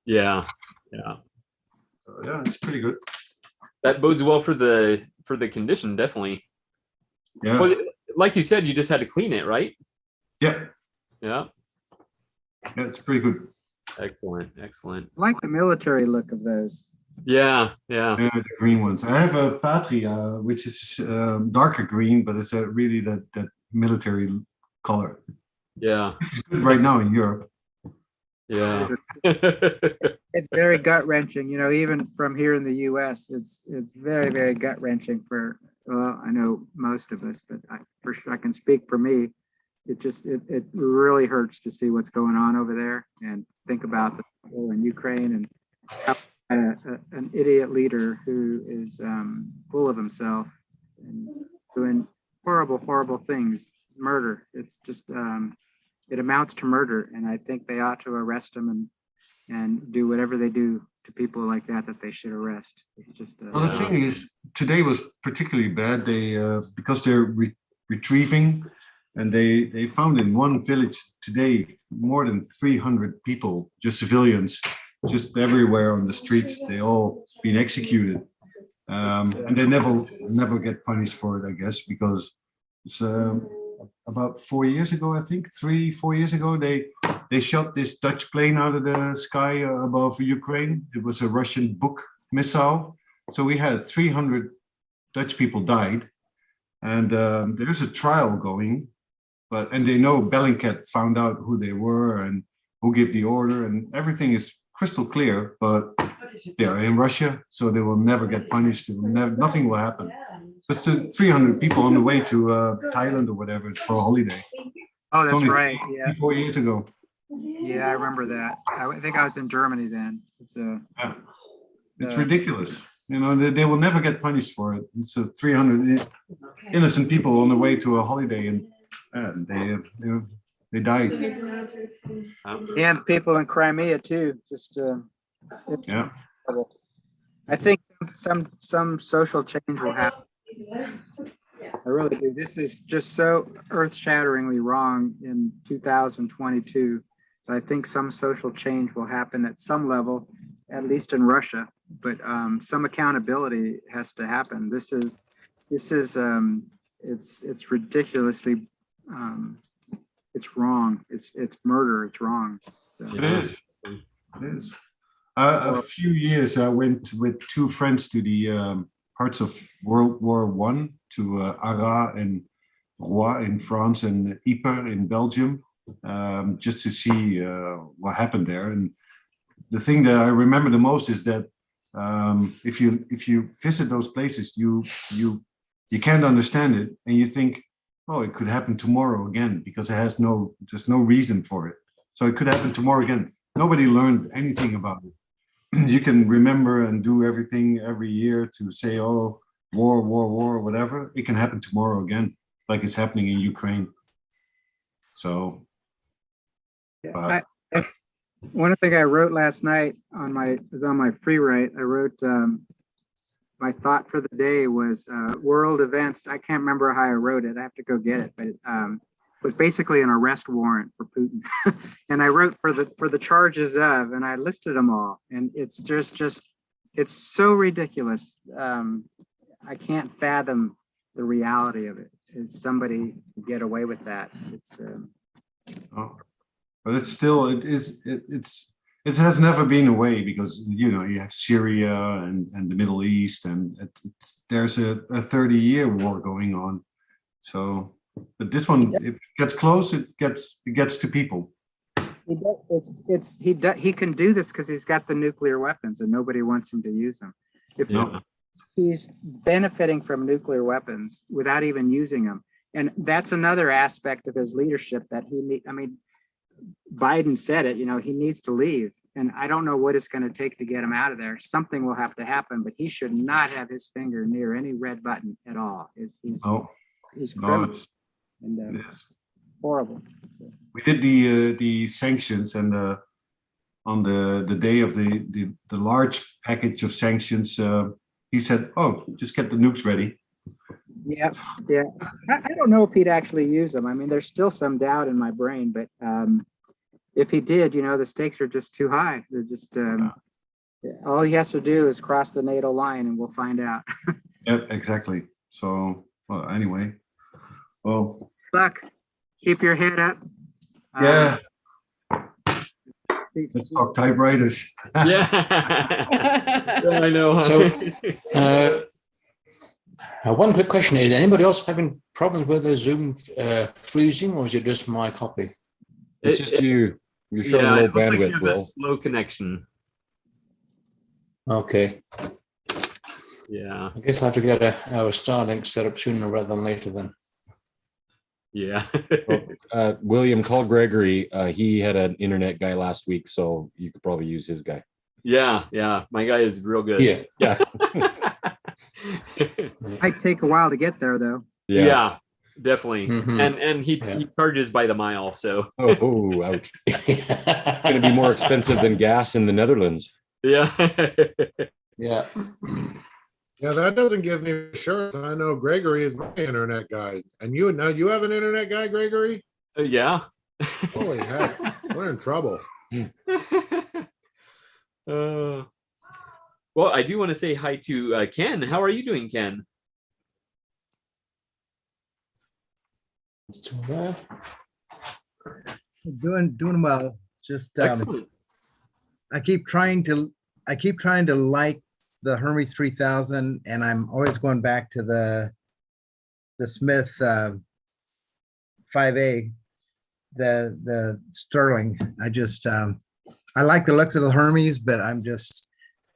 Yeah. So yeah, it's pretty good. That bodes well for the condition, definitely. Yeah. Well, like you said, you just had to clean it, right? Yeah. Yeah, it's pretty good. Excellent. I like the military look of those. Yeah. The green ones. I have a Patria, which is darker green, but it's really that military color. Yeah. Which is good right now in Europe. Yeah. It's very gut wrenching, you know, even from here in the US, it's very, very gut wrenching for well, I know most of us, but for sure I can speak for me. It really hurts to see what's going on over there and think about the people in Ukraine and how an idiot leader who is full of himself and doing horrible things, murder. It's just, it amounts to murder. And I think they ought to arrest him and do whatever they do to people like that they should arrest. It's just. Well, the thing is, today was particularly bad. They because they're retrieving, and they found in one village today more than 300 people, just civilians, just everywhere on the streets. They all been executed, and they never get punished for it, I guess, because it's about 4 years ago, I think 3-4 years ago, they shot this Dutch plane out of the sky above Ukraine. It was a Russian Buk missile. So we had 300 Dutch people died, and there's a trial going, and they know Bellingcat found out who they were and who gave the order, and everything is crystal clear, but they're in Russia, so they will never get punished. Nothing will happen. Just 300 people on the way to Thailand or whatever for a holiday. Oh, that's right. 4 years ago. Yeah, I remember that. I think I was in Germany then. It's ridiculous. You know, they will never get punished for it. It's 300 innocent people on the way to a holiday, and they died. And people in Crimea too. Just yeah. I think some social change will happen. I really do. This is just so earth-shatteringly wrong in 2022. So I think some social change will happen at some level, at least in Russia. But some accountability has to happen. This is it's ridiculously it's wrong. It's murder. It's wrong. So. It is. It is. A few years I went with two friends to the parts of World War I, to Arras and Rouen in France and Ypres in Belgium, just to see what happened there. And the thing that I remember the most is that if you visit those places, you can't understand it, and you think, oh, it could happen tomorrow again, because there's no reason for it. So it could happen tomorrow again. Nobody learned anything about it. You can remember and do everything every year to say, oh, war, whatever. It can happen tomorrow again, like it's happening in Ukraine. So. One thing I wrote last night on my free write, I wrote my thought for the day was world events. I can't remember how I wrote it. I have to go get it, but it was basically an arrest warrant for Putin. And I wrote for the charges of, and I listed them all. And it's just it's so ridiculous. I can't fathom the reality of it. It's somebody get away with that. It's. But it's still, it has never been away, because, you know, you have Syria and the Middle East, and there's a 30-year war going on. So, but this one, if it gets close, it gets to people. He can do this because he's got the nuclear weapons, and nobody wants him to use them. He's benefiting from nuclear weapons without even using them, and that's another aspect of his leadership that Biden said it, you know, he needs to leave. And I don't know what it's going to take to get him out of there. Something will have to happen, but he should not have his finger near any red button at all. He's criminal. And horrible. We did the sanctions, and on the day of the large package of sanctions, he said, oh, just get the nukes ready. Yeah. I don't know if he'd actually use them. I mean, there's still some doubt in my brain, but if he did, you know, the stakes are just too high. They're just all he has to do is cross the NATO line, and we'll find out. Yeah, exactly. So, well, anyway, well, luck. Keep your head up. Yeah. Let's talk typewriters. Yeah. I know. So, one quick question: is anybody else having problems with the Zoom freezing, or is it just my copy? It's just you. You're showing low bandwidth. Like you have a slow connection. Okay. Yeah. I guess I'll have to get our Starlink set up sooner rather than later then. Yeah. William, call Gregory. He had an internet guy last week, so you could probably use his guy. Yeah. Yeah. My guy is real good. Yeah. Yeah. Might take a while to get there though. Yeah, definitely. Mhm. And he charges by the mile. So Oh, ouch. It's going to be more expensive than gas in the Netherlands. yeah. Yeah. Yeah, that doesn't give me assurance. I know Gregory is my internet guy. And you have an internet guy, Gregory? Yeah. Holy heck. We're in trouble. Well, I do want to say hi to Ken. How are you doing, Ken? Doing well. Just Excellent. I keep trying to like the Hermes 3000, and I'm always going back to the Smith 5A, the Sterling. I like the looks of the Hermes, but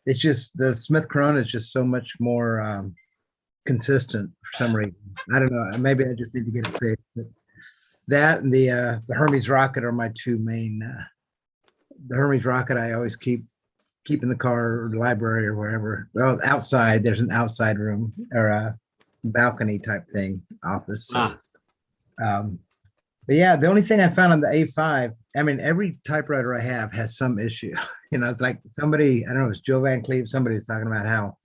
it's just the Smith Corona is just so much more consistent for some reason. I don't know. Maybe I just need to get it fixed. But that and the Hermes Rocket are my two main. The Hermes Rocket I always keep in the car or the library or wherever. Well, outside there's an outside room or a balcony type thing, office. So, but yeah, the only thing I found on the A5, I mean, every typewriter I have has some issue. It's like somebody, I don't know, it's Joe Van Cleve, somebody's talking about how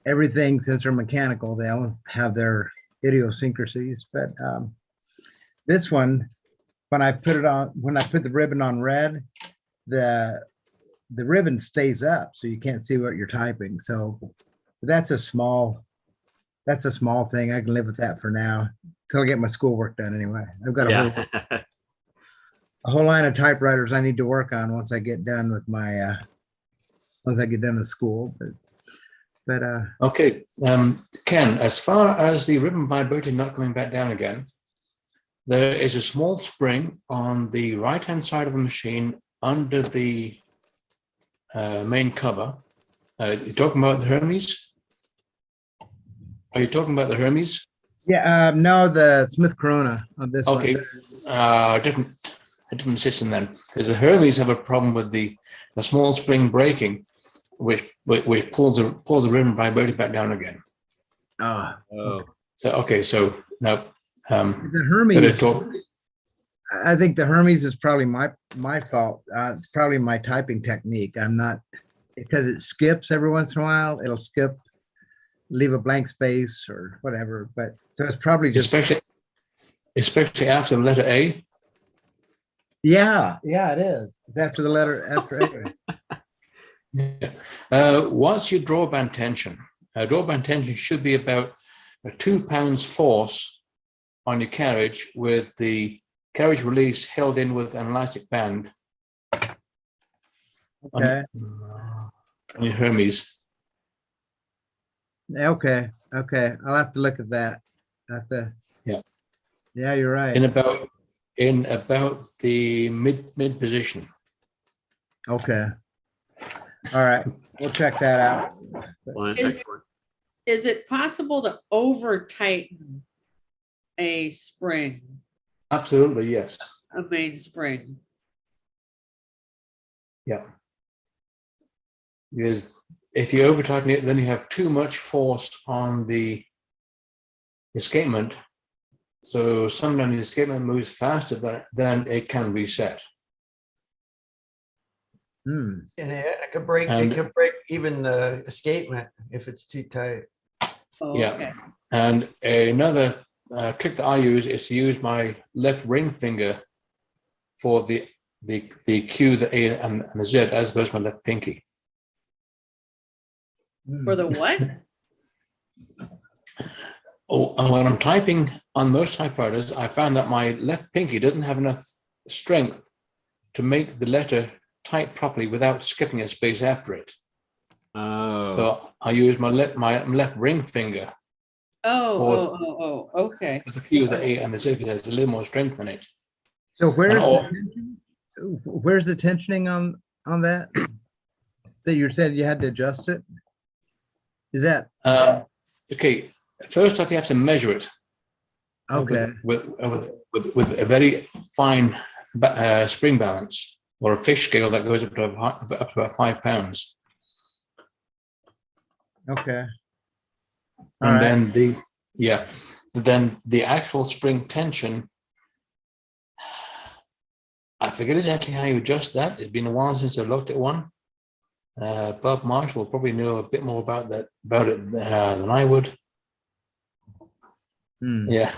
everything, since they're mechanical, they all have their idiosyncrasies. But this one, when I put the ribbon on red, the ribbon stays up, so you can't see what you're typing. So that's a small thing. I can live with that for now until I get my schoolwork done. Anyway, I've got a whole line of typewriters I need to work on once I get done with my with school. But okay, Ken, as far as the ribbon vibrating not going back down again, there is a small spring on the right-hand side of the machine under the main cover. You're talking about the Hermes? Are you talking about the Hermes? yeah, no, the Smith Corona on this one. Okay, different system then, because the Hermes have a problem with the small spring breaking, which pulls the ribbon vibrating back down again. Oh. So now the Hermes. I think the Hermes is probably my fault. It's probably my typing technique. I'm not, because it skips every once in a while. It'll skip, leave a blank space or whatever. But so it's probably just especially after the letter A. Yeah, it is. It's after the letter after A. What's your drawband tension? Drawband tension should be about a 2 pounds force on your carriage, with the carriage release held in with an elastic band. Okay. On your Hermes. Okay. I'll have to look at that. Yeah, you're right. In about the mid position. Okay. All right. We'll check that out. Is it possible to over tighten a spring? Absolutely, yes. A main spring. Yeah. Because if you over tighten it, then you have too much force on the escapement. So sometimes the escapement moves faster than it can reset. And it could break even the escapement if it's too tight. Yeah. Okay. And another trick that I use is to use my left ring finger for the Q, the A, and the Z, as opposed to my left pinky. For the what? When I'm typing on most typewriters, I found that my left pinky doesn't have enough strength to make the letter type properly without skipping a space after it. So I use my left ring finger. Okay. For the Q, the A, and the Z, it has a little more strength in it. So where's the tensioning on that? That you said you had to adjust it? Is that okay? First off, you have to measure it. okay? With a very fine spring balance, or a fish scale that goes up to about 5 pounds. Okay. And then then the actual spring tension, I forget exactly how you adjust that. It's been a while since I looked at one. Bob Marsh will probably know a bit more about it than I would. Yeah.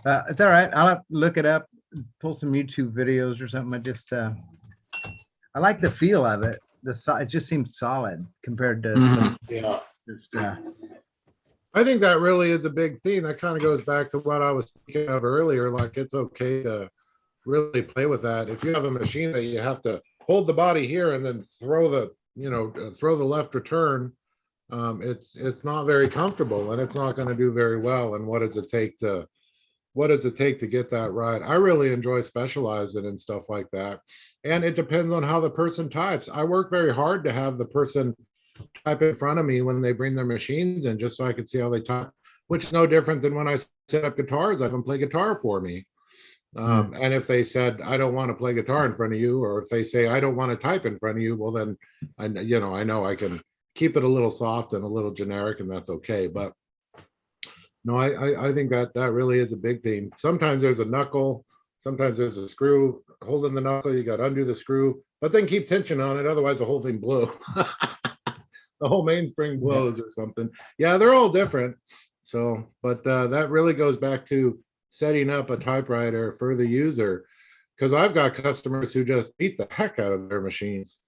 It's all right. I'll have to look it up, pull some YouTube videos or something. I just I like the feel of it. It just seems solid compared to yeah. Just I think that really is a big theme. That kind of goes back to what I was thinking of earlier. Like, it's okay to really play with that. If you have a machine that you have to hold the body here and then throw the left return, it's not very comfortable, and it's not going to do very well. And what does it take to get that right? I really enjoy specializing and stuff like that. And it depends on how the person types. I work very hard to have the person type in front of me when they bring their machines in, just so I can see how they type, which is no different than when I set up guitars. I can play guitar for me. And if they said, I don't want to play guitar in front of you, or if they say, I don't want to type in front of you, well, then I know I can keep it a little soft and a little generic, and that's okay. But no, I think that really is a big theme. Sometimes there's a knuckle, sometimes there's a screw holding the knuckle. You got to undo the screw, but then keep tension on it. Otherwise, the whole thing blew. The whole mainspring blows or something. Yeah, they're all different. So, but that really goes back to setting up a typewriter for the user, because I've got customers who just beat the heck out of their machines,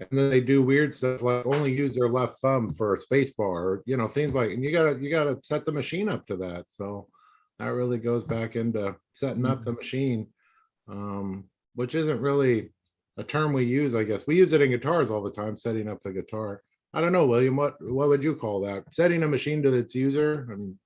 and then they do weird stuff like only use their left thumb for a space bar, or things like, and you gotta set the machine up to that. So that really goes back into setting up the machine, which isn't really a term we use. I guess we use it in guitars all the time, setting up the guitar. I don't know, William, what would you call that? Setting a machine to its user? I mean,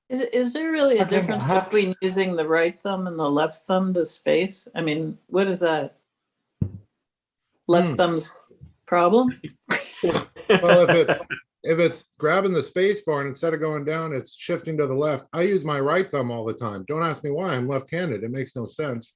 Is there really a difference between using the right thumb and the left thumb to space? I mean, what is that? Left thumb's problem? Well, if it's grabbing the space bar and instead of going down, it's shifting to the left. I use my right thumb all the time. Don't ask me why. I'm left-handed. It makes no sense.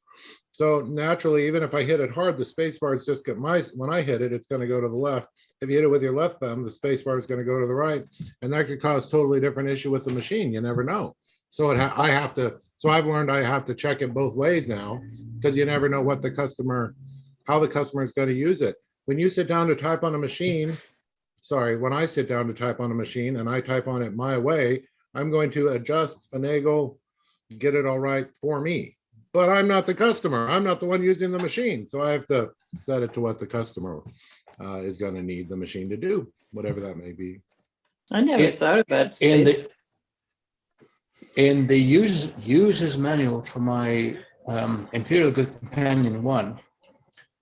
So naturally, even if I hit it hard, the space bar is just when I hit it, it's going to go to the left. If you hit it with your left thumb, the space bar is going to go to the right, and that could cause totally different issue with the machine. You never know. So I've learned I have to check it both ways now, because you never know how the customer is going to use it. When you sit down to type on a machine, when I sit down to type on a machine and I type on it my way, I'm going to adjust, finagle, get it all right for me. But I'm not the customer. I'm not the one using the machine. So I have to set it to what the customer is going to need the machine to do, whatever that may be. I never thought about space. In the user's manual for my Imperial Good Companion 1,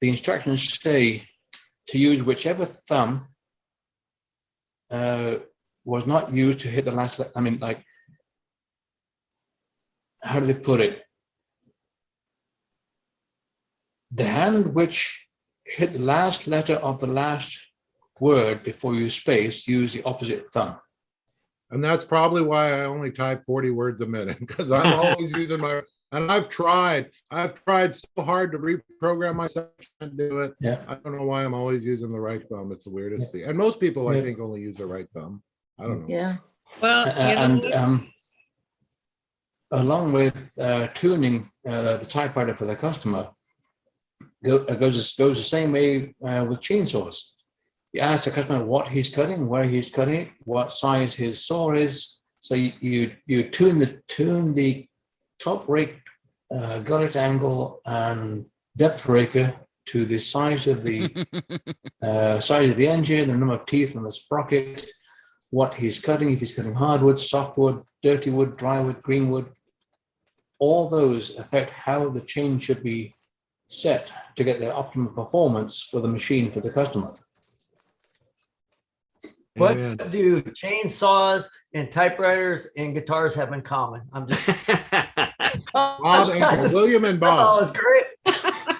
the instructions say to use whichever thumb was not used to hit the last. I mean, like, how do they put it? The hand which hit the last letter of the last word before you space, use the opposite thumb. And that's probably why I only type 40 words a minute, because I'm always using and I've tried so hard to reprogram myself, I can't do it. Yeah. I don't know why I'm always using the right thumb. It's the weirdest thing. And most people, I think, only use the right thumb. I don't know. Yeah. Well, along with tuning the typewriter for the customer, it goes the same way with chainsaws. You ask the customer what he's cutting, where he's cutting it, what size his saw is. So you tune the top rake gullet angle and depth raker to the size of the engine, the number of teeth on the sprocket, what he's cutting, if he's cutting hardwood, softwood, dirty wood, dry wood, green wood. All those affect how the chain should be set to get the optimum performance for the machine, for the customer. What do chainsaws and typewriters and guitars have in common? I'm just Bob and William and I thought Bob. it was great.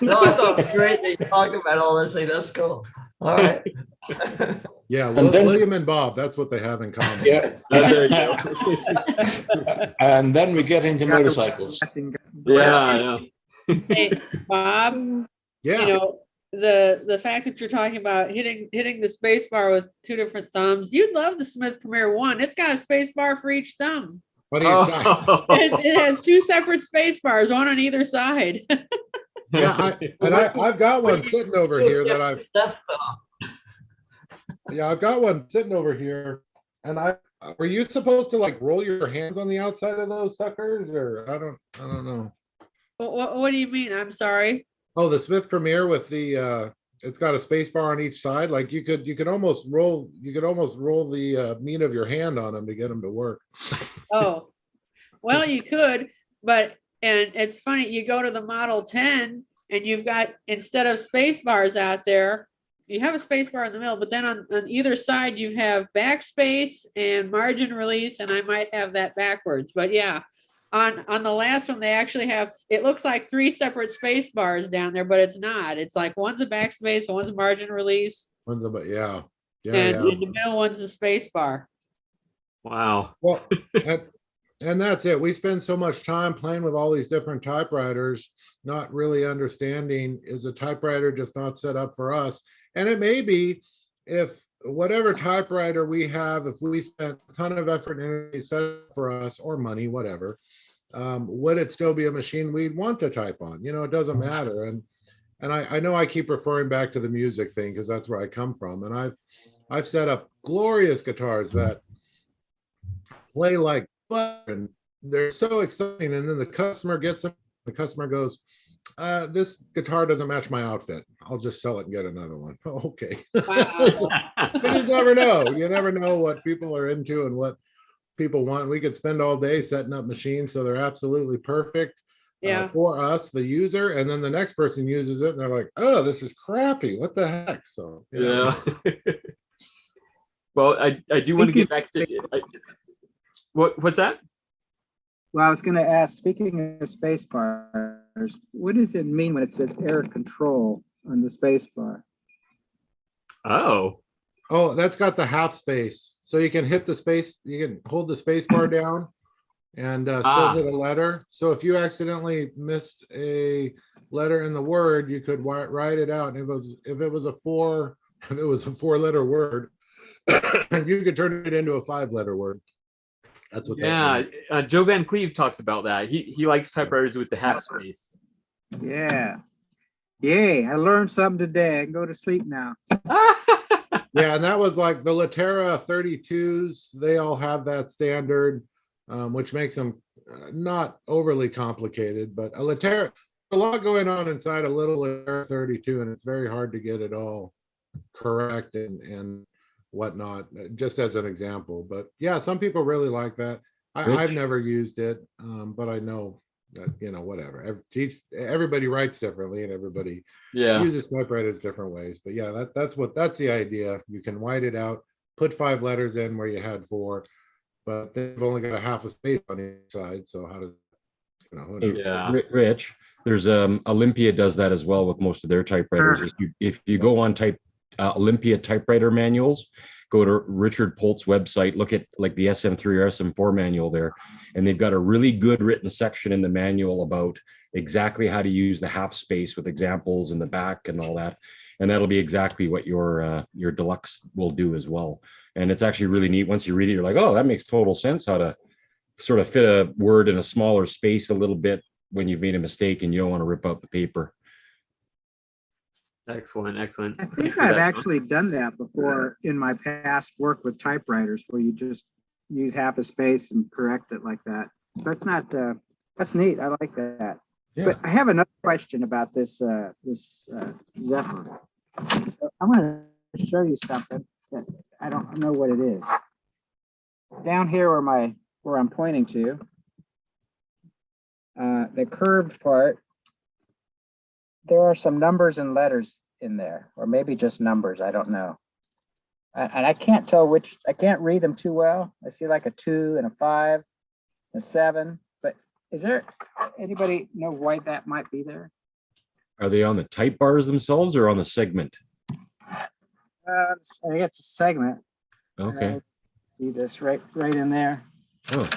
No, I thought it was great that you talked about all this thing. That's cool. All right. Yeah, And then- William and Bob, that's what they have in common. Yeah. There you go. And then we get into motorcycles. Yeah. Hey, Bob, Yeah. you know, the fact that you're talking about hitting the space bar with two different thumbs, you'd love the Smith Premier 1. It's got a space bar for each thumb. What do you say? It has two separate space bars, one on either side. Yeah, I've got one sitting over here that I've got one sitting over here, and were you supposed to like roll your hands on the outside of those suckers, or I don't know. What do you mean? I'm sorry. Oh, the Smith Premier with the it's got a space bar on each side. Like you could almost roll the meat of your hand on them to get them to work. Oh, well, you could, and it's funny, you go to the Model 10 and you've got, instead of space bars out there, you have a space bar in the middle, but then on either side you have backspace and margin release, and I might have that backwards, but yeah. On the last one, they actually have, it looks like 3 separate space bars down there, but it's not. It's like one's a backspace, one's a margin release. And in the middle one's a space bar. Wow. Well, and that's it. We spend so much time playing with all these different typewriters, not really understanding, is a typewriter just not set up for us? And it may be, if whatever typewriter we have, if we spent a ton of effort and energy set up for us, or money, whatever, would it still be a machine we'd want to type on? You know, it doesn't matter. And I know I keep referring back to the music thing because that's where I come from. And I've set up glorious guitars that play like fun, and they're so exciting. And then the customer gets them. The customer goes, this guitar doesn't match my outfit. I'll just sell it and get another one. Okay. Wow. You just never know. You never know what people are into and what people want. We could spend all day setting up machines so they're absolutely perfect for us, the user, and then the next person uses it and they're like, oh, this is crappy. What the heck? So yeah. Well, I do want to get back to what's that? Well, I was going to ask, speaking of space bars, what does it mean when it says air control on the space bar? Oh, that's got the half space. So you can hit the space, you can hold the space bar down and still hit a letter. So if you accidentally missed a letter in the word, you could write it out. And if it was a 4-letter word, you could turn it into a 5-letter word. That's what. Yeah, Joe Van Cleve talks about that. He likes typewriters with the half space. Yeah. Yay, I learned something today. I can go to sleep now. Yeah, and that was like the Latera 32s. They all have that standard, which makes them not overly complicated. But a Latera, a lot going on inside a little Latera 32, and it's very hard to get it all correct and whatnot, just as an example. But yeah, some people really like that. I've never used it, but I know that, you know, whatever. Everybody writes differently, and everybody uses typewriters different ways. But yeah, that's the idea. You can white it out, put 5 letters in where you had 4, but they've only got a half a space on each side. So how does, you know? Rich, there's Olympia does that as well with most of their typewriters. If you go on Olympia typewriter manuals, go to Richard Polt's website, look at like the SM3 or SM4 manual there, and they've got a really good written section in the manual about exactly how to use the half space with examples in the back and all that. And that'll be exactly what your deluxe will do as well. And it's actually really neat. Once you read it, you're like, oh, that makes total sense, how to sort of fit a word in a smaller space a little bit when you've made a mistake and you don't want to rip out the paper. Excellent. I think I've actually done that before in my past work with typewriters, where you just use half a space and correct it like that. So that's not, that's neat. I like that. Yeah. But I have another question about this Zephyr. So I want to show you something that I don't know what it is. Down here where I'm pointing to, the curved part, there are some numbers and letters in there, or maybe just numbers, I don't know. And I can't tell which, I can't read them too well. I see like a 2 and a 5, a 7, but Is there anybody know why that might be there? Are they on the type bars themselves or on the segment? I think it's a segment. Okay. See this right in there, Oh,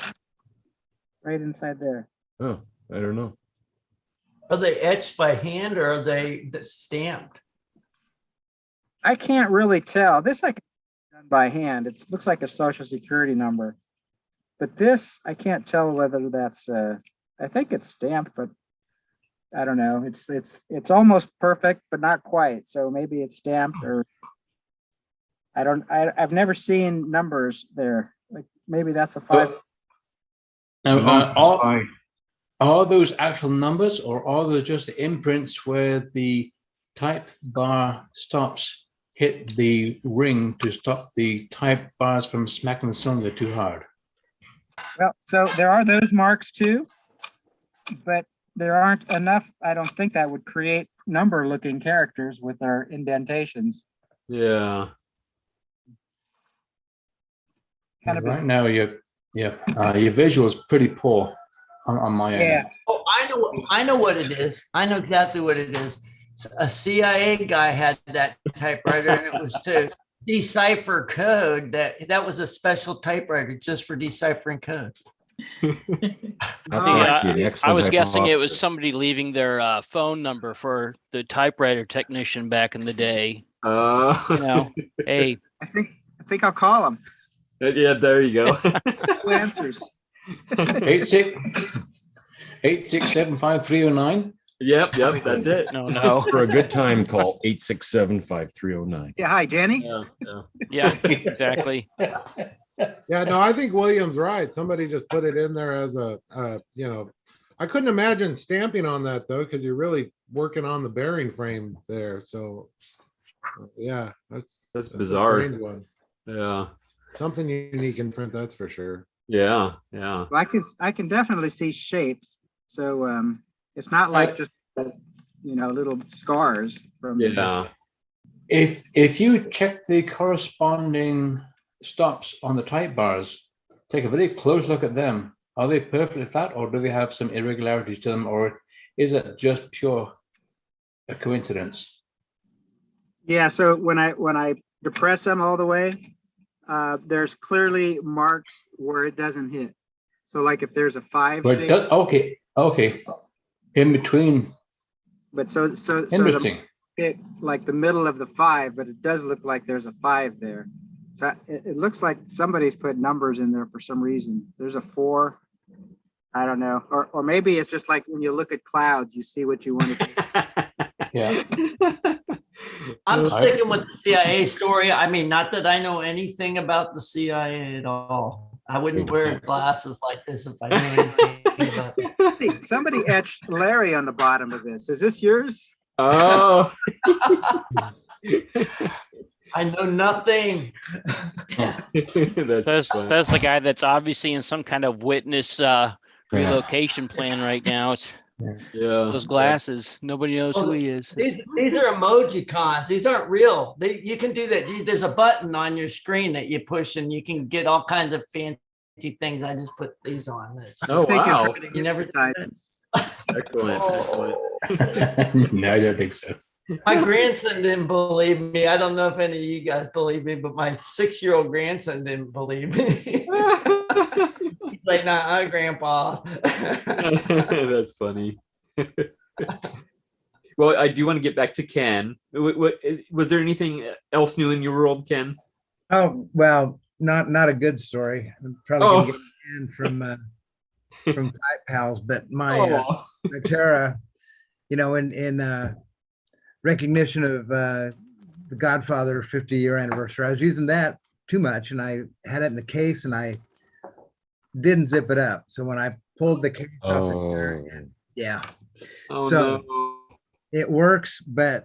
right inside there. oh, I don't know. Are they etched by hand or are they stamped? I can't really tell. This I can done by hand. It looks like a social security number. But this, I can't tell whether that's I think it's stamped, but I don't know. It's almost perfect, but not quite. So maybe it's stamped or I've never seen numbers there. Like maybe that's a 5. Now, are those actual numbers or are those just imprints where the type bar stops hit the ring to stop the type bars from smacking the cylinder too hard? Well, so there are those marks too, but there aren't enough. I don't think that would create number looking characters with our indentations. Yeah. Right now, your visual is pretty poor on my end. Oh, I know what it is. I know exactly what it is. A CIA guy had that typewriter, and it was to decipher code. That was a special typewriter just for deciphering code. I was guessing it was somebody leaving their phone number for the typewriter technician back in the day. Hey, I think I'll call him. Yeah, there you go. Who answers? 8675309. Yep, that's it. No. For a good time, call 867-5309. Yeah, hi, Jenny. Yeah, exactly. Yeah, no, I think William's right. Somebody just put it in there as a, I couldn't imagine stamping on that though, because you're really working on the bearing frame there. So, yeah, that's bizarre. A strange one. Yeah, something unique in print, that's for sure. Yeah. Well, I can definitely see shapes. So it's not like just little scars from. Yeah. If you check the corresponding stops on the type bars, take a very close look at them. Are they perfectly flat, or do they have some irregularities to them, or is it just pure a coincidence? Yeah. So when I depress them all the way, there's clearly marks where it doesn't hit. So like if there's a 5 shape, okay, in between. But so interesting. Like the middle of the 5, but it does look like there's a 5 there. So it looks like somebody's put numbers in there for some reason. There's a 4. I don't know, or maybe it's just like when you look at clouds, you see what you want to see. Yeah. I'm sticking with the CIA story. I mean, not that I know anything about the CIA at all. I wouldn't wear glasses like this if I knew anything about it. Somebody etched Larry on the bottom of this. Is this yours? Oh. I know nothing. That's the guy that's obviously in some kind of witness relocation plan right now. It's those glasses. Nobody knows who he is. These are emoji cons. These aren't real. You can do that. There's a button on your screen that you push, and you can get all kinds of fancy things. I just put these on. Oh wow! You never tried it. Excellent. No, I don't think so. My grandson didn't believe me. I don't know if any of you guys believe me, but my 6-year-old grandson didn't believe me. He's like, nah, Grandpa. That's funny. Well, I do want to get back to Ken. Was there anything else new in your world, Ken? Oh, well, not a good story. I'm probably going to get banned from Type Pals, but my Terra, in recognition of the Godfather 50-year anniversary, I was using that too much, and I had it in the case, and I didn't zip it up. So when I pulled the case off the Terra, no. It works, but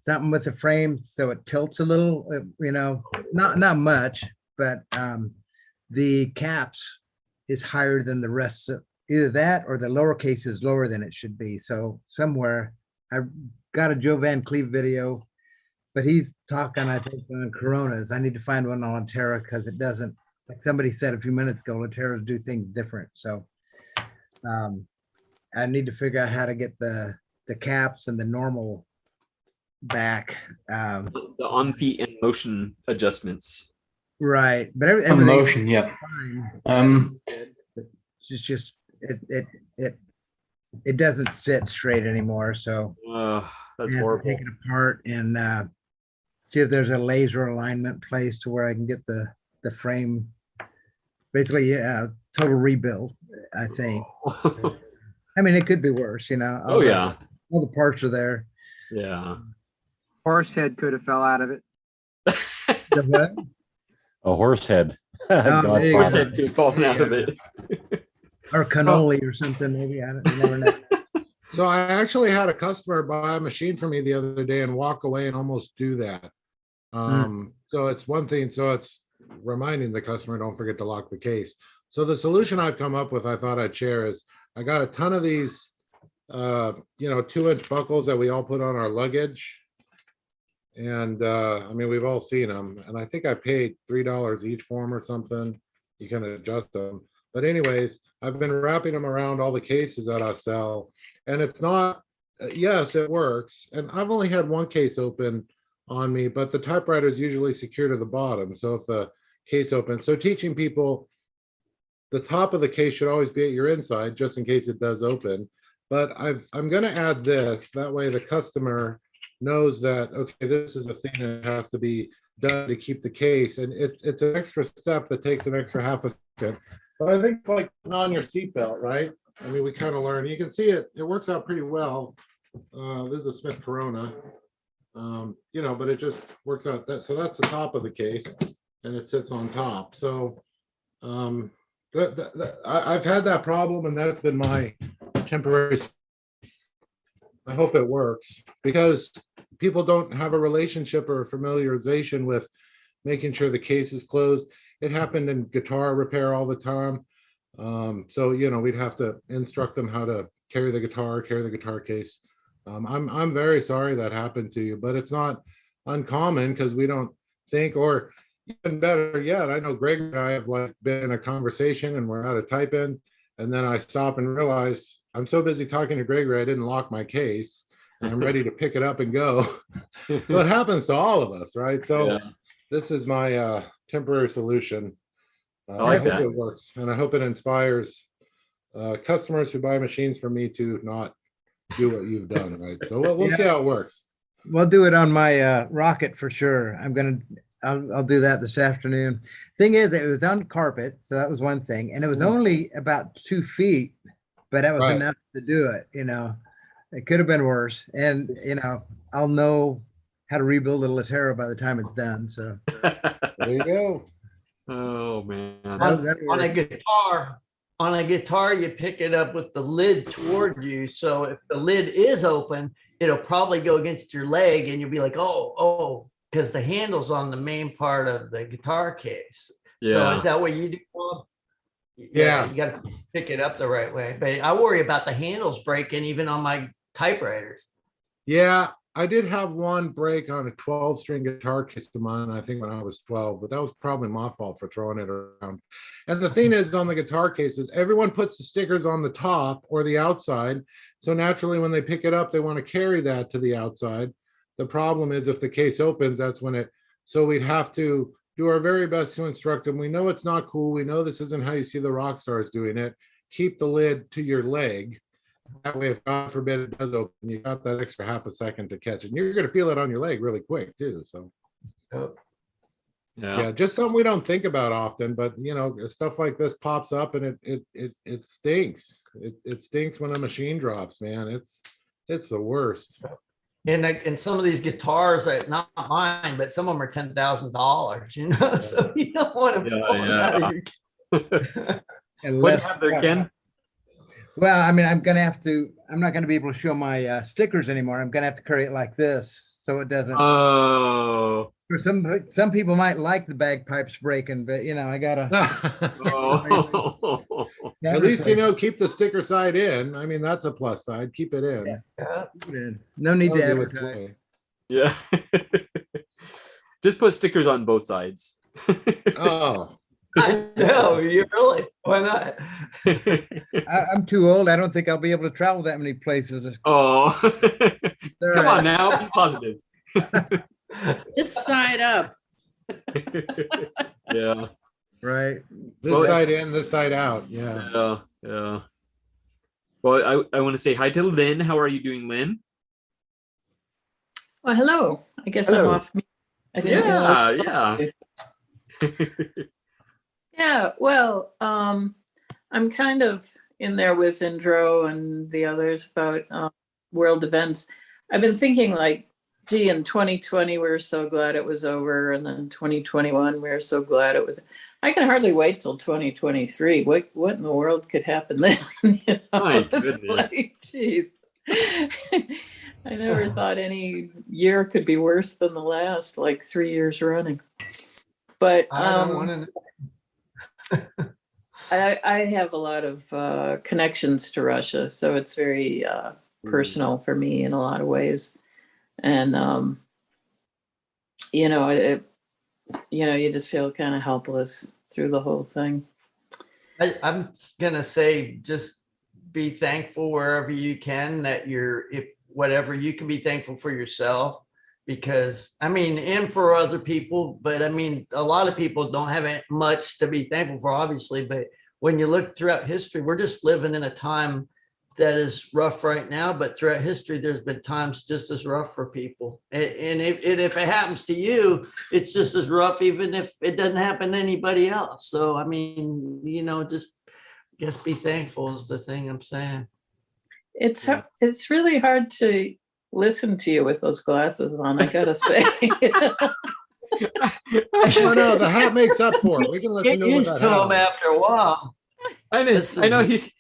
something with the frame, so it tilts a little. Not much, but the caps is higher than the rest of either that or the lowercase is lower than it should be. So somewhere I got a Joe Van Cleve video, but he's talking, I think, on Coronas. I need to find one on Terra because it doesn't, like somebody said a few minutes ago, Terras do things different. So I need to figure out how to get the caps and the normal back. The on feet and motion adjustments. Right, but On everything motion, yep. it's just it doesn't sit straight anymore. So that's I have horrible. to take it apart and see if there's a laser alignment place to where I can get the frame. Basically, total rebuild. I think. I mean, it could be worse, you know. Oh yeah, all the parts are there. Yeah. Horse head could have fell out of it. The what? A horse head. there you Horse go. head could have fallen out of it. Or cannoli or something, maybe. I don't, you never know. So I actually had a customer buy a machine for me the other day and walk away and almost do that. So it's one thing. So it's reminding the customer, don't forget to lock the case. So the solution I've come up with, I thought I'd share, is I got a ton of these, 2-inch buckles that we all put on our luggage. And I mean, we've all seen them. And I think I paid $3 each for them or something. You can adjust them. But anyways, I've been wrapping them around all the cases that I sell. And it's not, yes, it works. And I've only had one case open on me, but the typewriter is usually secure to the bottom. So if the case opens, so teaching people the top of the case should always be at your inside, just in case it does open. But I'm going to add this. That way the customer knows that, okay, this is a thing that has to be done to keep the case. And it's an extra step that takes an extra half a second. But I think like on your seatbelt, right? I mean, we kind of learn. You can see it works out pretty well. This is a Smith Corona, but it just works out. So that's the top of the case, and it sits on top. So I've had that problem, and that's been my temporary. I hope it works, because people don't have a relationship or familiarization with making sure the case is closed. It happened in guitar repair all the time. So we'd have to instruct them how to carry the guitar case. I'm very sorry that happened to you, but it's not uncommon, because we don't think, or even better yet, I know Greg and I have been in a conversation and we're out of type in, and then I stop and realize I'm so busy talking to Gregory, I didn't lock my case, and I'm ready to pick it up and go. So it happens to all of us, right? So This is my temporary solution. I hope it works, and I hope it inspires customers who buy machines from me to not do what you've done, right? So we'll see how it works. We'll do it on my rocket for sure. I'll do that this afternoon. Thing is, it was on carpet, so that was one thing, and it was only about 2 feet, but that was enough to do it. It could have been worse, and I'll know how to rebuild a Latero by the time it's done. So there you go. Oh man! On a guitar, you pick it up with the lid toward you. So if the lid is open, it'll probably go against your leg, and you'll be like, oh, because the handle's on the main part of the guitar case. Yeah. So is that what you do, Bob? Yeah. You got to pick it up the right way. But I worry about the handles breaking even on my typewriters. Yeah, I did have one break on a 12-string guitar case of mine, I think when I was 12, but that was probably my fault for throwing it around. And the thing is, on the guitar cases, everyone puts the stickers on the top or the outside. So naturally, when they pick it up, they want to carry that to the outside. The problem is if the case opens, that's when so we'd have to do our very best to instruct them. We know it's not cool. We know this isn't how you see the rock stars doing it. Keep the lid to your leg. That way, if God forbid it does open, you got that extra half a second to catch it. And you're going to feel it on your leg really quick too. So yeah, just something we don't think about often, but stuff like this pops up, and it stinks. It stinks when a machine drops, man. It's the worst. And some of these guitars are not mine, but some of them are $10,000. So you don't want to pull them out of your. What happened again? Well, I mean, I'm not going to be able to show my stickers anymore. I'm going to have to carry it like this, so it doesn't. Oh. Some people might like the bagpipes breaking, but I gotta. At least keep the sticker side in. I mean, that's a plus side. Keep it in. Yeah. Keep it in. No need to advertise. Yeah. Just put stickers on both sides. Oh. I know, you're really, why not? I'm too old. I don't think I'll be able to travel that many places. Oh, All come right. on now, be positive. Just side up. Yeah. Right. This Well, side in, this side out. Yeah. Yeah, yeah. Well, I want to say hi to Lynn. How are you doing, Lynn? Well, hello. I guess I'm Hello. off mute. I didn't Yeah, realize- yeah. Yeah, well, I'm kind of in there with Indro and the others about world events. I've been thinking like, gee, in 2020, we were so glad it was over. And then 2021, we were so glad it was. I can hardly wait till 2023. What in the world could happen then? You know? My goodness. Like, geez. I never thought any year could be worse than the last, like 3 years running. But I don't want to know. I have a lot of connections to Russia, so it's very personal for me in a lot of ways. And you know, you just feel kind of helpless through the whole thing. I'm gonna say, just be thankful wherever you can that if whatever you can be thankful for yourself, because I mean, and for other people, but I mean, a lot of people don't have much to be thankful for, obviously. But when you look throughout history, we're just living in a time that is rough right now, but throughout history, there's been times just as rough for people. And if it happens to you, it's just as rough, even if it doesn't happen to anybody else. So, I mean, just be thankful is the thing I'm saying. It's really hard to listen to you with those glasses on, I gotta say. No, the hat makes up for it. We can listen Get to used to them after a while. I know he's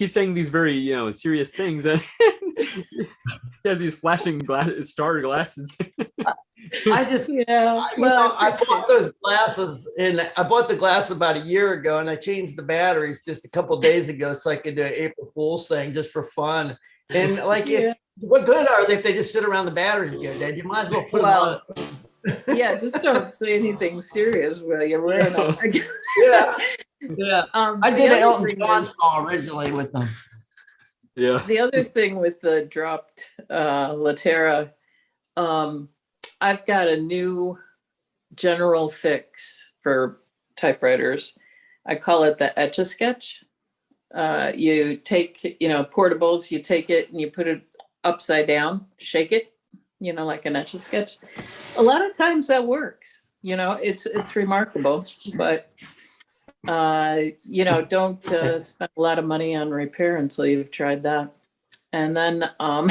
saying these very serious things, and he has these flashing star glasses. I just I bought those glasses, and I bought the glass about a year ago, and I changed the batteries just a couple days ago so I could do an April Fool's thing just for fun. And like, what good are they if they just sit around the batteries get dead? You might as well put them on. Yeah, just don't say anything serious while you're wearing them. Yeah. I did an Elton John song originally with them. Yeah. The other thing with the dropped Latera, I've got a new general fix for typewriters. I call it the Etch-a-Sketch. You take, portables, you take it and you put it upside down, shake it, like an Etch-a-Sketch. A lot of times that works. It's remarkable, but don't spend a lot of money on repair until you've tried that. And then or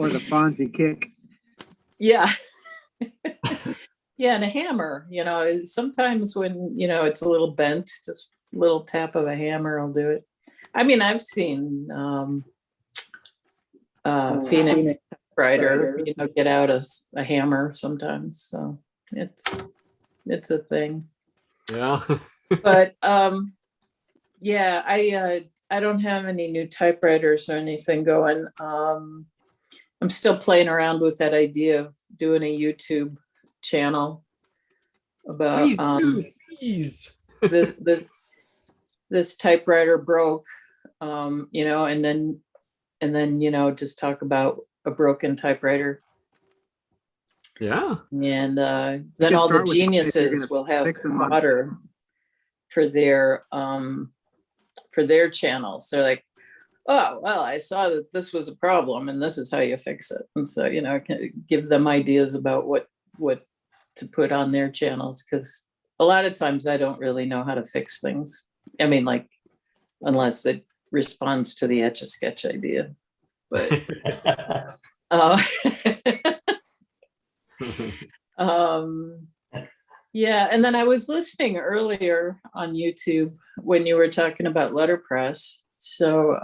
the Fonzie kick. Yeah. Yeah, and a hammer, sometimes when it's a little bent, just a little tap of a hammer will do it. I mean, I've seen Phoenix Typewriter, get out a hammer sometimes. So it's a thing. Yeah. But yeah, I don't have any new typewriters or anything going. I'm still playing around with that idea of doing a YouTube channel about please. this typewriter broke, and then just talk about a broken typewriter. Yeah. And then all the geniuses will have fodder for their channels. They're like, oh, well, I saw that this was a problem and this is how you fix it. And so, I can give them ideas about what to put on their channels, because a lot of times I don't really know how to fix things. I mean, like, unless it responds to the Etch-a-Sketch idea. But yeah, and then I was listening earlier on YouTube when you were talking about letterpress. So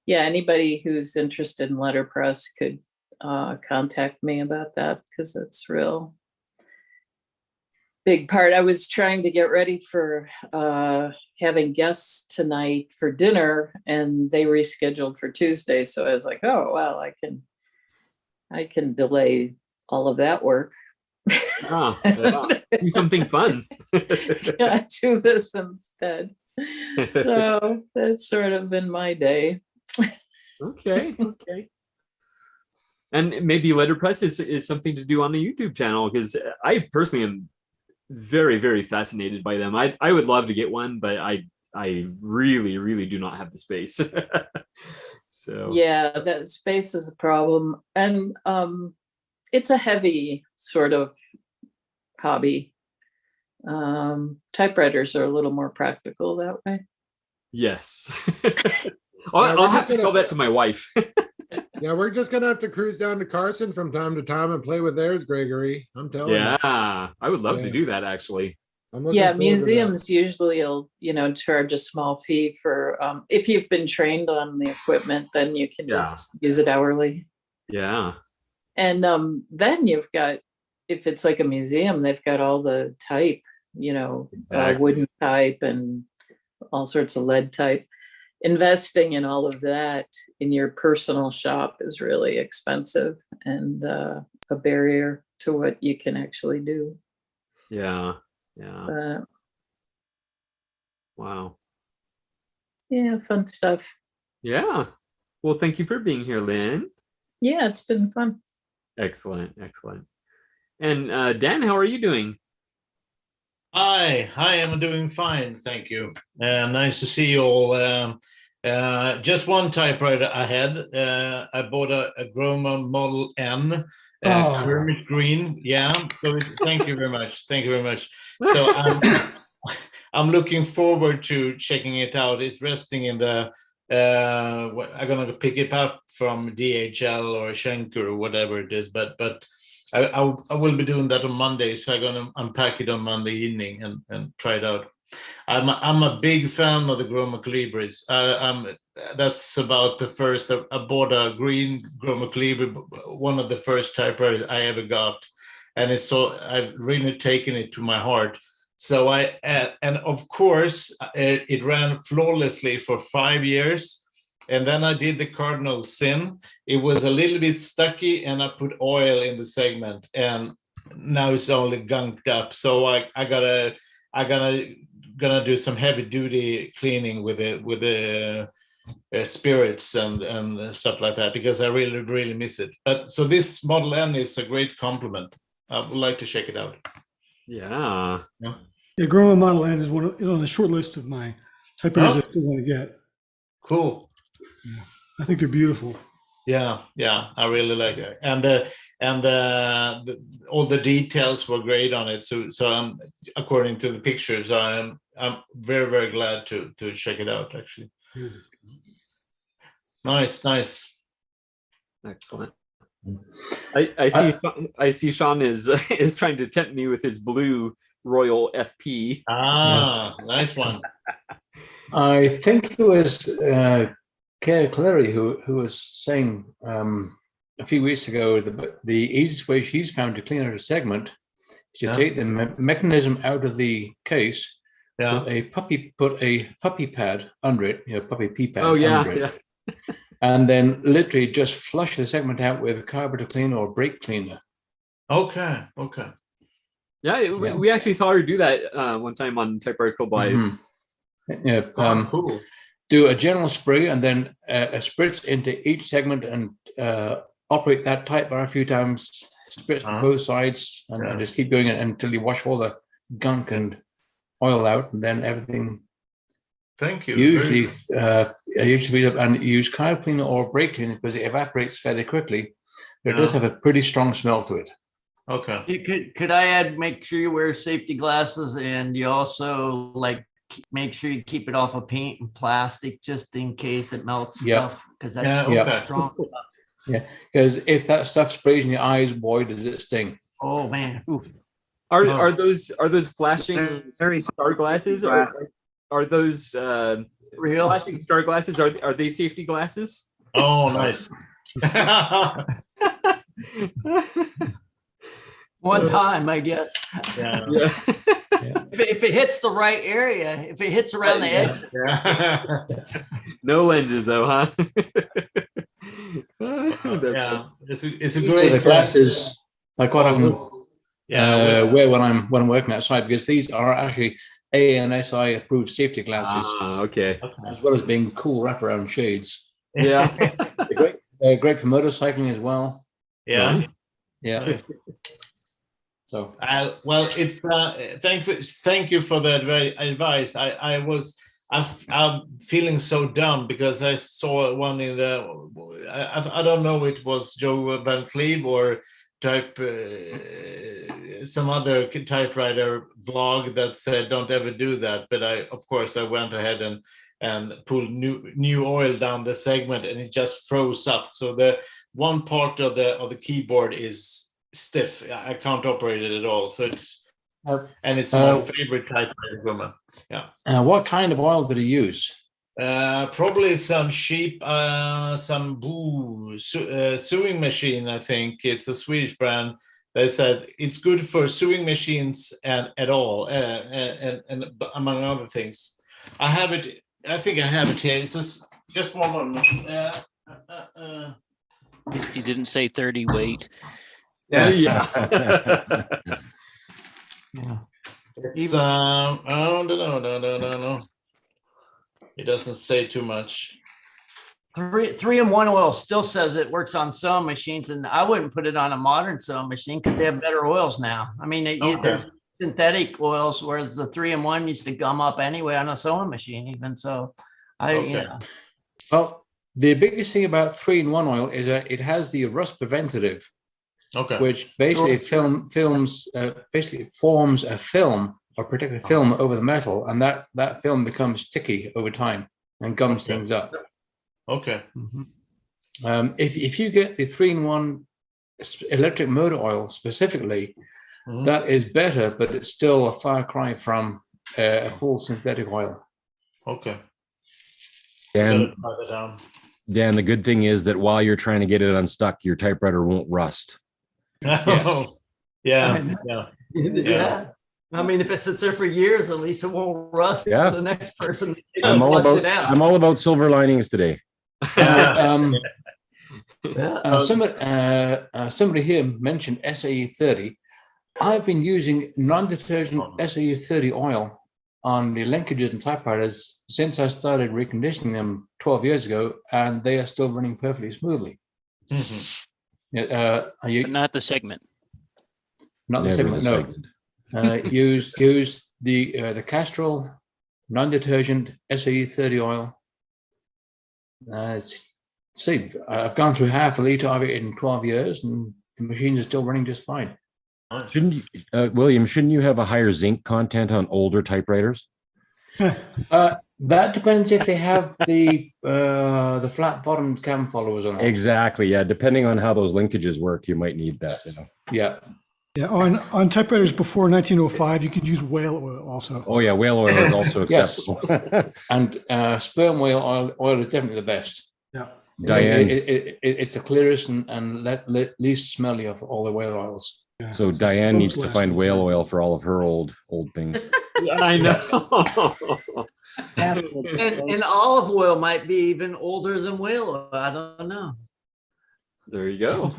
yeah, anybody who's interested in letterpress could contact me about that, because it's real big part. I was trying to get ready for having guests tonight for dinner, and they rescheduled for Tuesday. So I was like, oh, well, I can delay all of that work. Do something fun. Yeah, do this instead. So that's sort of been my day. Okay. And maybe letterpress is something to do on the YouTube channel, because I personally am very, very fascinated by them. I would love to get one, but I really, really do not have the space. So yeah, that space is a problem. And it's a heavy sort of hobby. Typewriters are a little more practical that way. Yes. I'll have to tell that to my wife. Yeah, we're just gonna have to cruise down to Carson from time to time and play with theirs, Gregory. I'm telling you. Yeah, I would love to do that, actually. Yeah, museums usually will, charge a small fee for, if you've been trained on the equipment, then you can just use it hourly. Yeah. And then you've got, if it's like a museum, they've got all the type, wooden type and all sorts of lead type. Investing in all of that in your personal shop is really expensive and a barrier to what you can actually do. Yeah. Wow. Yeah, fun stuff. Yeah. Well, thank you for being here, Lynn. Yeah, it's been fun. Excellent. And Dan, how are you doing? Hi, I'm doing fine, thank you. Nice to see you all. Just one typewriter ahead. I bought a Groma Model N, Kermit Green. Yeah, so thank you very much. So I'm looking forward to checking it out. It's resting in the. I'm gonna pick it up from DHL or Schenker or whatever it is, but I will be doing that on Monday, so I'm gonna unpack it on Monday evening and try it out. I'm a big fan of the Groma Colibris. That's about the first. I bought a green Groma Colibri, one of the first typewriters I ever got, and I've really taken it to my heart. So and of course it ran flawlessly for 5 years. And then I did the cardinal sin. It was a little bit stucky, and I put oil in the segment, and now it's only gunked up. So I gonna do some heavy duty cleaning with the spirits and stuff like that, because I really miss it. But so this Model N is a great compliment. I would like to check it out. Yeah. Groma Model N is on the short list of my typewriters I still want to get. Cool. Yeah, I think they're beautiful. Yeah, I really like it, and all the details were great on it. So I'm, according to the pictures, I'm very glad to check it out. Actually, nice. Excellent. I see Sean is trying to tempt me with his blue Royal FP. Nice one. I think it was Kay Cleary who was saying a few weeks ago the easiest way she's found to clean out a segment is to take the mechanism out of the case, put a puppy pad under it, puppy pee pad under it, and then literally just flush the segment out with carburetor cleaner or brake cleaner. Okay. Yeah, we actually saw her do that one time on Typewriter Club Live. Mm-hmm. Yeah, cool. Do a general spray and then a spritz into each segment and operate that type bar a few times, spritz to both sides, and just keep doing it until you wash all the gunk and oil out, and then everything. Thank you. Usually, and use carb cleaner or brake cleaner because it evaporates fairly quickly. But it does have a pretty strong smell to it. Okay. Could I add? Make sure you wear safety glasses, and you also make sure you keep it off of paint and plastic just in case it melts stuff, because that's strong. Yeah, because if that stuff sprays in your eyes, boy, does it sting. Oh man. Are those flashing star glasses, or are those real flashing star glasses? Are they safety glasses? Oh, nice. One time, I guess. Yeah. If it hits the right area, if it hits around the edges. No lenses though, huh? It's a Used great. to the glasses. I got them wear when I'm working outside, because these are actually ANSI approved safety glasses. Okay. As well as being cool wraparound shades. Yeah. They're great for motorcycling as well. Yeah. Yeah. So well, it's thank you for that advice. I'm feeling so dumb because I saw one in the I don't know, it was Joe Van Cleve or some other typewriter vlog that said don't ever do that, but of course I went ahead and pulled new oil down the segment, and it just froze up. So the one part of the keyboard is stiff. I can't operate it at all. So it's my favorite typewriter groomer. Yeah. What kind of oil did he use? Probably some cheap, some sewing machine. I think it's a Swedish brand. They said it's good for sewing machines and at all, and among other things. I have it. I think I have it here. It's just one moment. At least he didn't say 30 weight. Yeah. Yeah. It's no. It doesn't say too much. 3-in-1 oil still says it works on sewing machines, and I wouldn't put it on a modern sewing machine because they have better oils now. I mean, there's synthetic oils, whereas the 3-in-1 used to gum up anyway on a sewing machine, even so. Well, the biggest thing about 3-in-1 oil is that it has the rust preventative, which basically forms a film, a protective film over the metal, and that film becomes sticky over time and gums things up. Okay. If you get the 3-in-1 electric motor oil specifically, that is better, but it's still a far cry from a full synthetic oil. Okay. And the good thing is that while you're trying to get it unstuck, your typewriter won't rust. Yes. Yeah. I mean, if it sits there for years, at least it won't rust for the next person. I'm all about silver linings today. Somebody here mentioned SAE 30. I've been using non-detergent SAE 30 oil on the linkages and typewriters since I started reconditioning them 12 years ago, and they are still running perfectly smoothly. But not the segment. Not the segment, no. Use the Castrol non-detergent SAE 30 oil. See, I've gone through half a litre of it in 12 years, and the machines are still running just fine. Shouldn't you, William? Shouldn't you have a higher zinc content on older typewriters? That depends if they have the flat-bottomed cam followers on. Exactly. Yeah, depending on how those linkages work, you might need that. Yes. Yeah. Yeah, on typewriters before 1905, you could use whale oil also. Oh yeah, whale oil is also acceptable. And sperm whale oil is definitely the best. Yeah. Diane, it's the clearest and least smelly of all the whale oils. Yeah. So Diane needs to find whale oil for all of her old things. I know. and olive oil might be even older than whale oil. I don't know. There you go.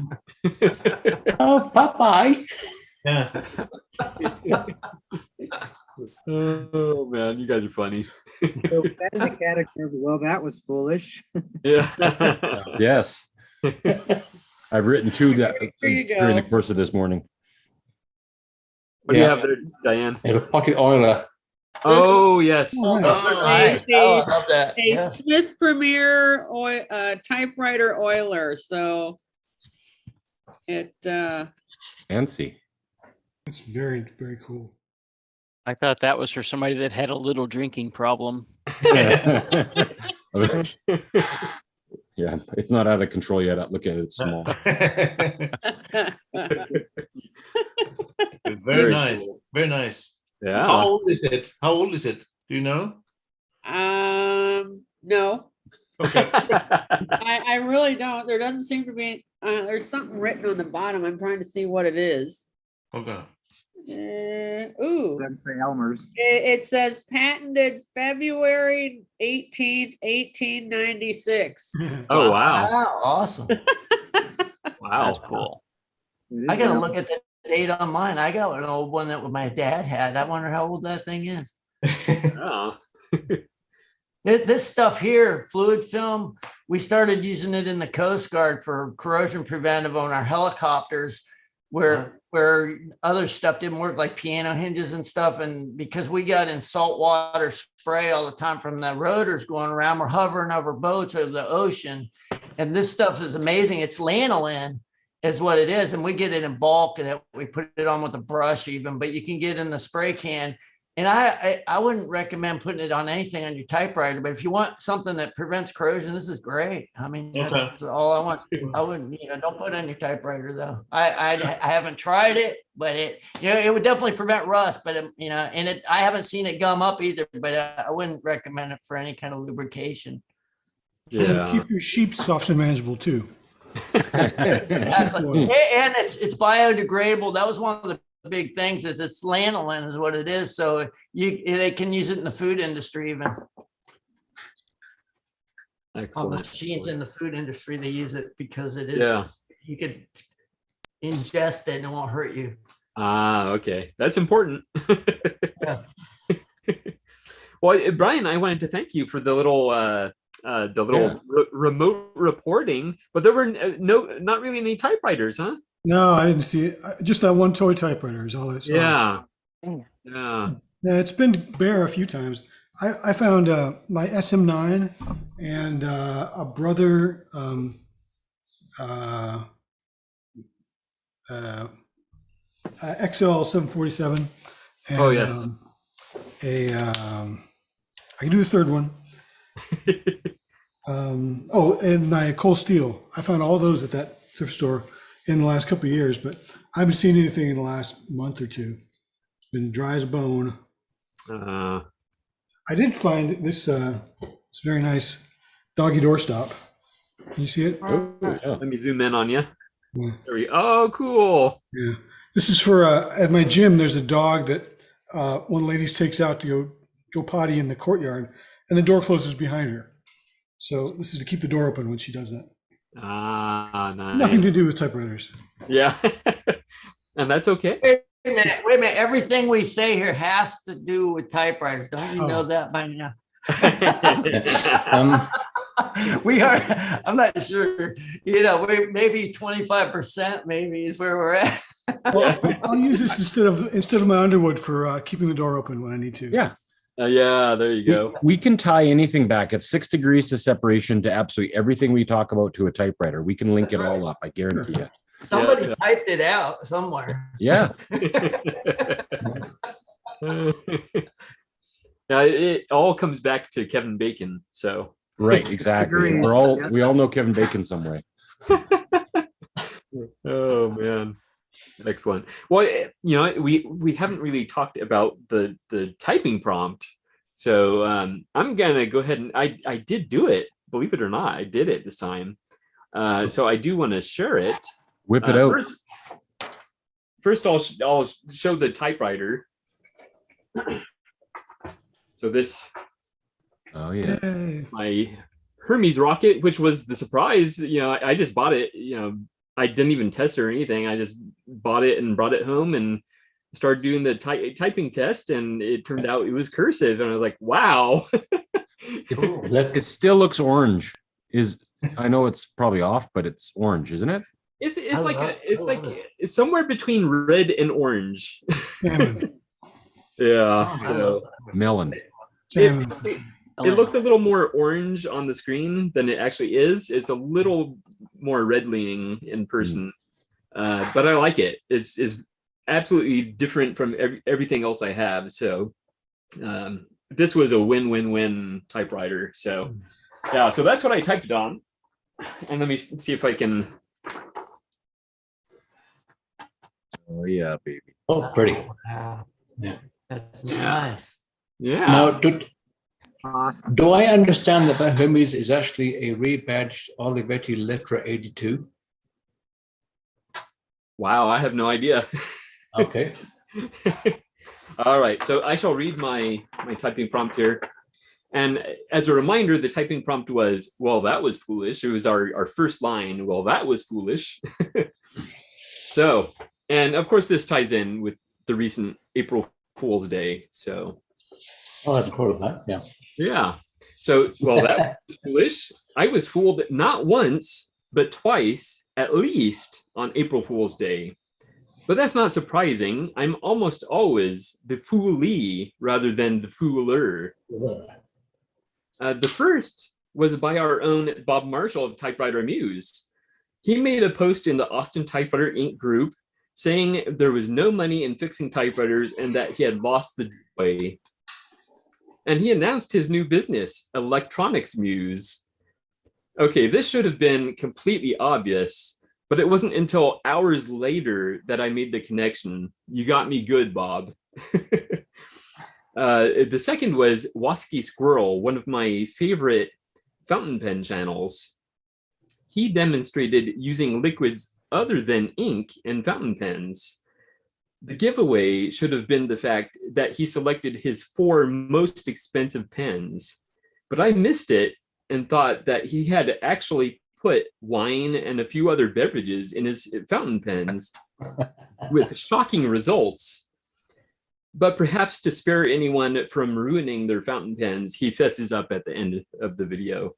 Oh, bye-bye. Yeah. Oh man, you guys are funny. So that is a category. Well, that was foolish. Yeah. Yes. I've written 2 during the course of this morning. What do you have there, Diane? A pocket oiler. Oh yes. Nice. I love that. A Smith Premier typewriter oiler. So it Fancy. It's very, very cool. I thought that was for somebody that had a little drinking problem. Yeah, it's not out of control yet. Look at it, it's small. Very nice. Cool. Very nice. Yeah. How old is it? Do you know? No. Okay. I really don't. There doesn't seem to be. There's something written on the bottom. I'm trying to see what it is. Okay. Doesn't say Elmer's. It says patented February 18th, 1896. Oh wow. Awesome. Wow. That's cool. I gotta look at date on mine. I got an old one that my dad had. I wonder how old that thing is. Oh. This stuff here, fluid film, we started using it in the Coast Guard for corrosion preventive on our helicopters, where other stuff didn't work, like piano hinges and stuff. And because we got in saltwater spray all the time from the rotors going around, we're hovering over boats over the ocean. And this stuff is amazing. It's lanolin is what it is. And we get it in bulk and we put it on with a brush even, but you can get in the spray can. And I wouldn't recommend putting it on anything on your typewriter, but if you want something that prevents corrosion, this is great. I mean, that's all I want. I wouldn't, don't put it on your typewriter though. I haven't tried it, but it would definitely prevent rust, but and I haven't seen it gum up either, but I wouldn't recommend it for any kind of lubrication. Yeah. Keep your sheep soft and manageable too. Exactly. And it's biodegradable. That was one of the big things, is it's lanolin is what it is. So they can use it in the food industry even. Excellent. On machines in the food industry, they use it because it is, you could ingest it and it won't hurt you. Ah, okay. That's important. Well, Brian, I wanted to thank you for the little remote reporting, but there were not really any typewriters, huh? No, I didn't see it. Just that one toy typewriter is all I saw. Yeah. It's been bare a few times. I found my SM9 and a brother XL 747. And, oh yes. I can do the third one. And my Cold Steel. I found all those at that thrift store in the last couple of years, but I haven't seen anything in the last month or two. It's been dry as a bone. I did find this it's very nice doggy doorstop. Can you see it? Oh, yeah. Let me zoom in on you. Yeah. There we go. Oh, cool. Yeah. This is for at my gym. There's a dog that one of the ladies takes out to go potty in the courtyard, and the door closes behind her. So this is to keep the door open when she does that. Ah, nice. Nothing to do with typewriters. Yeah. And that's okay. Wait a minute. Everything we say here has to do with typewriters. Don't you know that by now? We are, I'm not sure, maybe 25% maybe is where we're at. Well, I'll use this instead of my Underwood for keeping the door open when I need to. Yeah. Yeah, there you go. We can tie anything back at 6 degrees to separation to absolutely everything we talk about to a typewriter. We can link it all up. I guarantee you. Somebody typed it out somewhere. Yeah. Yeah, it all comes back to Kevin Bacon. So right, exactly. We all know Kevin Bacon some way. Oh man. Excellent. Well, we haven't really talked about the typing prompt. So I'm gonna go ahead and I did do it, believe it or not, I did it this time. So I do want to share it. Whip it out. First I'll show the typewriter. So this, oh yeah, my Hermes rocket, which was the surprise. I just bought it. I didn't even test it or anything. I just bought it and brought it home and started doing the typing test, and it turned out it was cursive, and I was like, wow. It still looks orange. I know it's probably off, but it's orange, isn't it? It's somewhere between red and orange. Yeah. So melon. It looks a little more orange on the screen than it actually is. It's a little more red leaning in person, but I like it. It's absolutely different from everything else I have. So this was a win-win-win typewriter. So yeah, so that's what I typed it on. And let me see if I can. Oh yeah, baby. Oh, pretty. Wow. Yeah. That's nice. Yeah. Now, do I understand that the Hermes is actually a rebadged Olivetti Letra 82? Wow, I have no idea. Okay. All right, so I shall read my typing prompt here. And as a reminder, the typing prompt was, well, that was foolish. It was our first line. Well, that was foolish. So And of course, this ties in with the recent April Fool's Day. So, oh, I hadn't heard of that. Yeah. Yeah. So, well, that was foolish. I was fooled not once, but twice, at least, on April Fool's Day. But that's not surprising. I'm almost always the foolee rather than the fooler. The first was by our own Bob Marshall of Typewriter Muse. He made a post in the Austin Typewriter Inc. group saying there was no money in fixing typewriters and that he had lost the joy. And he announced his new business, Electronics Muse. Okay, this should have been completely obvious, but it wasn't until hours later that I made the connection. You got me good, Bob. The second was Wasky Squirrel, one of my favorite fountain pen channels. He demonstrated using liquids other than ink in fountain pens. The giveaway should have been the fact that he selected his 4 most expensive pens, but I missed it and thought that he had actually put wine and a few other beverages in his fountain pens with shocking results. But perhaps to spare anyone from ruining their fountain pens, he fesses up at the end of the video.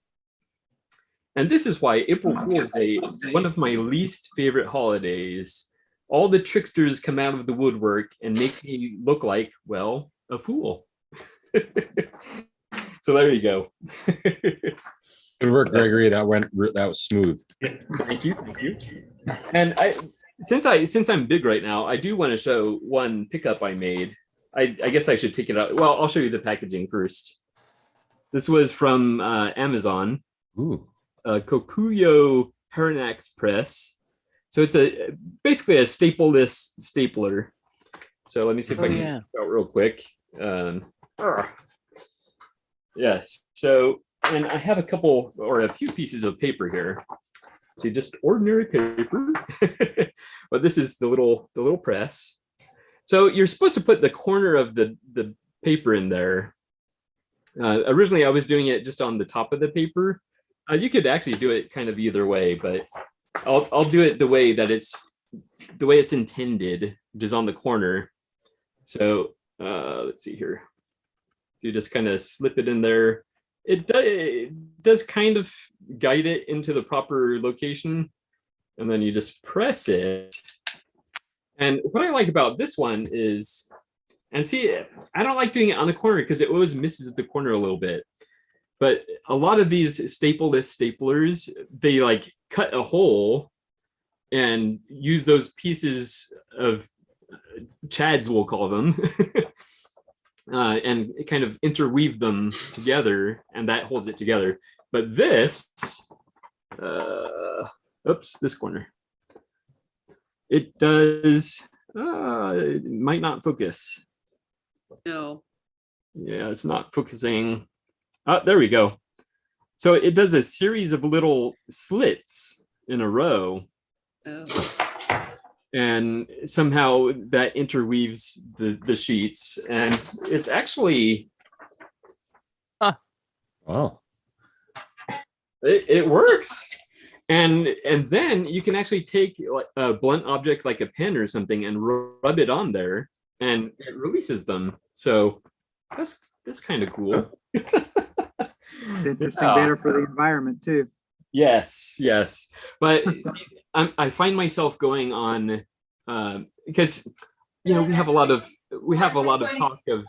And this is why April Fool's Day is one of my least favorite holidays. All the tricksters come out of the woodwork and make me look like, well, a fool. So there you go. Good work, Gregory. That was smooth. Thank you. And since I'm big right now, I do want to show one pickup I made. I guess I should take it out. Well, I'll show you the packaging first. This was from Amazon. Ooh. Kokuyo Haranax press. So it's basically a stapleless stapler. So let me see if I can get it out real quick. Yes. So, and I have a few pieces of paper here. See, just ordinary paper. But this is the little press. So you're supposed to put the corner of the paper in there. Originally, I was doing it just on the top of the paper. You could actually do it kind of either way, but I'll do it the way it's intended, which is on the corner. So let's see here. So you just kind of slip it in there. It does kind of guide it into the proper location, and then you just press it. And what I like about this one is, and see, I don't like doing it on the corner because it always misses the corner a little bit. But a lot of these stapleless staplers, they like cut a hole and use those pieces of chads, we'll call them, and kind of interweave them together, and that holds it together. But this, this corner, it does, it might not focus. No. Yeah, it's not focusing. Oh, there we go. So it does a series of little slits in a row. Oh. And somehow that interweaves the sheets. And it's actually... Wow. It works. And then you can actually take a blunt object like a pen or something and rub it on there, and it releases them. So that's kind of cool. It's interesting, better for the environment too. Yes. But see, I find myself going on because we have a lot of talk of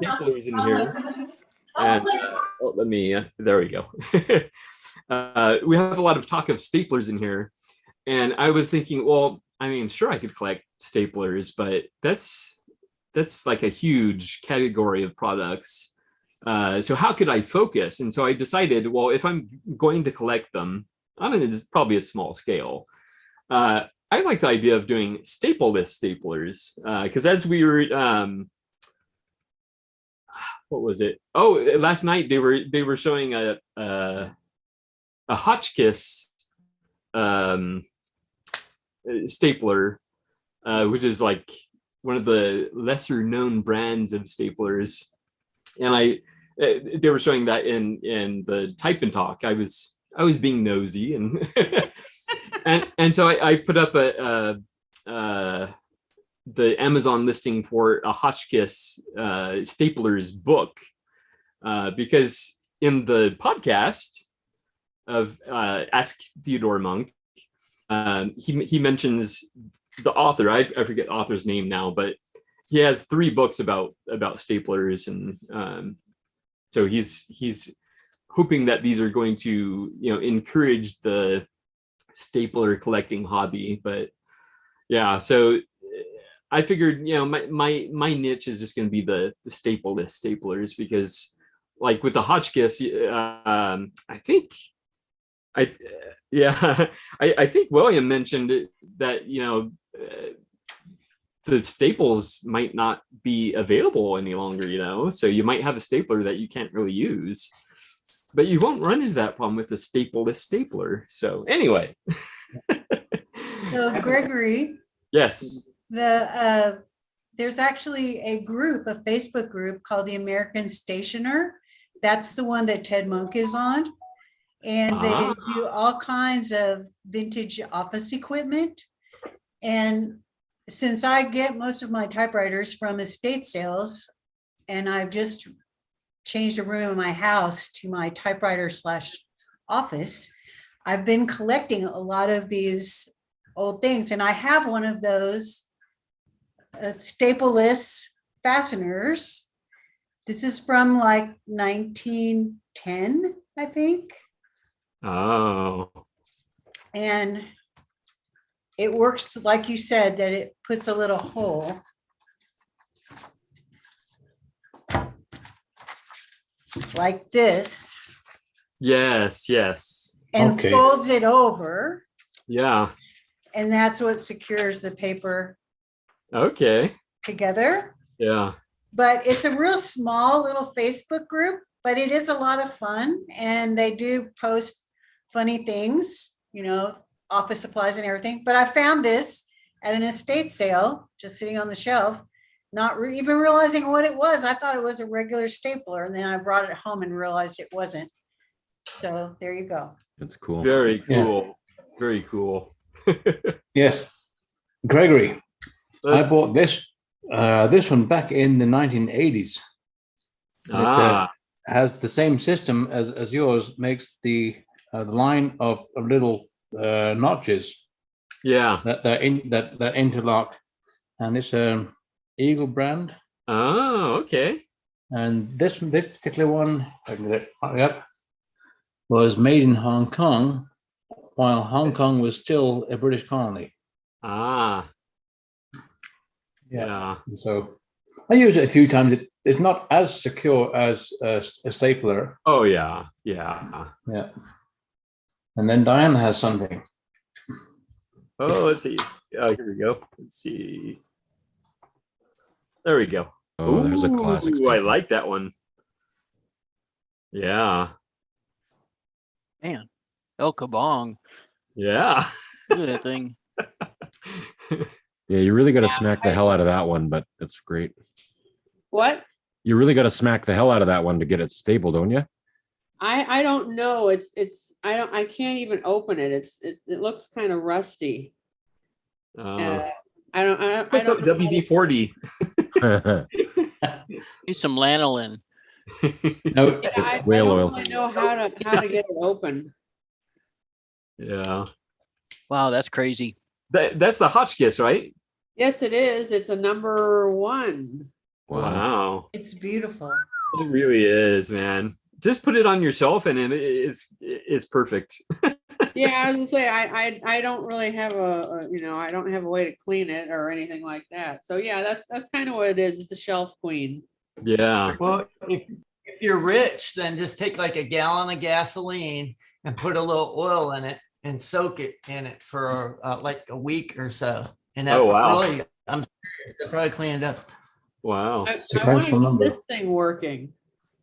staplers in here. And there we go. We have a lot of talk of staplers in here, and I was thinking, well, I mean, sure, I could collect staplers, but that's like a huge category of products. So how could I focus? And so I decided, well, if I'm going to collect them, it's probably a small scale. I like the idea of doing stapleless staplers because as we were, what was it? Oh, last night they were showing a Hotchkiss stapler, which is like one of the lesser known brands of staplers, and they were showing that in the Type and Talk. I was I was being nosy, and and so I put up the Amazon listing for a Hotchkiss staplers book, because in the podcast of Ask Theodore Monk, he mentions the author. I forget the author's name now, but he has 3 books about staplers, and so he's hoping that these are going to encourage the stapler collecting hobby. But yeah, so I figured my niche is just going to be the stapleless staplers, because like with the Hotchkiss, I think I think William mentioned that the staples might not be available any longer, so you might have a stapler that you can't really use, but you won't run into that problem with a stapleless stapler. So anyway. So Gregory. Yes. There's actually a Facebook group called the American Stationer. That's the one that Ted Monk is on. And they do all kinds of vintage office equipment. And since I get most of my typewriters from estate sales, and I've just changed a room in my house to my typewriter / office, I've been collecting a lot of these old things. And I have one of those stapleless fasteners. This is from like 1910, I think. Oh. And it works like you said, that it puts a little hole. Like this. Yes. And folds it over. Yeah. And that's what secures the paper. Okay. Together. Yeah. But it's a real small little Facebook group, but it is a lot of fun. And they do post funny things, office supplies and everything. But I found this at an estate sale, just sitting on the shelf, not even realizing what it was. I thought it was a regular stapler. And then I brought it home and realized it wasn't. So there you go. That's cool. Very cool. Yeah. Very cool. Yes. Gregory, I bought this one back in the 1980s. It has the same system as yours, makes the line of little notches. Yeah. That interlock, and it's an Eagle brand. Oh, okay. And this particular one, was made in Hong Kong, while Hong Kong was still a British colony. Yeah. And so I use it a few times. It's not as secure as a stapler. Oh yeah. And then Diane has something. Oh, let's see. Oh, here we go. Let's see. There we go. Oh, there's a classic. I like that one. Yeah. Man, El Kabong. Yeah. Look at that thing. Yeah, you really got to smack the hell out of that one, but that's great. What? You really got to smack the hell out of that one to get it stable, don't you? I don't know. I can't even open it. It looks kind of rusty. I don't WD-40. Need some lanolin. No, I don't really know how to get it open. Yeah. Wow, that's crazy. That's the Hotchkiss, right? Yes, it is. It's a #1. Wow. It's beautiful. It really is, man. Just put it on your shelf and it's perfect. Yeah, I was gonna say I don't really have I don't have a way to clean it or anything like that. So yeah, that's kind of what it is. It's a shelf queen. Yeah. Well, if you're rich, then just take like a gallon of gasoline and put a little oil in it and soak it in it for like a week or so. And that really, I'm serious, they'll probably clean it up. Wow. I want to get this thing working.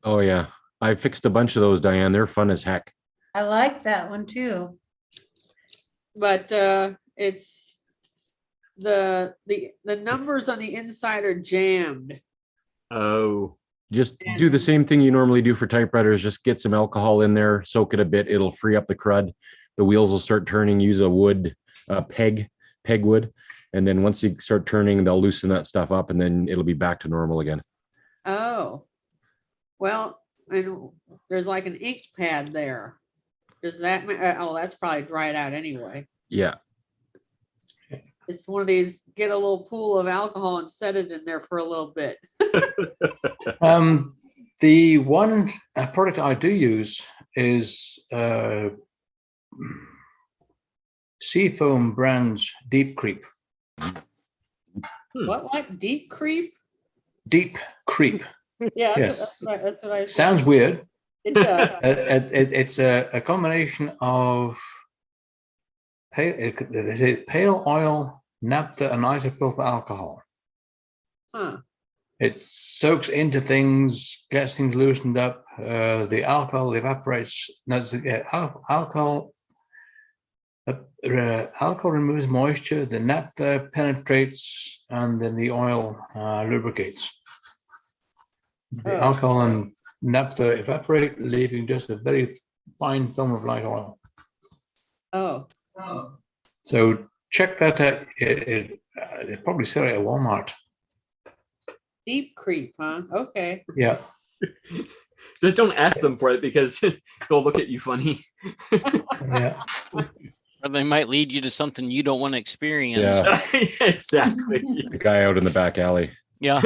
Oh yeah, I fixed a bunch of those, Diane. They're fun as heck. I like that one too. But it's the numbers on the inside are jammed. Oh. Just do the same thing you normally do for typewriters. Just get some alcohol in there, soak it a bit. It'll free up the crud. The wheels will start turning. Use a wood peg wood. And then once you start turning, they'll loosen that stuff up and then it'll be back to normal again. Oh, well, and there's like an ink pad there. Does that, oh, that's probably dried out anyway. Yeah. It's one of these, get a little pool of alcohol and set it in there for a little bit. The one product I do use is Seafoam Brand's Deep Creep. What? Deep creep? Deep Creep. Yeah, Yes. that's what I said. Sounds weird. It does. It's a combination of pale oil, naphtha, and isopropyl alcohol. Huh. It soaks into things, gets things loosened up. The alcohol evaporates. Alcohol removes moisture. The naphtha penetrates, and then the oil lubricates. The alcohol and naphtha evaporate, leaving just a very fine film of light oil. Oh. So check that out. They probably sell it at Walmart. Deep creep, huh? Okay. Yeah. Just don't ask them for it because they'll look at you funny. Yeah. Or they might lead you to something you don't want to experience. Yeah. Exactly. The guy out in the back alley. Yeah.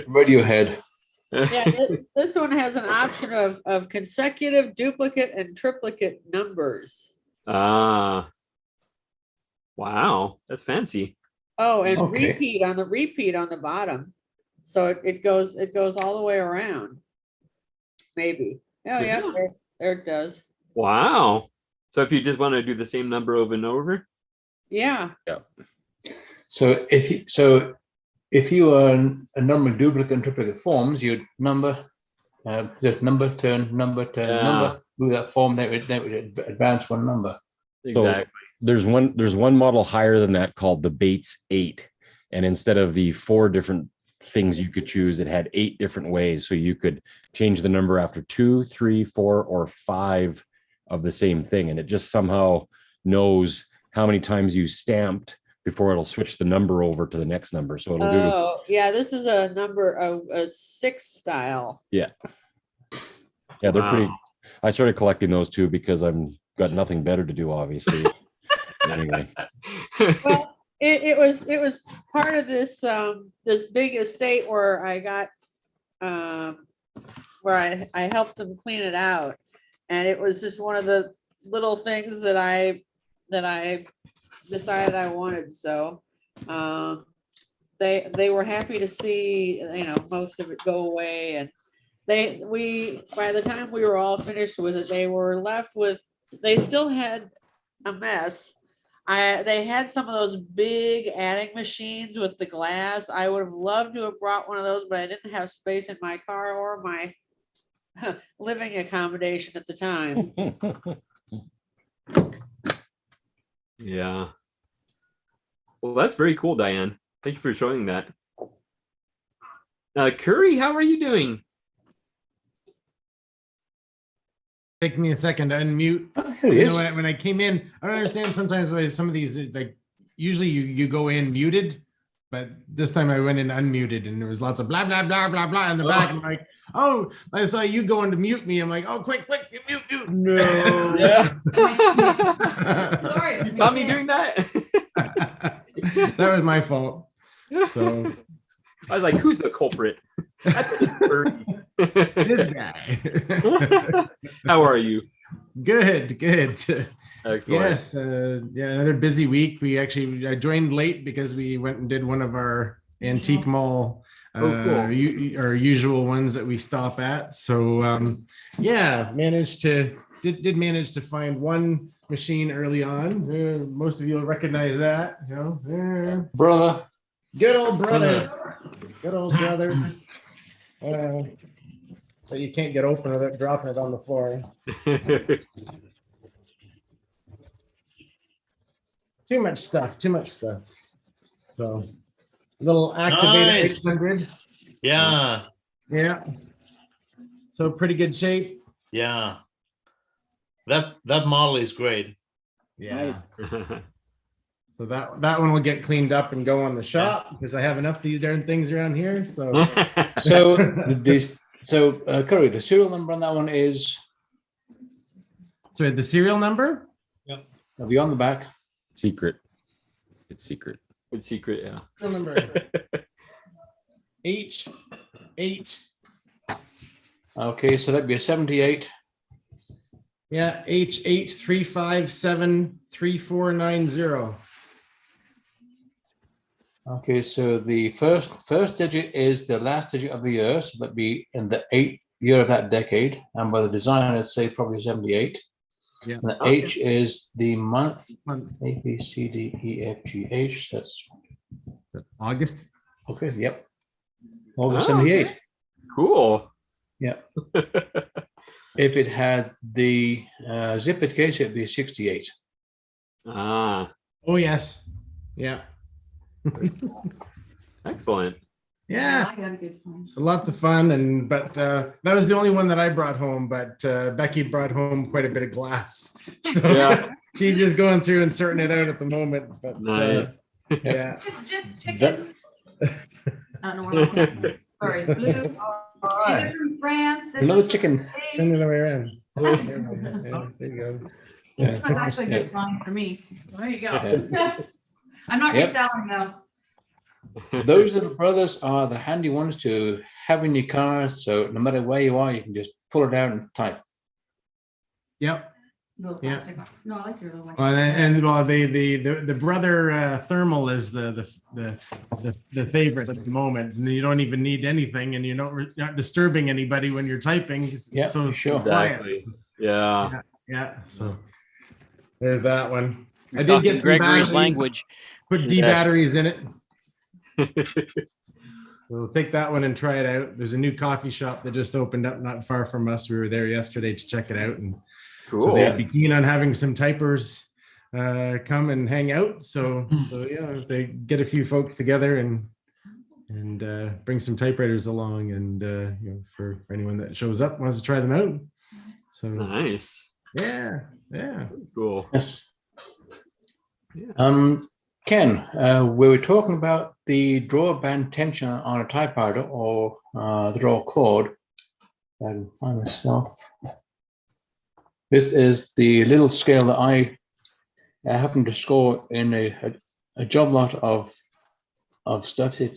Radiohead. Yeah, this one has an option of consecutive, duplicate, and triplicate numbers. Ah. Wow, that's fancy. Oh, and Okay. repeat on the bottom. So it goes all the way around. Maybe. Oh yeah, there it does. Wow. So if you just want to do the same number over and over? Yeah. Yeah. So if you are a number of duplicate and triplicate forms, you'd number, just number, turn, number, move that form, that would advance one number. Exactly. So there's one model higher than that called the Bates 8. And instead of the 4 different things you could choose, it had 8 different ways. So you could change the number after 2, 3, 4, or 5 of the same thing. And it just somehow knows how many times you stamped before it'll switch the number over to the next number. So it'll do. Oh, yeah, this is a number of a 6 style. Yeah. Yeah, they're pretty. I started collecting those too because I've got nothing better to do, obviously. Anyway. Well, it was part of this this big estate where I got where I helped them clean it out, and it was just one of the little things that I decided I wanted. So they were happy to see, you know, most of it go away, and by the time we were all finished with it, they were left with, they still had a mess. They had some of those big adding machines with the glass. I would have loved to have brought one of those, but I didn't have space in my car or my living accommodation at the time. Yeah. Well, that's very cool, Diane. Thank you for showing that. Curry, how are you doing? Take me a second to unmute. When I came in, I don't understand sometimes why some of these, like, usually you go in muted, but this time I went in unmuted and there was lots of blah, blah, blah, blah, blah in the back. I'm like, oh, I saw you going to mute me. I'm like, oh, quick, mute. No. Yeah. You saw me doing that? That was my fault. So I was like, who's the culprit? I thought it was Bertie. This guy. How are you? Good. Excellent. Yes, yeah, another busy week. I joined late because we went and did one of our antique mall, cool. our usual ones that we stop at. So yeah, managed to find one machine early on. Most of you will recognize that, you know. Brother. Good old brother. But you can't get open without dropping it on the floor. Too much stuff. So, little activator Nice. 800. Yeah. Yeah. So pretty good shape. Yeah. That model is great. Yeah. Nice. So that one will get cleaned up and go on the shop because I have enough of these darn things around here. So Curry, the serial number on that one is. Sorry, the serial number? Yep. It'll be on the back. Secret. It's secret. It's secret, yeah. Serial number H8. Okay, so that'd be a 78. Yeah, H83573490. Okay, so the first digit is the last digit of the year, so that'd be in the 8th year of that decade. And by the design, I'd say probably 78. Yeah. And the H is the month. A, B, C, D, E, F, G, H. That's August. Okay, yep. August 78. Okay. Cool. Yeah. If it had the zippered case, it'd be 68. Ah. Oh, yes. Yeah. Excellent. Yeah. I got a good one. So lots of fun, but that was the only one that I brought home. But Becky brought home quite a bit of glass, so Yeah. she's just going through and sorting it out at the moment. But Nice. yeah. I don't know where my sorry, blue. Either from France. this Another is chicken. Turn the other way around. Yeah, There you go. This was actually a good find for me. There you go. I'm not Yep. reselling though. Those little brothers are the handy ones to have in your car. So no matter where you are, you can just pull it out and type. Yep. Little Yeah. plastic box. No, I like your little one. And the brother thermal is the favorite at the moment, and you don't even need anything, and you're not disturbing anybody when you're typing. Yeah, so sure. Exactly. Yeah. Yeah. So there's that one. I did get some Gregory's batteries. language. Put D Yes. batteries in it. So take that one and try it out. There's a new coffee shop that just opened up not far from us. We were there yesterday to check it out, and Cool. so they'd be keen on having some typers come and hang out. So yeah, if they get a few folks together and bring some typewriters along, and for anyone that shows up wants to try them out. So Nice. yeah. Cool. Yes. Yeah. Ken, we were talking about the draw band tension on a typewriter or the draw chord. I can find myself. This is the little scale that I happen to score in a job lot of stuff. You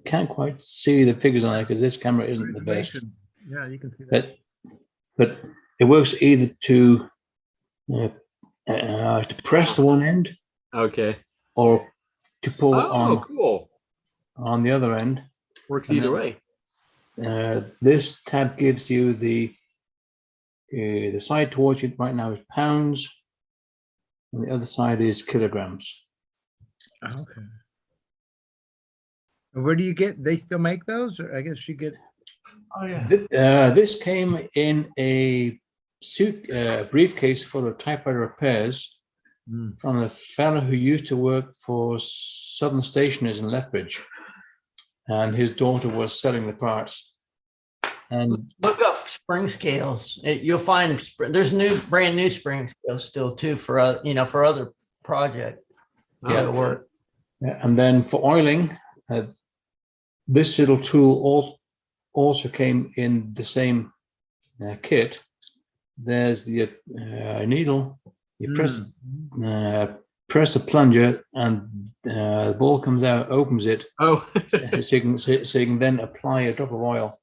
can't quite see the figures on there because this camera isn't the best. Yeah, you can see that. But it works either to press the one end, Okay. or to pull on cool. on the other end. Works And either then, way. This tab gives you the side towards you right now is pounds, and the other side is kilograms. Okay. And where do you get? They still make those, or I guess you get. Oh yeah. This came in a briefcase full of typewriter repairs from a fellow who used to work for Southern Stationers in Lethbridge, and his daughter was selling the parts. And look up spring scales. You'll find there's brand new spring scales still too for other project work. Yeah, and then for oiling, this little tool also came in the same kit. There's the needle. You press the plunger, and the ball comes out, opens it. Oh. so you can then apply a drop of oil.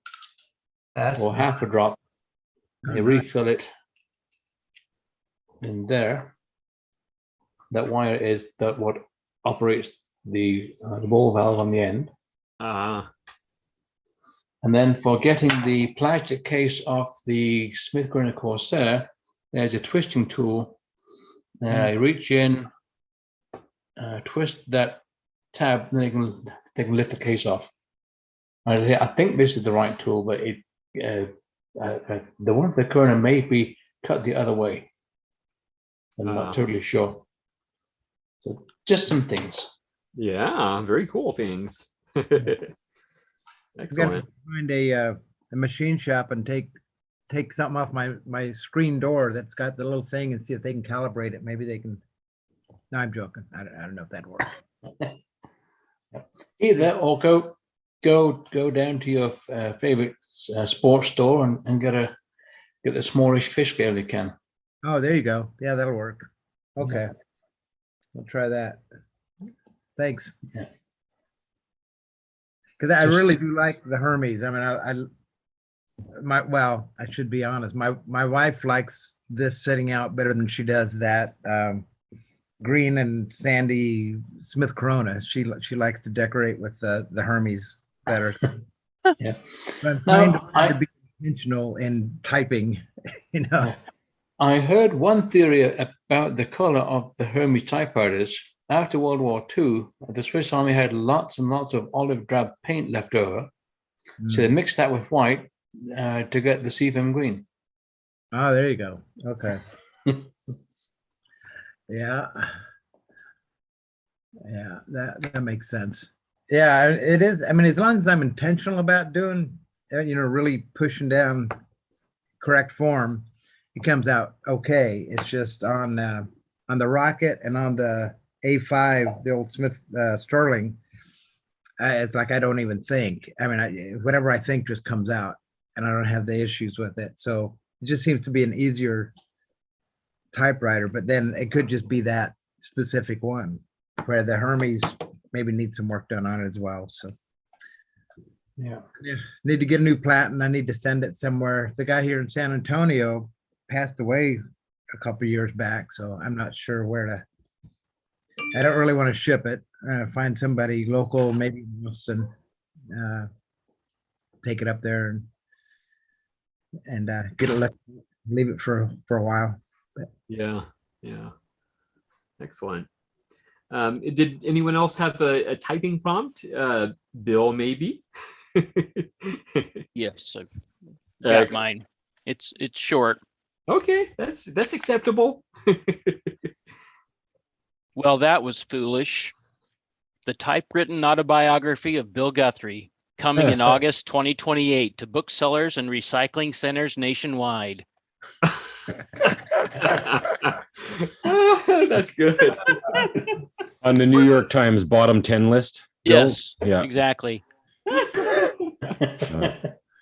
Or half a drop. You refill it in there. That wire is what operates the ball valve on the end. And then for getting the plastic case off the Smith Grinnell Corsair, there's a twisting tool. You reach in, twist that tab, then they can lift the case off. I think this is the right tool, but the one at the corner may be cut the other way. I'm not totally sure. So just some things. Yeah, very cool things. Excellent. Find a machine shop and take something off my screen door that's got the little thing and see if they can calibrate it. Maybe they can. No, I'm joking. I don't know if that'd work. Either or go down to your favorite sports store and get the smallest fish scale you can. Oh, there you go. Yeah, that'll work. Okay, we'll try that. Thanks. Yes. Because I really do like the Hermes. I mean, I should be honest. My wife likes this setting out better than she does that green and sandy Smith Corona. She likes to decorate with the Hermes better. Yeah. But I'm trying to be intentional in typing, you know. I heard one theory about the color of the Hermes typewriters. After World War II, the Swiss Army had lots and lots of olive drab paint left over. So they mixed that with white to get the seafoam green. Oh, there you go. Okay. Yeah. Yeah, that makes sense. Yeah, it is. I mean, as long as I'm intentional about doing, really pushing down correct form, it comes out okay. It's just on the Rocket and on the A5, the old Smith Sterling. It's like I don't even think. I mean, whatever I think just comes out, and I don't have the issues with it. So it just seems to be an easier typewriter. But then it could just be that specific one, where the Hermes maybe needs some work done on it as well. So yeah, need to get a new platen. I need to send it somewhere. The guy here in San Antonio passed away a couple years back, so I'm not sure where to. I don't really want to ship it. Find somebody local, maybe and take it up there and get it, leave it for a while. But, yeah. Excellent. Did anyone else have a typing prompt? Bill, maybe? Yes, I've got mine. It's short. Okay, that's acceptable. Well, that was foolish. The typewritten autobiography of Bill Guthrie, coming in August 2028 to booksellers and recycling centers nationwide. That's good. On the New York Times bottom 10 list. Yes, yeah, exactly.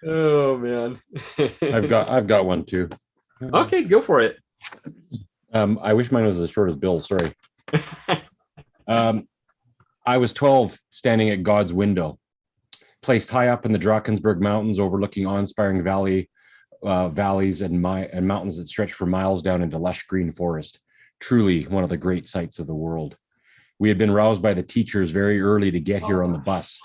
Oh man. I've got one too. Okay, go for it. I wish mine was as short as Bill's. Sorry. I was 12, standing at God's window, placed high up in the Drakensberg Mountains, overlooking awe-inspiring valleys and mountains that stretch for miles down into lush green forest. Truly one of the great sights of the world. We had been roused by the teachers very early to get here on the bus.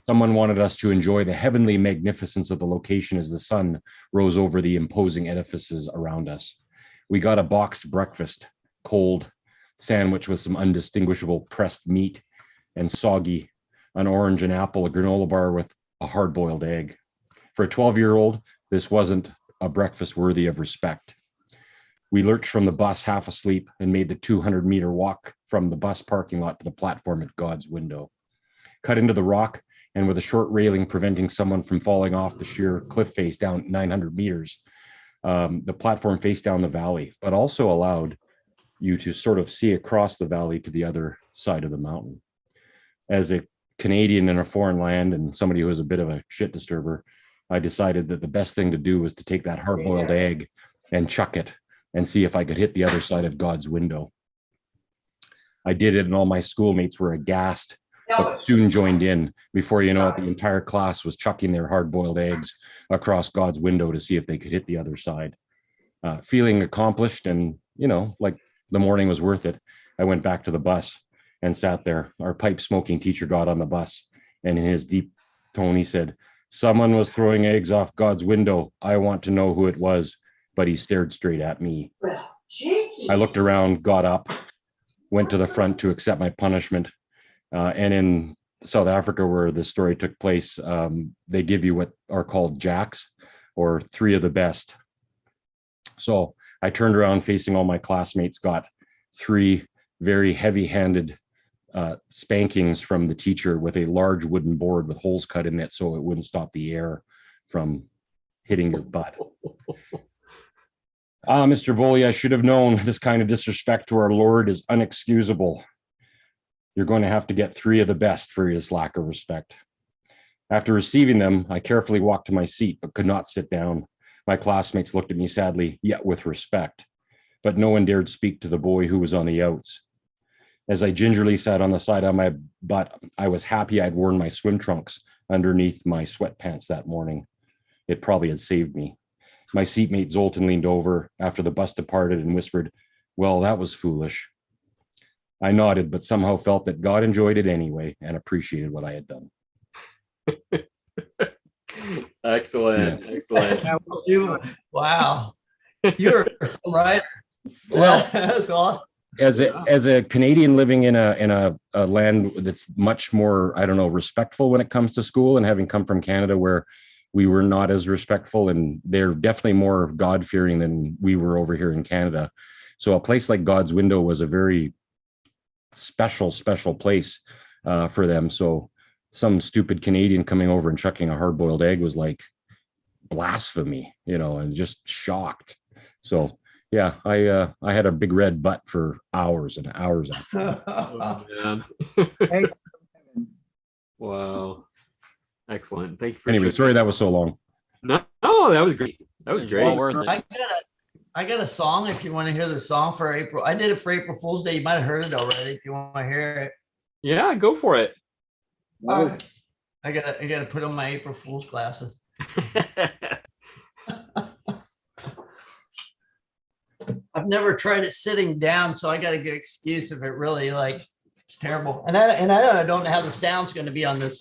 Someone wanted us to enjoy the heavenly magnificence of the location as the sun rose over the imposing edifices around us. We got a boxed breakfast, cold sandwich with some undistinguishable pressed meat and soggy, an orange and apple, a granola bar with a hard-boiled egg. For a 12-year-old, this wasn't a breakfast worthy of respect. We lurched from the bus half asleep and made the 200-meter walk from the bus parking lot to the platform at God's window. Cut into the rock, and with a short railing preventing someone from falling off the sheer cliff face down 900 meters, the platform faced down the valley, but also allowed you to sort of see across the valley to the other side of the mountain. As a Canadian in a foreign land and somebody who was a bit of a shit disturber, I decided that the best thing to do was to take that hard-boiled egg and chuck it and see if I could hit the other side of God's window. I did it, and all my schoolmates were aghast, but soon joined in. Before you know it, the entire class was chucking their hard-boiled eggs across God's window to see if they could hit the other side. Feeling accomplished and, like the morning was worth it, I went back to the bus and sat there. Our pipe-smoking teacher got on the bus, and in his deep tone, he said, "Someone was throwing eggs off God's window. I want to know who it was." But he stared straight at me. I looked around, got up, went to the front to accept my punishment. And in South Africa, where this story took place, they give you what are called jacks, or 3 of the best. So I turned around facing all my classmates, got 3 very heavy-handed spankings from the teacher with a large wooden board with holes cut in it so it wouldn't stop the air from hitting your butt. Mr. Bully, I should have known this kind of disrespect to our Lord is unexcusable. You're going to have to get 3 of the best for his lack of respect. After receiving them, I carefully walked to my seat, but could not sit down. My classmates looked at me sadly, yet with respect, but no one dared speak to the boy who was on the outs. As I gingerly sat on the side of my butt, I was happy I'd worn my swim trunks underneath my sweatpants that morning. It probably had saved me. My seatmate Zoltan leaned over after the bus departed and whispered, "Well, that was foolish." I nodded, but somehow felt that God enjoyed it anyway and appreciated what I had done. Excellent, excellent. Wow, you're a writer. Well, that's awesome. As a Canadian living in a land that's much more, I don't know, respectful when it comes to school, and having come from Canada where we were not as respectful, and they're definitely more God-fearing than we were over here in Canada. So a place like God's Window was a very special place for them. So some stupid Canadian coming over and chucking a hard-boiled egg was like blasphemy, and just shocked. So yeah, I had a big red butt for hours and hours after. Oh, man. Wow. Excellent. Thank you for Anyway, sorry that was so long. No, that was great. That was great. Well worth it. I got a song if you want to hear the song for April. I did it for April Fool's Day. You might have heard it already if you want to hear it. Yeah, go for it. I gotta put on my April Fool's glasses. I've never tried it sitting down, so I got a good excuse if it really it's terrible. And I don't know how the sound's going to be on this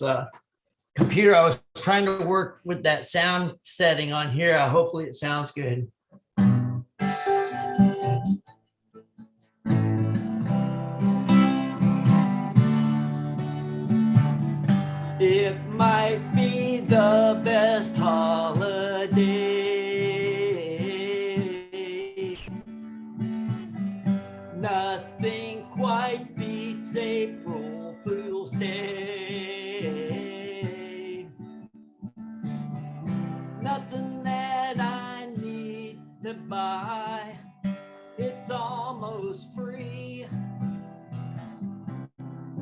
computer. I was trying to work with that sound setting on here. Hopefully it sounds good. It might be the best holiday. Nothing quite beats April Fool's Day. Nothing that I need to buy. It's almost free.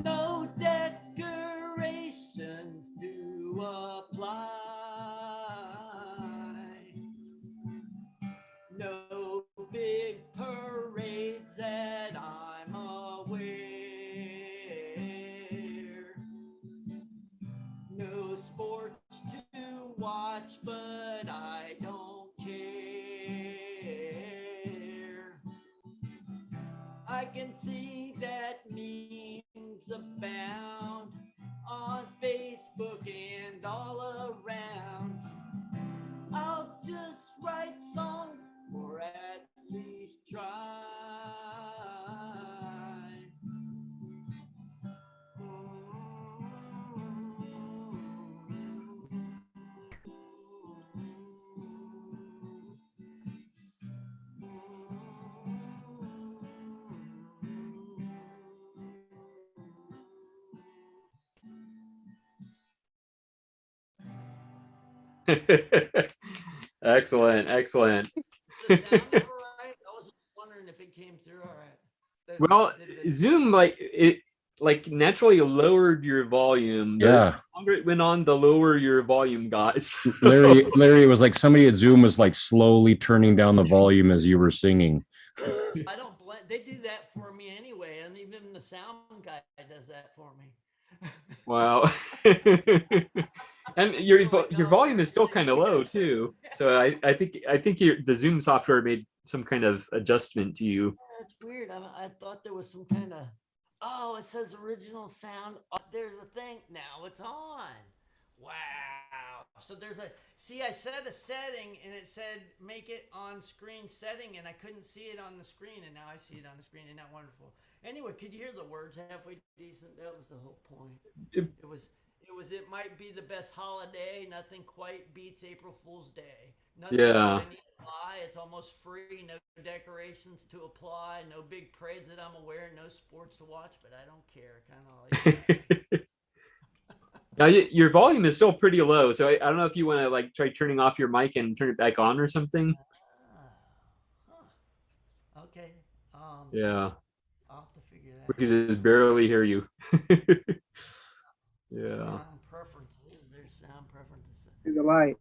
No decorations to apply. No big parades that I'm aware. No sports to watch, but I don't care. I can see that memes abound on Facebook and all around. I'll just write songs, or at least try. Excellent, excellent. I was wondering if it came through all right. Well, Zoom naturally lowered your volume. Yeah. The longer it went on, the lower your volume got. So. Larry, it was like somebody at Zoom was like slowly turning down the volume as you were singing. I don't blame. They do that for me anyway, and even the sound guy does that for me. Wow. And your volume is still kind of low too. So I think the Zoom software made some kind of adjustment to you. That's weird. I thought there was some kind of. Oh, it says original sound. Oh, there's a thing now. It's on. Wow. So there's a. See, I set a setting and it said make it on screen setting, and I couldn't see it on the screen, and now I see it on the screen. Isn't that wonderful? Anyway, could you hear the words halfway decent? That was the whole point. It might be the best holiday. Nothing quite beats April Fool's Day. Nothing Yeah. apply. It's almost free. No decorations to apply. No big parades that I'm aware. No sports to watch, but I don't care. Kind of like. Now your volume is still pretty low, so I don't know if you want to like try turning off your mic and turn it back on or something. Okay. Yeah. I'll have to figure that We could just barely hear you. Yeah. Sound preferences. There's sound preferences. The light.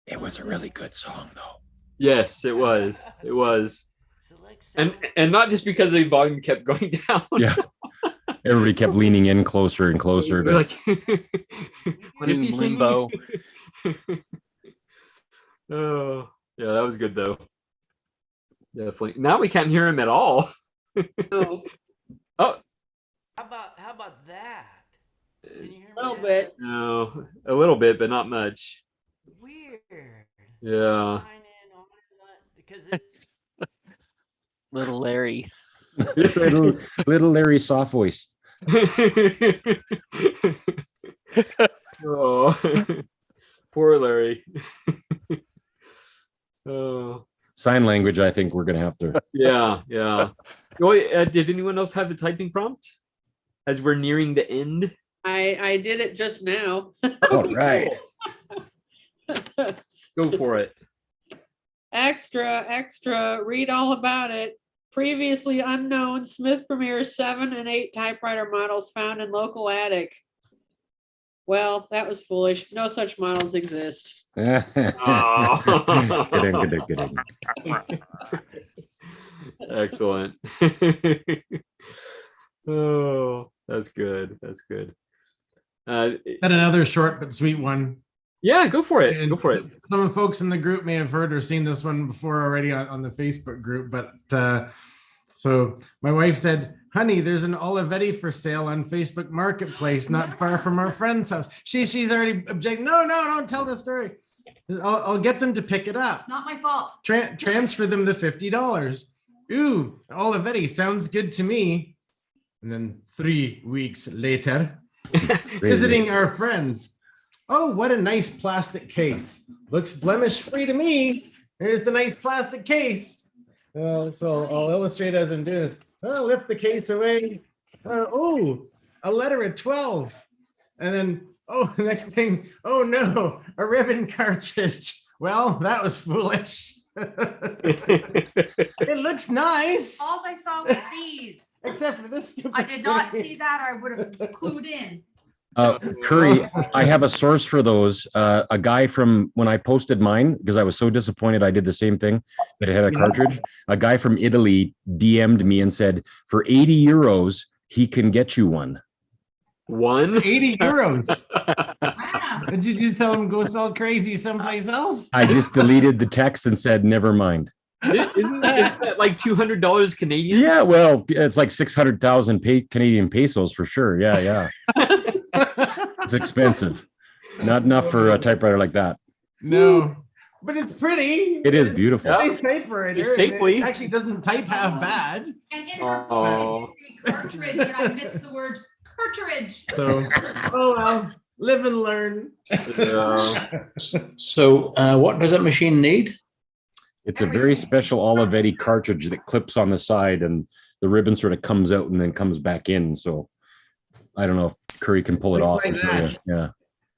It was a really good song, though. Yes, it was. It was. And not just because the volume kept going down. Yeah. Everybody kept leaning in closer and closer to like what is he singing? Limbo. Oh, yeah, that was good though. Definitely. Now we can't hear him at all. Oh, Oh, How about that? Can you hear me? a little bit. no, a little bit, but not much. Weird. Yeah. Because it's Little Larry. little Larry soft voice. Oh, poor Larry. Oh, Sign language, I think we're going to have to. yeah, yeah. Oh, did anyone else have the typing prompt as we're nearing the end? I did it just now. All right. Go for it. Extra, read all about it. Previously unknown, Smith premieres 7 and 8 typewriter models found in local attic. Well, that was foolish. No such models exist. Get in. Excellent. Oh, that's good. That's good. Got another short but sweet one. Yeah, go for it. And Go for it. Some of the folks in the group may have heard or seen this one before already on the Facebook group, but so my wife said, honey, there's an Olivetti for sale on Facebook Marketplace, not far from our friend's house. She's already objecting. No, don't tell the story. I'll get them to pick it up. Not my fault. Transfer them the $50. Ooh, Olivetti sounds good to me. And then 3 weeks later, visiting our friends. Oh, what a nice plastic case. Looks blemish free to me. Here's the nice plastic case. So I'll illustrate as I'm doing this. I'll lift the case away. Oh, a letter at 12. And then, the next thing, oh no, a ribbon cartridge. Well, that was foolish. It looks nice. All I saw was these. Except for this stupid I did not thing. see that. I would have clued in. Curry, I have a source for those. A guy from when I posted mine, because I was so disappointed I did the same thing, but it had a cartridge. A guy from Italy DM'd me and said, for 80 euros, he can get you one. 80 euros. Did you tell him go sell crazy someplace else? I just deleted the text and said, never mind. Isn't that like $200 Canadian? Yeah, well, it's like 600,000 Canadian pesos for sure. Yeah. It's expensive. Not enough for a typewriter like that. No, but it's pretty. It is beautiful. It's typewriter. It's shapely. It actually doesn't type half bad. And in her book, it did say cartridge, and I missed the word cartridge. So, well, live and learn. So what does that machine need? It's a very special Olivetti cartridge that clips on the side and the ribbon sort of comes out and then comes back in. So I don't know if Curry can pull it off. Like that. Yeah.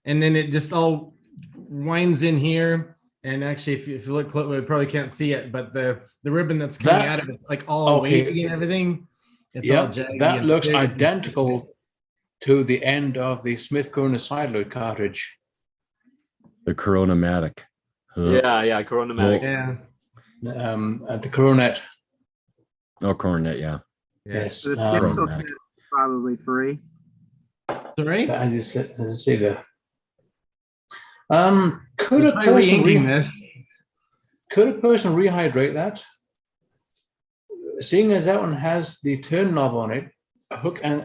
And then it just all winds in here. And actually, if you look close, we probably can't see it, but the ribbon that's coming out of it's like all wavy and everything. It's all jaggy. That and looks big. identical to the end of the Smith Corona sideload cartridge. The Corona-matic. Yeah, Corona-matic. Yeah. At the Coronet. Oh, Coronet, yeah. Yes. The Smith is probably free. Sorry? As you see there. Could a person rehydrate that? Seeing as that one has the turn knob on it, a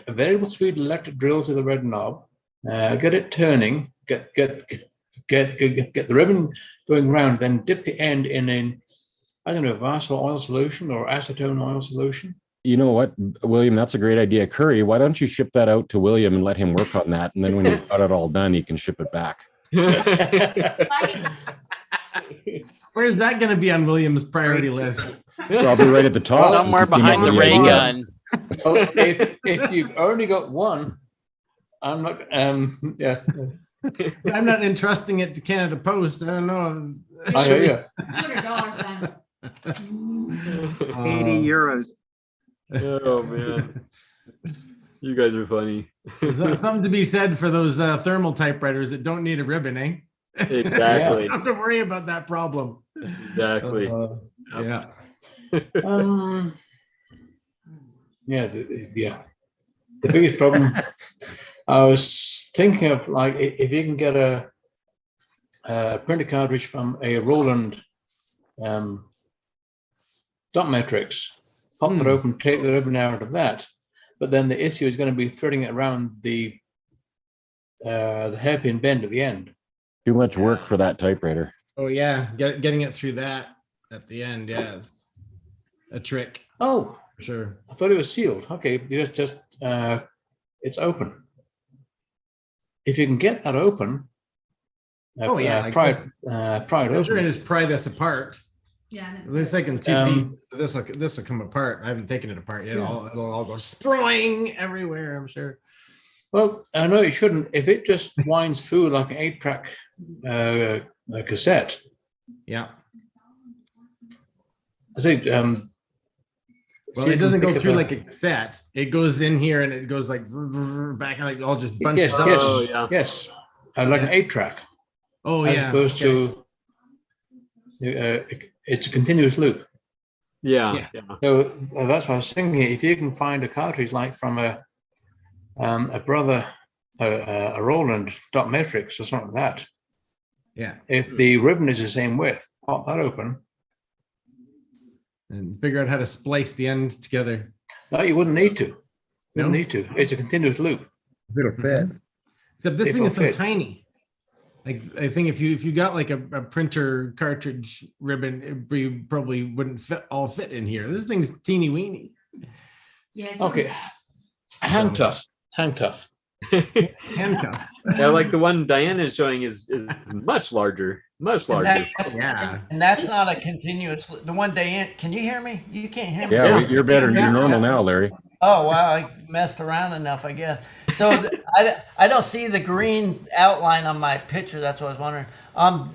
variable speed electric drill to the red knob, get it turning, get the ribbon going round, then dip the end in I don't know, Varsol oil solution or acetone oil solution. You know what, William, that's a great idea. Curry, why don't you ship that out to William and let him work on that? And then when you've got it all done, he can ship it back. Where's that going to be on William's priority list? Probably right at the top. Somewhere behind the ray gun. Well, if you've only got one, I'm not. Yeah. I'm not entrusting it to Canada Post. I don't know. I hear you. $200 then. 80 euros. Oh man, you guys are funny. Something to be said for those thermal typewriters that don't need a ribbon, eh? Exactly. You don't have to worry about that problem. Exactly. Yeah. Yeah. The biggest problem, I was thinking of, like, if you can get a printer cartridge from a Roland dot matrix, pop that open, take the ribbon out of that, but then the issue is going to be threading it around the hairpin bend at the end. Too much work for that typewriter. Oh yeah, getting it through that at the end, yeah, it's a trick. Oh, for sure. I thought it was sealed. Okay, you just it's open. If you can get that open, pry it open. Just pry this apart. Yeah. This I can this will come apart. I haven't taken it apart yet. Yeah. It'll all go spraying everywhere, I'm sure. Well, I know it shouldn't. If it just winds through like an 8-track cassette. Yeah. I say, well, it doesn't go through like a cassette. It goes in here and it goes like back and like all just bunches up. Yes. Like an 8-track. Oh, as yeah. opposed to it's a continuous loop. Yeah. So that's what I was thinking. If you can find a cartridge like from a Roland dot matrix or something like that. Yeah. If the ribbon is the same width, pop that open. And figure out how to splice the end together. No, you wouldn't need to. You No? wouldn't need to. It's a continuous loop. It'll fit. Except this It thing will is so fit. tiny. Like I think if you got like a printer cartridge ribbon, it probably wouldn't all fit in here. This thing's teeny weeny. Yeah. Okay. Hand tough. Handcuff. Yeah, like the one Diane is showing is much larger. Much larger. And that's not a continuous. The one Diane, can you hear me? You can't hear me. Yeah, you're better. You're normal now, Larry. Oh wow, I messed around enough, I guess. So I don't see the green outline on my picture. That's what I was wondering.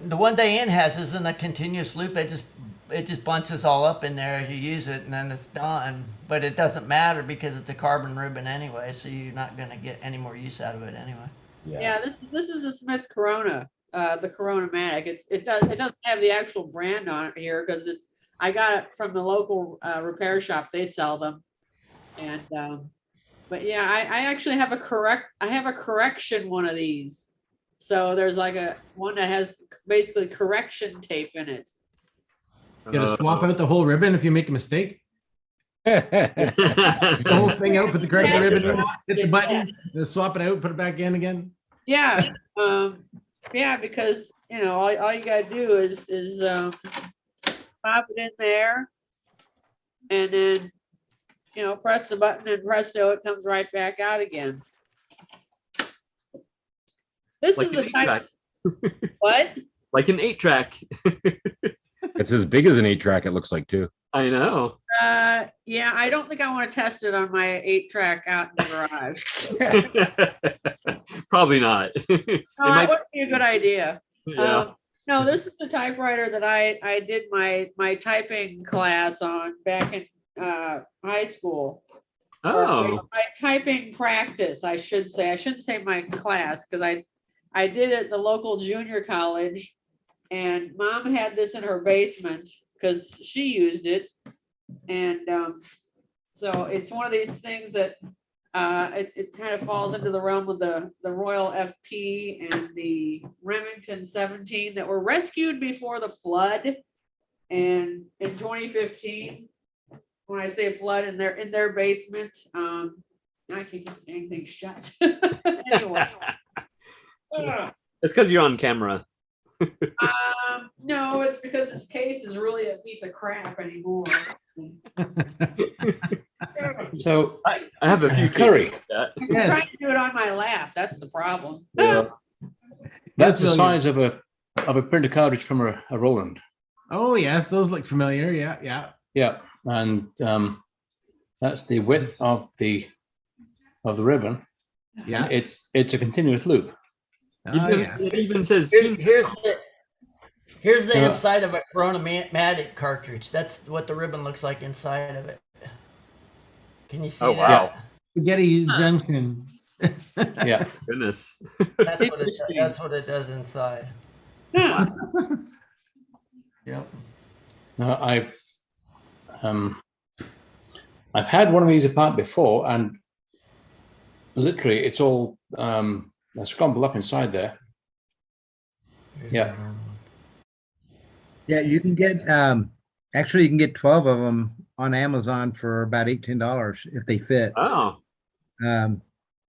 The one Diane has isn't a continuous loop. It just bunches all up in there as you use it, and then it's done. But it doesn't matter because it's a carbon ribbon anyway, so you're not going to get any more use out of it anyway. Yeah, this is the Smith Corona, the Corona-Matic. It doesn't have the actual brand on it here because I got it from the local repair shop. They sell them, and but yeah, I actually have a correction one of these. So there's like one that has basically correction tape in it. You gotta swap out the whole ribbon if you make a mistake. The whole thing out, put the correct ribbon in, hit the button, then swap it out, put it back in again. Yeah, yeah, because all you gotta do is pop it in there, and then press the button, and presto, it comes right back out again. This Like is an the type. 8-track. What? Like an 8-track. It's as big as an 8-track, it looks like, too. I know. Yeah, I don't think I want to test it on my 8-track out in the garage. Probably not. It wouldn't be a good idea. Yeah. No, this is the typewriter that I did my typing class on back in high school. Oh. My typing practice, I should say. I shouldn't say my class because I did it at the local junior college, and Mom had this in her basement because she used it. And so it's one of these things that it kind of falls into the realm of the Royal FP and the Remington 17 that were rescued before the flood. And in 2015, when I say flood, in their basement, I can't keep anything shut. Anyway. It's because you're on camera. No, it's because this case is really a piece of crap anymore. So I have a few Curry. cases like that. I'm trying to do it on my lap. That's the problem. Yeah. That's the size of a printer cartridge from a Roland. Oh yes, those look familiar. Yeah, yeah. Yeah, and that's the width of the ribbon. Yeah, it's a continuous loop. It even says Here's the inside of a Chronomatic cartridge. That's what the ribbon looks like inside of it. Can you see that? Wow. Spaghetti junction. Yeah. Goodness. That's what it does inside. Yeah. Yep. I've had one of these apart before, and literally it's all scrambled up inside there. Yeah. Yeah, you can get actually you can get 12 of them on Amazon for about $18 if they fit. Oh.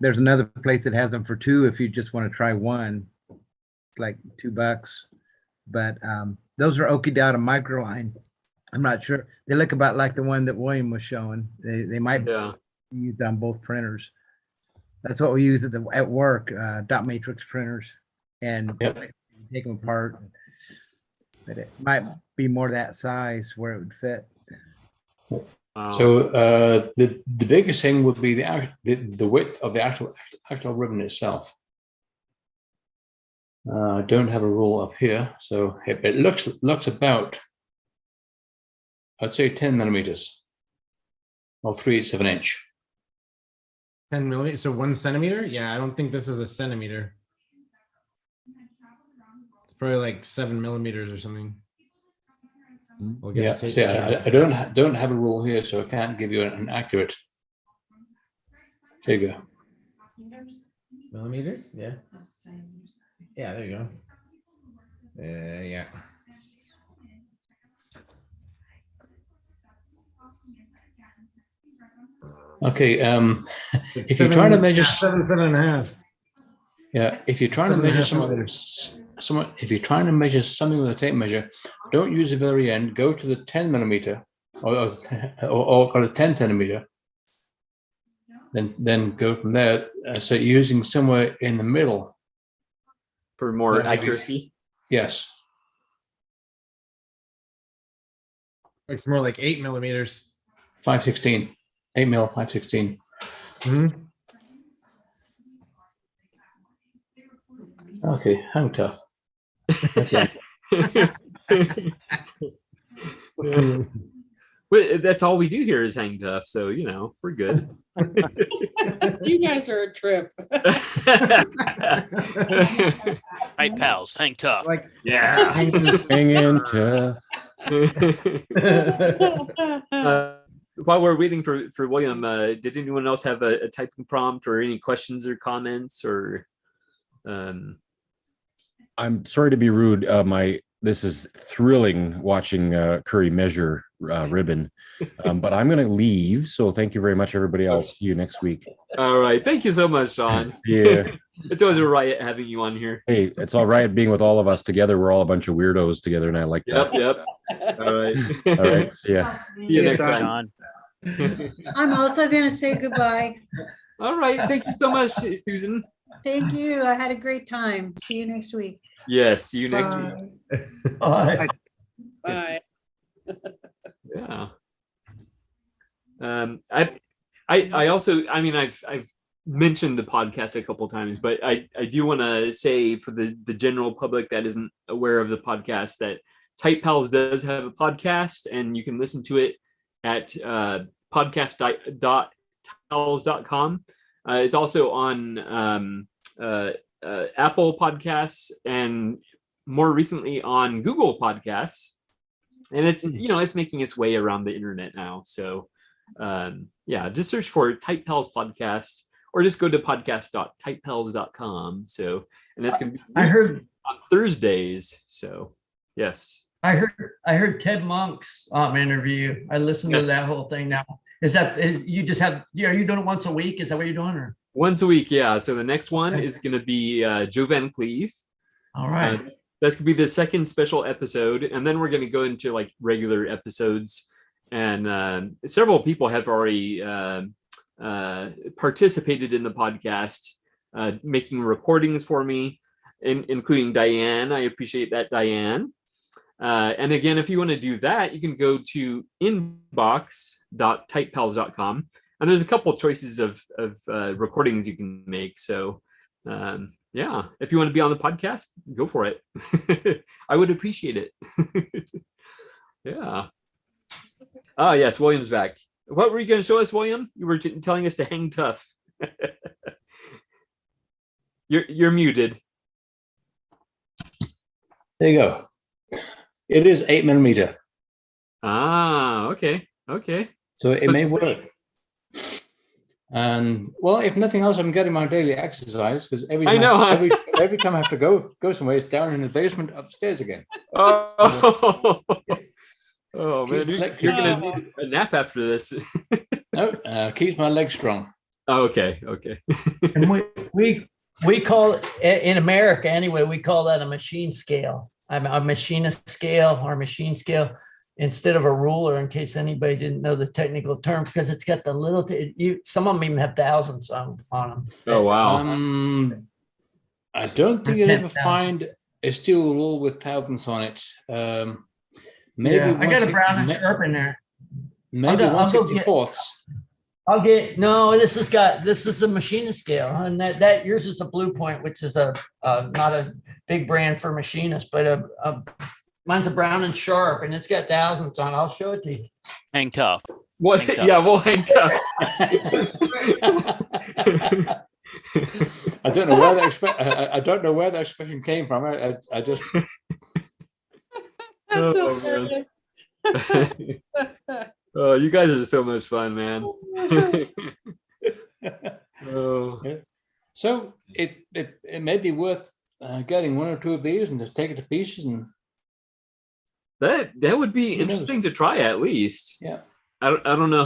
There's another place that has them for $2 if you just want to try one. It's like $2. But those are Okidata Microline. I'm not sure. They look about like the one that William was showing. They might be used on both printers. That's what we use at work, dot matrix printers, and take them apart. But it might be more that size where it would fit. So the biggest thing would be the width of the actual ribbon itself. I don't have a rule up here, so it looks about, I'd say 10 millimeters, or 3/8 of an inch. 10 millimeters, so 1 centimeter. Yeah, I don't think this is a centimeter. It's probably like 7 millimeters or something. We'll get Yeah, see, I don't have a rule here, so I can't give you an accurate figure. Millimeters, yeah. Yeah, there you go. Yeah. Okay, if you're trying to measure 7.5. Yeah, if you're trying to measure if you're trying to measure something with a tape measure, don't use the very end. Go to the 10 millimeter or the 10 centimeter. Then go from there. So using somewhere in the middle for more accuracy. Yes. It's more like 8 millimeters. 5/16, 8 mil, 5/16. Okay, hang tough. Okay. But that's all we do here is hang tough, so we're good. You guys are a trip. Right, pals, hang tough. Like, yeah, hanging tough. While we're waiting for William, did anyone else have a typing prompt or any questions or comments or? I'm sorry to be rude. This is thrilling watching Curry measure ribbon, but I'm going to leave. So thank you very much, everybody else. See you next week. All right. Thank you so much, Sean. Yeah. It's always a riot having you on here. Hey, it's all right being with all of us together. We're all a bunch of weirdos together, and I like that. Yep. All right. All right. See ya. See you next time. I'm also going to say goodbye. All right. Thank you so much, Susan. Thank you. I had a great time. See you next week. Yes. See you next week. Bye. Bye. Yeah. I also, I've mentioned the podcast a couple times, but I do want to say for the general public that isn't aware of the podcast that Type Pals does have a podcast, and you can listen to it at podcast.typepals.com. It's also on Apple Podcasts and more recently on Google Podcasts, and it's it's making its way around the internet now. So just search for Type Pals Podcast, or just go to podcast.typepals.com. So, and that's gonna be on Thursdays. So yes, I heard Ted Monk's interview. I listened to that whole thing. Now you just have are you doing it once a week? Is that what you're doing, or once a week? Yeah. So the next one is going to be Joe Van Cleve. All right. That's going to be the second special episode. And then we're going to go into like regular episodes. And several people have already participated in the podcast, making recordings for me. including Diane. I appreciate that, Diane. And again, if you want to do that, you can go to inbox.typepals.com. And there's a couple of choices of recordings you can make. So yeah, if you want to be on the podcast, go for it. I would appreciate it. Yeah. Oh, yes, William's back. What were you going to show us, William? You were telling us to hang tough. You're muted. There you go. It is 8mm. Ah, okay. Okay. So it may work. And well, if nothing else, I'm getting my daily exercise because every time I have to go somewhere, it's down in the basement, upstairs again. Oh, oh man, you're gonna need a nap after this. No, keeps my legs strong. Oh, okay, okay. And we call in America anyway. We call that a machine scale. I'm a machinist scale or machine scale instead of a ruler. In case anybody didn't know the technical term, because it's got the little. Some of them even have thousands on them. Oh wow. I don't think you'll ever find a steel rule with thousands on it. Maybe yeah, I got a brown and sharp in there. Maybe 1/64. I'll get this is a machinist scale, and that yours is a Blue Point, which is not a big brand for machinists, but mine's a brown and sharp, and it's got thousands on. I'll show it to you. Hang tough. What? Hang tough. Yeah, we'll hang tough. I don't know where that expression came from. I just. That's Oh, so man. funny. Oh, you guys are so much fun, man. Oh. So it may be worth getting one or two of these and just take it to pieces, and that would be interesting to try at least. Yeah. I don't know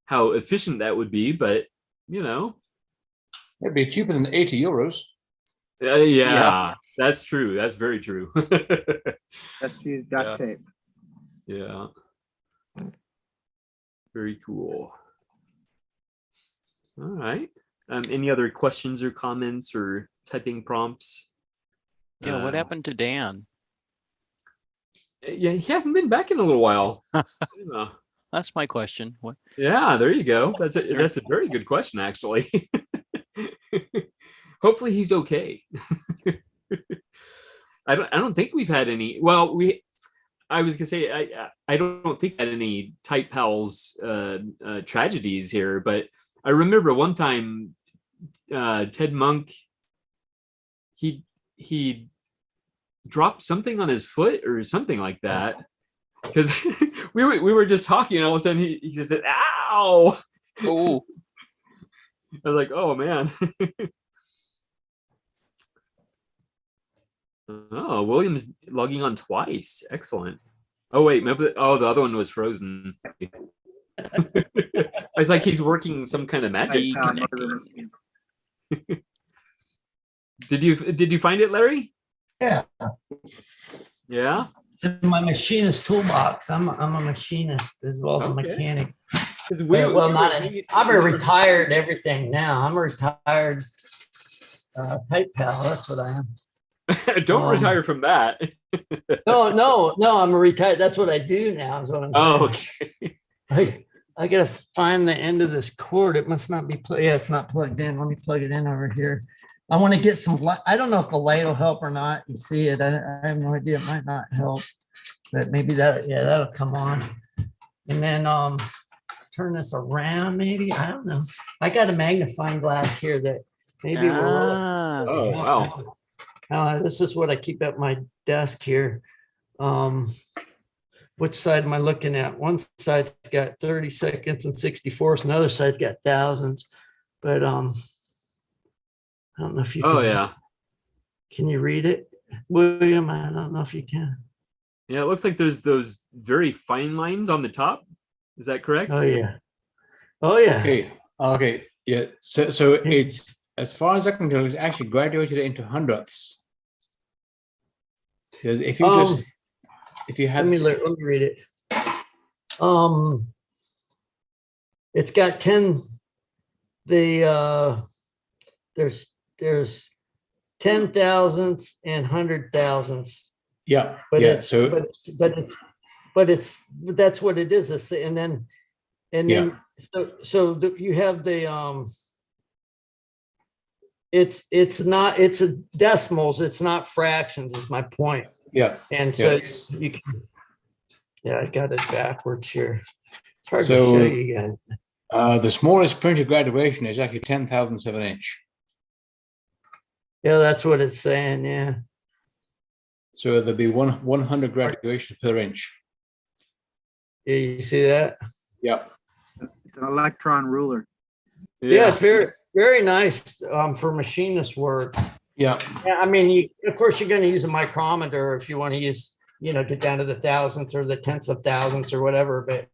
how efficient that would be, but it'd be cheaper than €80. Yeah, that's true. That's very true. Let's use duct tape. Yeah. Very cool. All right. Any other questions or comments or typing prompts? Yeah, what happened to Dan? Yeah, he hasn't been back in a little while. That's my question. What? Yeah, there you go. That's a very good question, actually. Hopefully he's okay. I don't think we've had any. Well, I was gonna say I don't think I had any Type Pals tragedies here, but I remember one time Ted Monk he dropped something on his foot or something like that, because we were just talking and all of a sudden he just said, "Ow!" Oh, I was like, "Oh man." Oh, William's logging on twice. Excellent. Oh wait, maybe the other one was frozen. It's like he's working some kind of magic. Did you find it, Larry? Yeah. Yeah. It's in my machinist toolbox. I'm a machinist as well as a mechanic. I'm a retired everything now. I'm a retired type pal. That's what I am. Don't retire from that. No, I'm a retired. That's what I do now. Is what I'm saying. Okay. I gotta find the end of this cord. It must not be plugged. Yeah, it's not plugged in. Let me plug it in over here. I want to get some light. I don't know if the light will help or not. You see it. I have no idea. It might not help, but maybe that'll come on. And then turn this around. Maybe, I don't know. I got a magnifying glass here that maybe will. Oh wow. This is what I keep at my desk here. Which side am I looking at? One side's got 30 seconds and 64ths, and the other side's got thousands. But I don't know if you can. Oh yeah. Can you read it, William? I don't know if you can. Yeah, it looks like there's those very fine lines on the top. Is that correct? Oh yeah. Oh yeah. Okay. Yeah. So it's, as far as I can tell, it's actually graduated into hundredths. Because if you had, let me read it. It's got 10. There's 10,000s and 100,000s. Yeah, But yeah. it's, So but that's what it is. And then you have the it's a decimals, it's not fractions, is my point. Yeah. And so you can, I got it backwards here. It's hard to So, show you again. the smallest printed graduation is actually 10,000ths of an inch. Yeah, that's what it's saying. Yeah. So there'll be 100 graduations per inch. Yeah, you see that? Yep. It's an electron ruler. Yeah, it's very, very nice for machinist work. Yeah. Yeah, I mean, of course, you're going to use a micrometer if you want to use, get down to the thousandths or the tenths of thousandths or whatever. But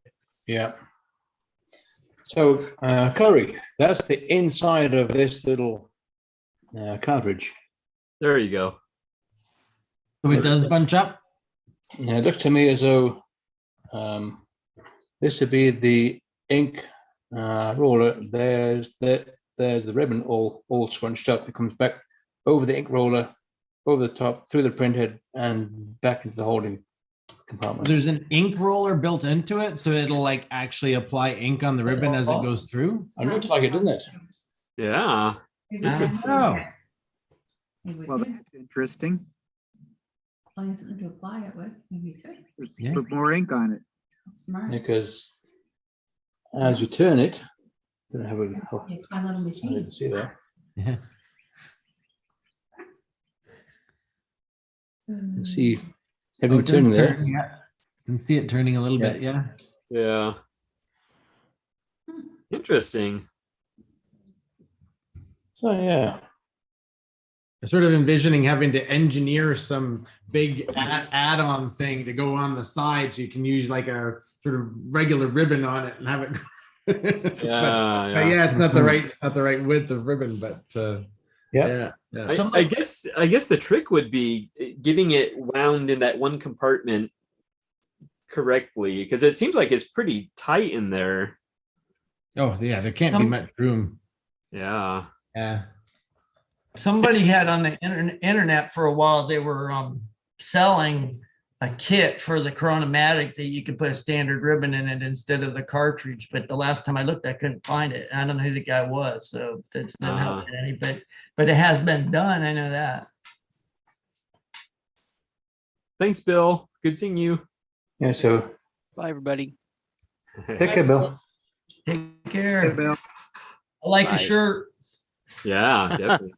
yeah. So, Corey, that's the inside of this little cartridge. There you go. So it does bunch up? Yeah, it looks to me as though this would be the ink roller. There's the ribbon all scrunched up. It comes back over the ink roller, over the top, through the printhead, and back into the holding compartment. There's an ink roller built into it, so it'll like actually apply ink on the ribbon as it goes through. It looks like it, doesn't it? Yeah. Oh. Well, that's interesting. Find something to apply it with, maybe you could. Just put more ink on it. Smart. Because as you turn it, don't have a It's my little I machine. didn't see that. Yeah. See everything turning there. You can see it turning a little bit. Yeah. Yeah. Interesting. So yeah. I'm sort of envisioning having to engineer some big add-on thing to go on the side so you can use like a sort of regular ribbon on it and have it. But yeah, it's not the right width of ribbon, but yeah. I guess the trick would be getting it wound in that one compartment correctly, because it seems like it's pretty tight in there. Oh yeah, there can't be much room. Yeah. Yeah. Somebody had on the internet for a while, they were selling a kit for the Chronomatic that you could put a standard ribbon in it instead of the cartridge. But the last time I looked, I couldn't find it. I don't know who the guy was, so that doesn't help any. But it has been done. I know that. Thanks, Bill. Good seeing you. Yeah. So Bye, everybody. take care, Bill. Take care. Hey, Bill. I like Bye. your shirt. Yeah, definitely.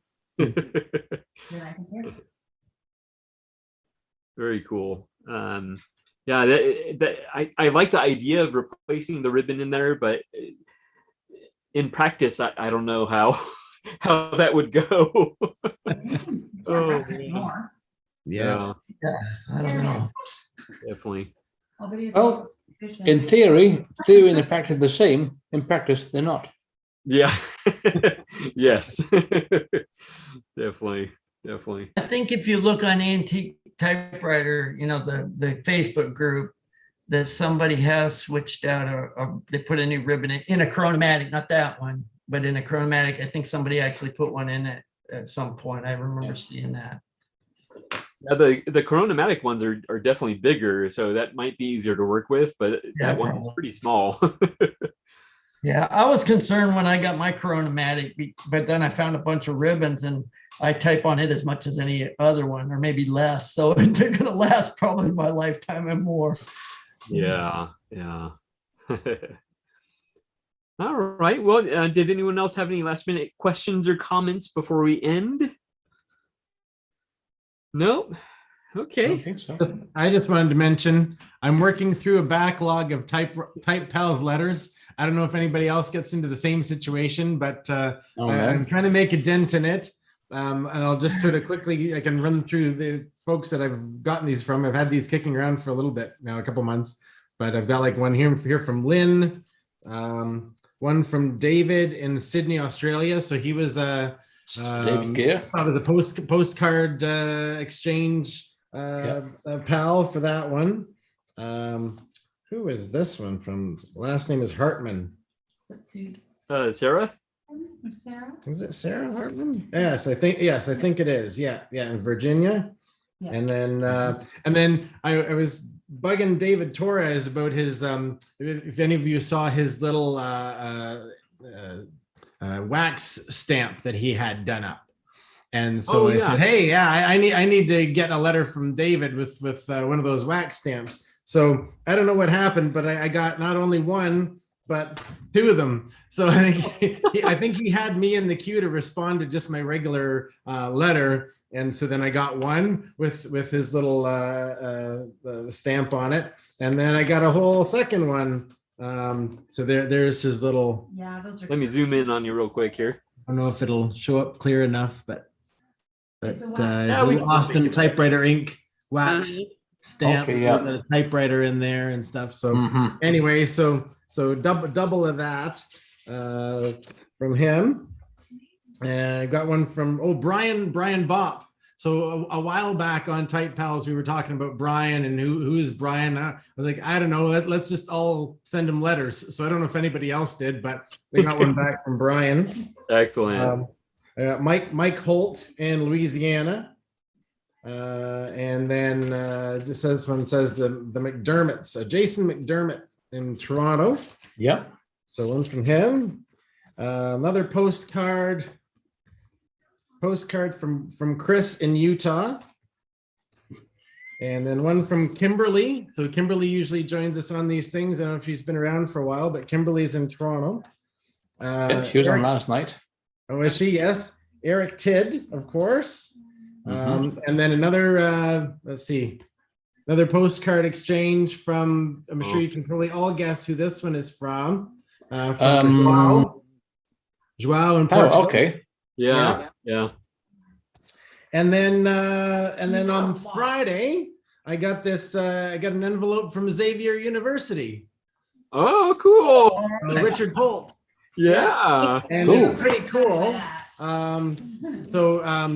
Very cool. Yeah, I like the idea of replacing the ribbon in there, but in practice, I don't know how that would go. Oh, yeah. I don't know. Definitely. Well, in theory and the practice are the same. In practice, they're not. Yeah. Yes. Definitely. I think if you look on Antique Typewriter, the Facebook group, that somebody has switched out they put a new ribbon in a Chronomatic, not that one, but in a Chronomatic. I think somebody actually put one in it at some point. I remember seeing that. Yeah, the Chronomatic ones are definitely bigger, so that might be easier to work with, but that one is pretty small. Yeah, I was concerned when I got my Chronomatic, but then I found a bunch of ribbons and I type on it as much as any other one, or maybe less. So they're going to last probably my lifetime and more. Yeah. All right. Well, did anyone else have any last minute questions or comments before we end? Nope. Okay. I don't think so. I just wanted to mention I'm working through a backlog of Type Pals letters. I don't know if anybody else gets into the same situation, but I'm trying to make a dent in it. And I'll just sort of quickly, I can run through the folks that I've gotten these from. I've had these kicking around for a little bit now, a couple months, but I've got like one here from Lynn, one from David in Sydney, Australia. So he was a postcard exchange pal for that one. Who is this one from? Last name is Hartman. Sarah? Sarah? Is it Sarah Hartman? Yes, I think it is. Yeah, in Virginia. Yeah. And then I was bugging David Torres about his if any of you saw his little wax stamp that he had done up. And so I said, hey, yeah, I need to get a letter from David with one of those wax stamps. So I don't know what happened, but I got not only one, but two of them. So I think he had me in the queue to respond to just my regular letter. And so then I got one with his little stamp on it. And then I got a whole second one. So there's his little. Yeah, those are. Let me zoom in on you real quick here. I don't know if it'll show up clear enough, but It's a Austin Typewriter ink wax stamp Okay, with a typewriter in there and stuff. So anyway, so double of that from him. And I got one from Brian Bopp. So a while back on Type Pals, we were talking about Brian and who is Brian. I was like, I don't know. Let's just all send him letters. So I don't know if anybody else did, but we got one back from Brian. Excellent. Mike Holt in Louisiana. And then just this one says the McDermotts, Jason McDermott in Toronto. Yep. So one from him. Another postcard from Chris in Utah. And then one from Kimberly. So Kimberly usually joins us on these things. I don't know if she's been around for a while, but Kimberly's in Toronto. She was on last night. Oh, is she? Yes. Eric Tidd, of course. And then another, let's see, another postcard exchange from, I'm sure you can probably all guess who this one is from. Joao in Portugal. Oh, okay. Yeah. And then on Friday, I got this, I got an envelope from Xavier University. Oh, cool. Richard Holt. Yeah. And cool. It's pretty cool.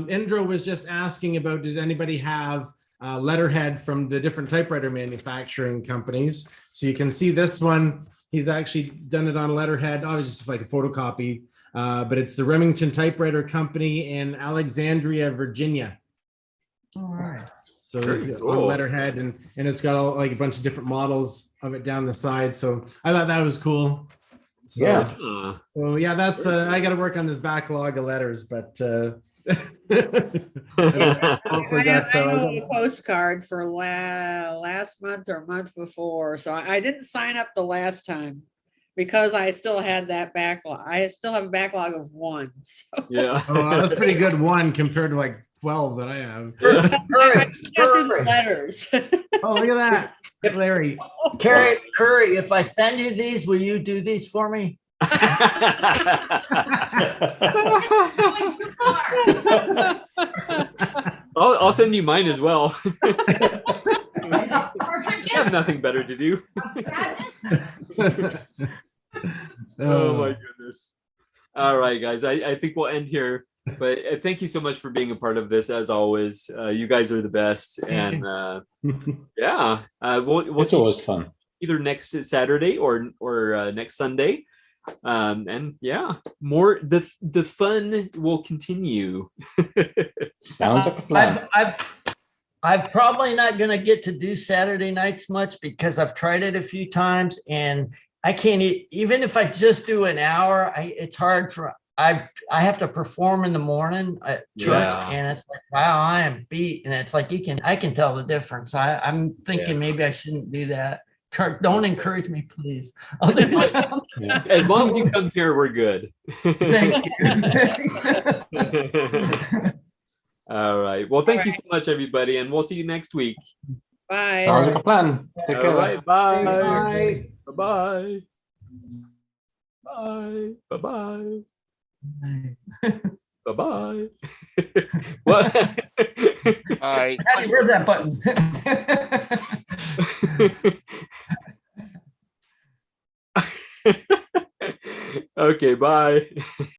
Indra was just asking about, did anybody have letterhead from the different typewriter manufacturing companies? So you can see this one, he's actually done it on letterhead. Oh, it's just like a photocopy, but it's the Remington Typewriter Company in Alexandria, Virginia. All right. So it's on letterhead, and it's got all, like a bunch of different models of it down the side. So I thought that was cool. So, yeah. So yeah, that's I got to work on this backlog of letters, but also I have a postcard for last month or month before, so I didn't sign up the last time because I still had that backlog. I still have a backlog of one. So. Yeah. Oh, that was pretty good one compared to like 12 that I have. Hurry. Letters. Oh, look at that. Larry. Curry, if I send you these, will you do these for me? I'll send you mine as well. I have nothing better to do. Oh my goodness. All right, guys. I think we'll end here. But thank you so much for being a part of this, as always. You guys are the best, and yeah, we'll it's always fun. Either next Saturday or next Sunday, and yeah, more the fun will continue. Sounds like a plan. I'm probably not going to get to do Saturday nights much because I've tried it a few times, and I can't even if I just do an hour. It's hard for. I have to perform in the morning at church, and it's like, wow, I am beat. And it's like I can tell the difference. I'm thinking maybe I shouldn't do that. Don't encourage me, please. I'll do something. As long as you come here, we're good. Thank you. All right. Well, thank you so much, everybody, and we'll see you next week. Bye. Sounds like a plan. Take care. All right. Bye. Bye. Bye. Bye. Bye. Bye. Bye-bye. What? All right. Where's that button? Okay, bye.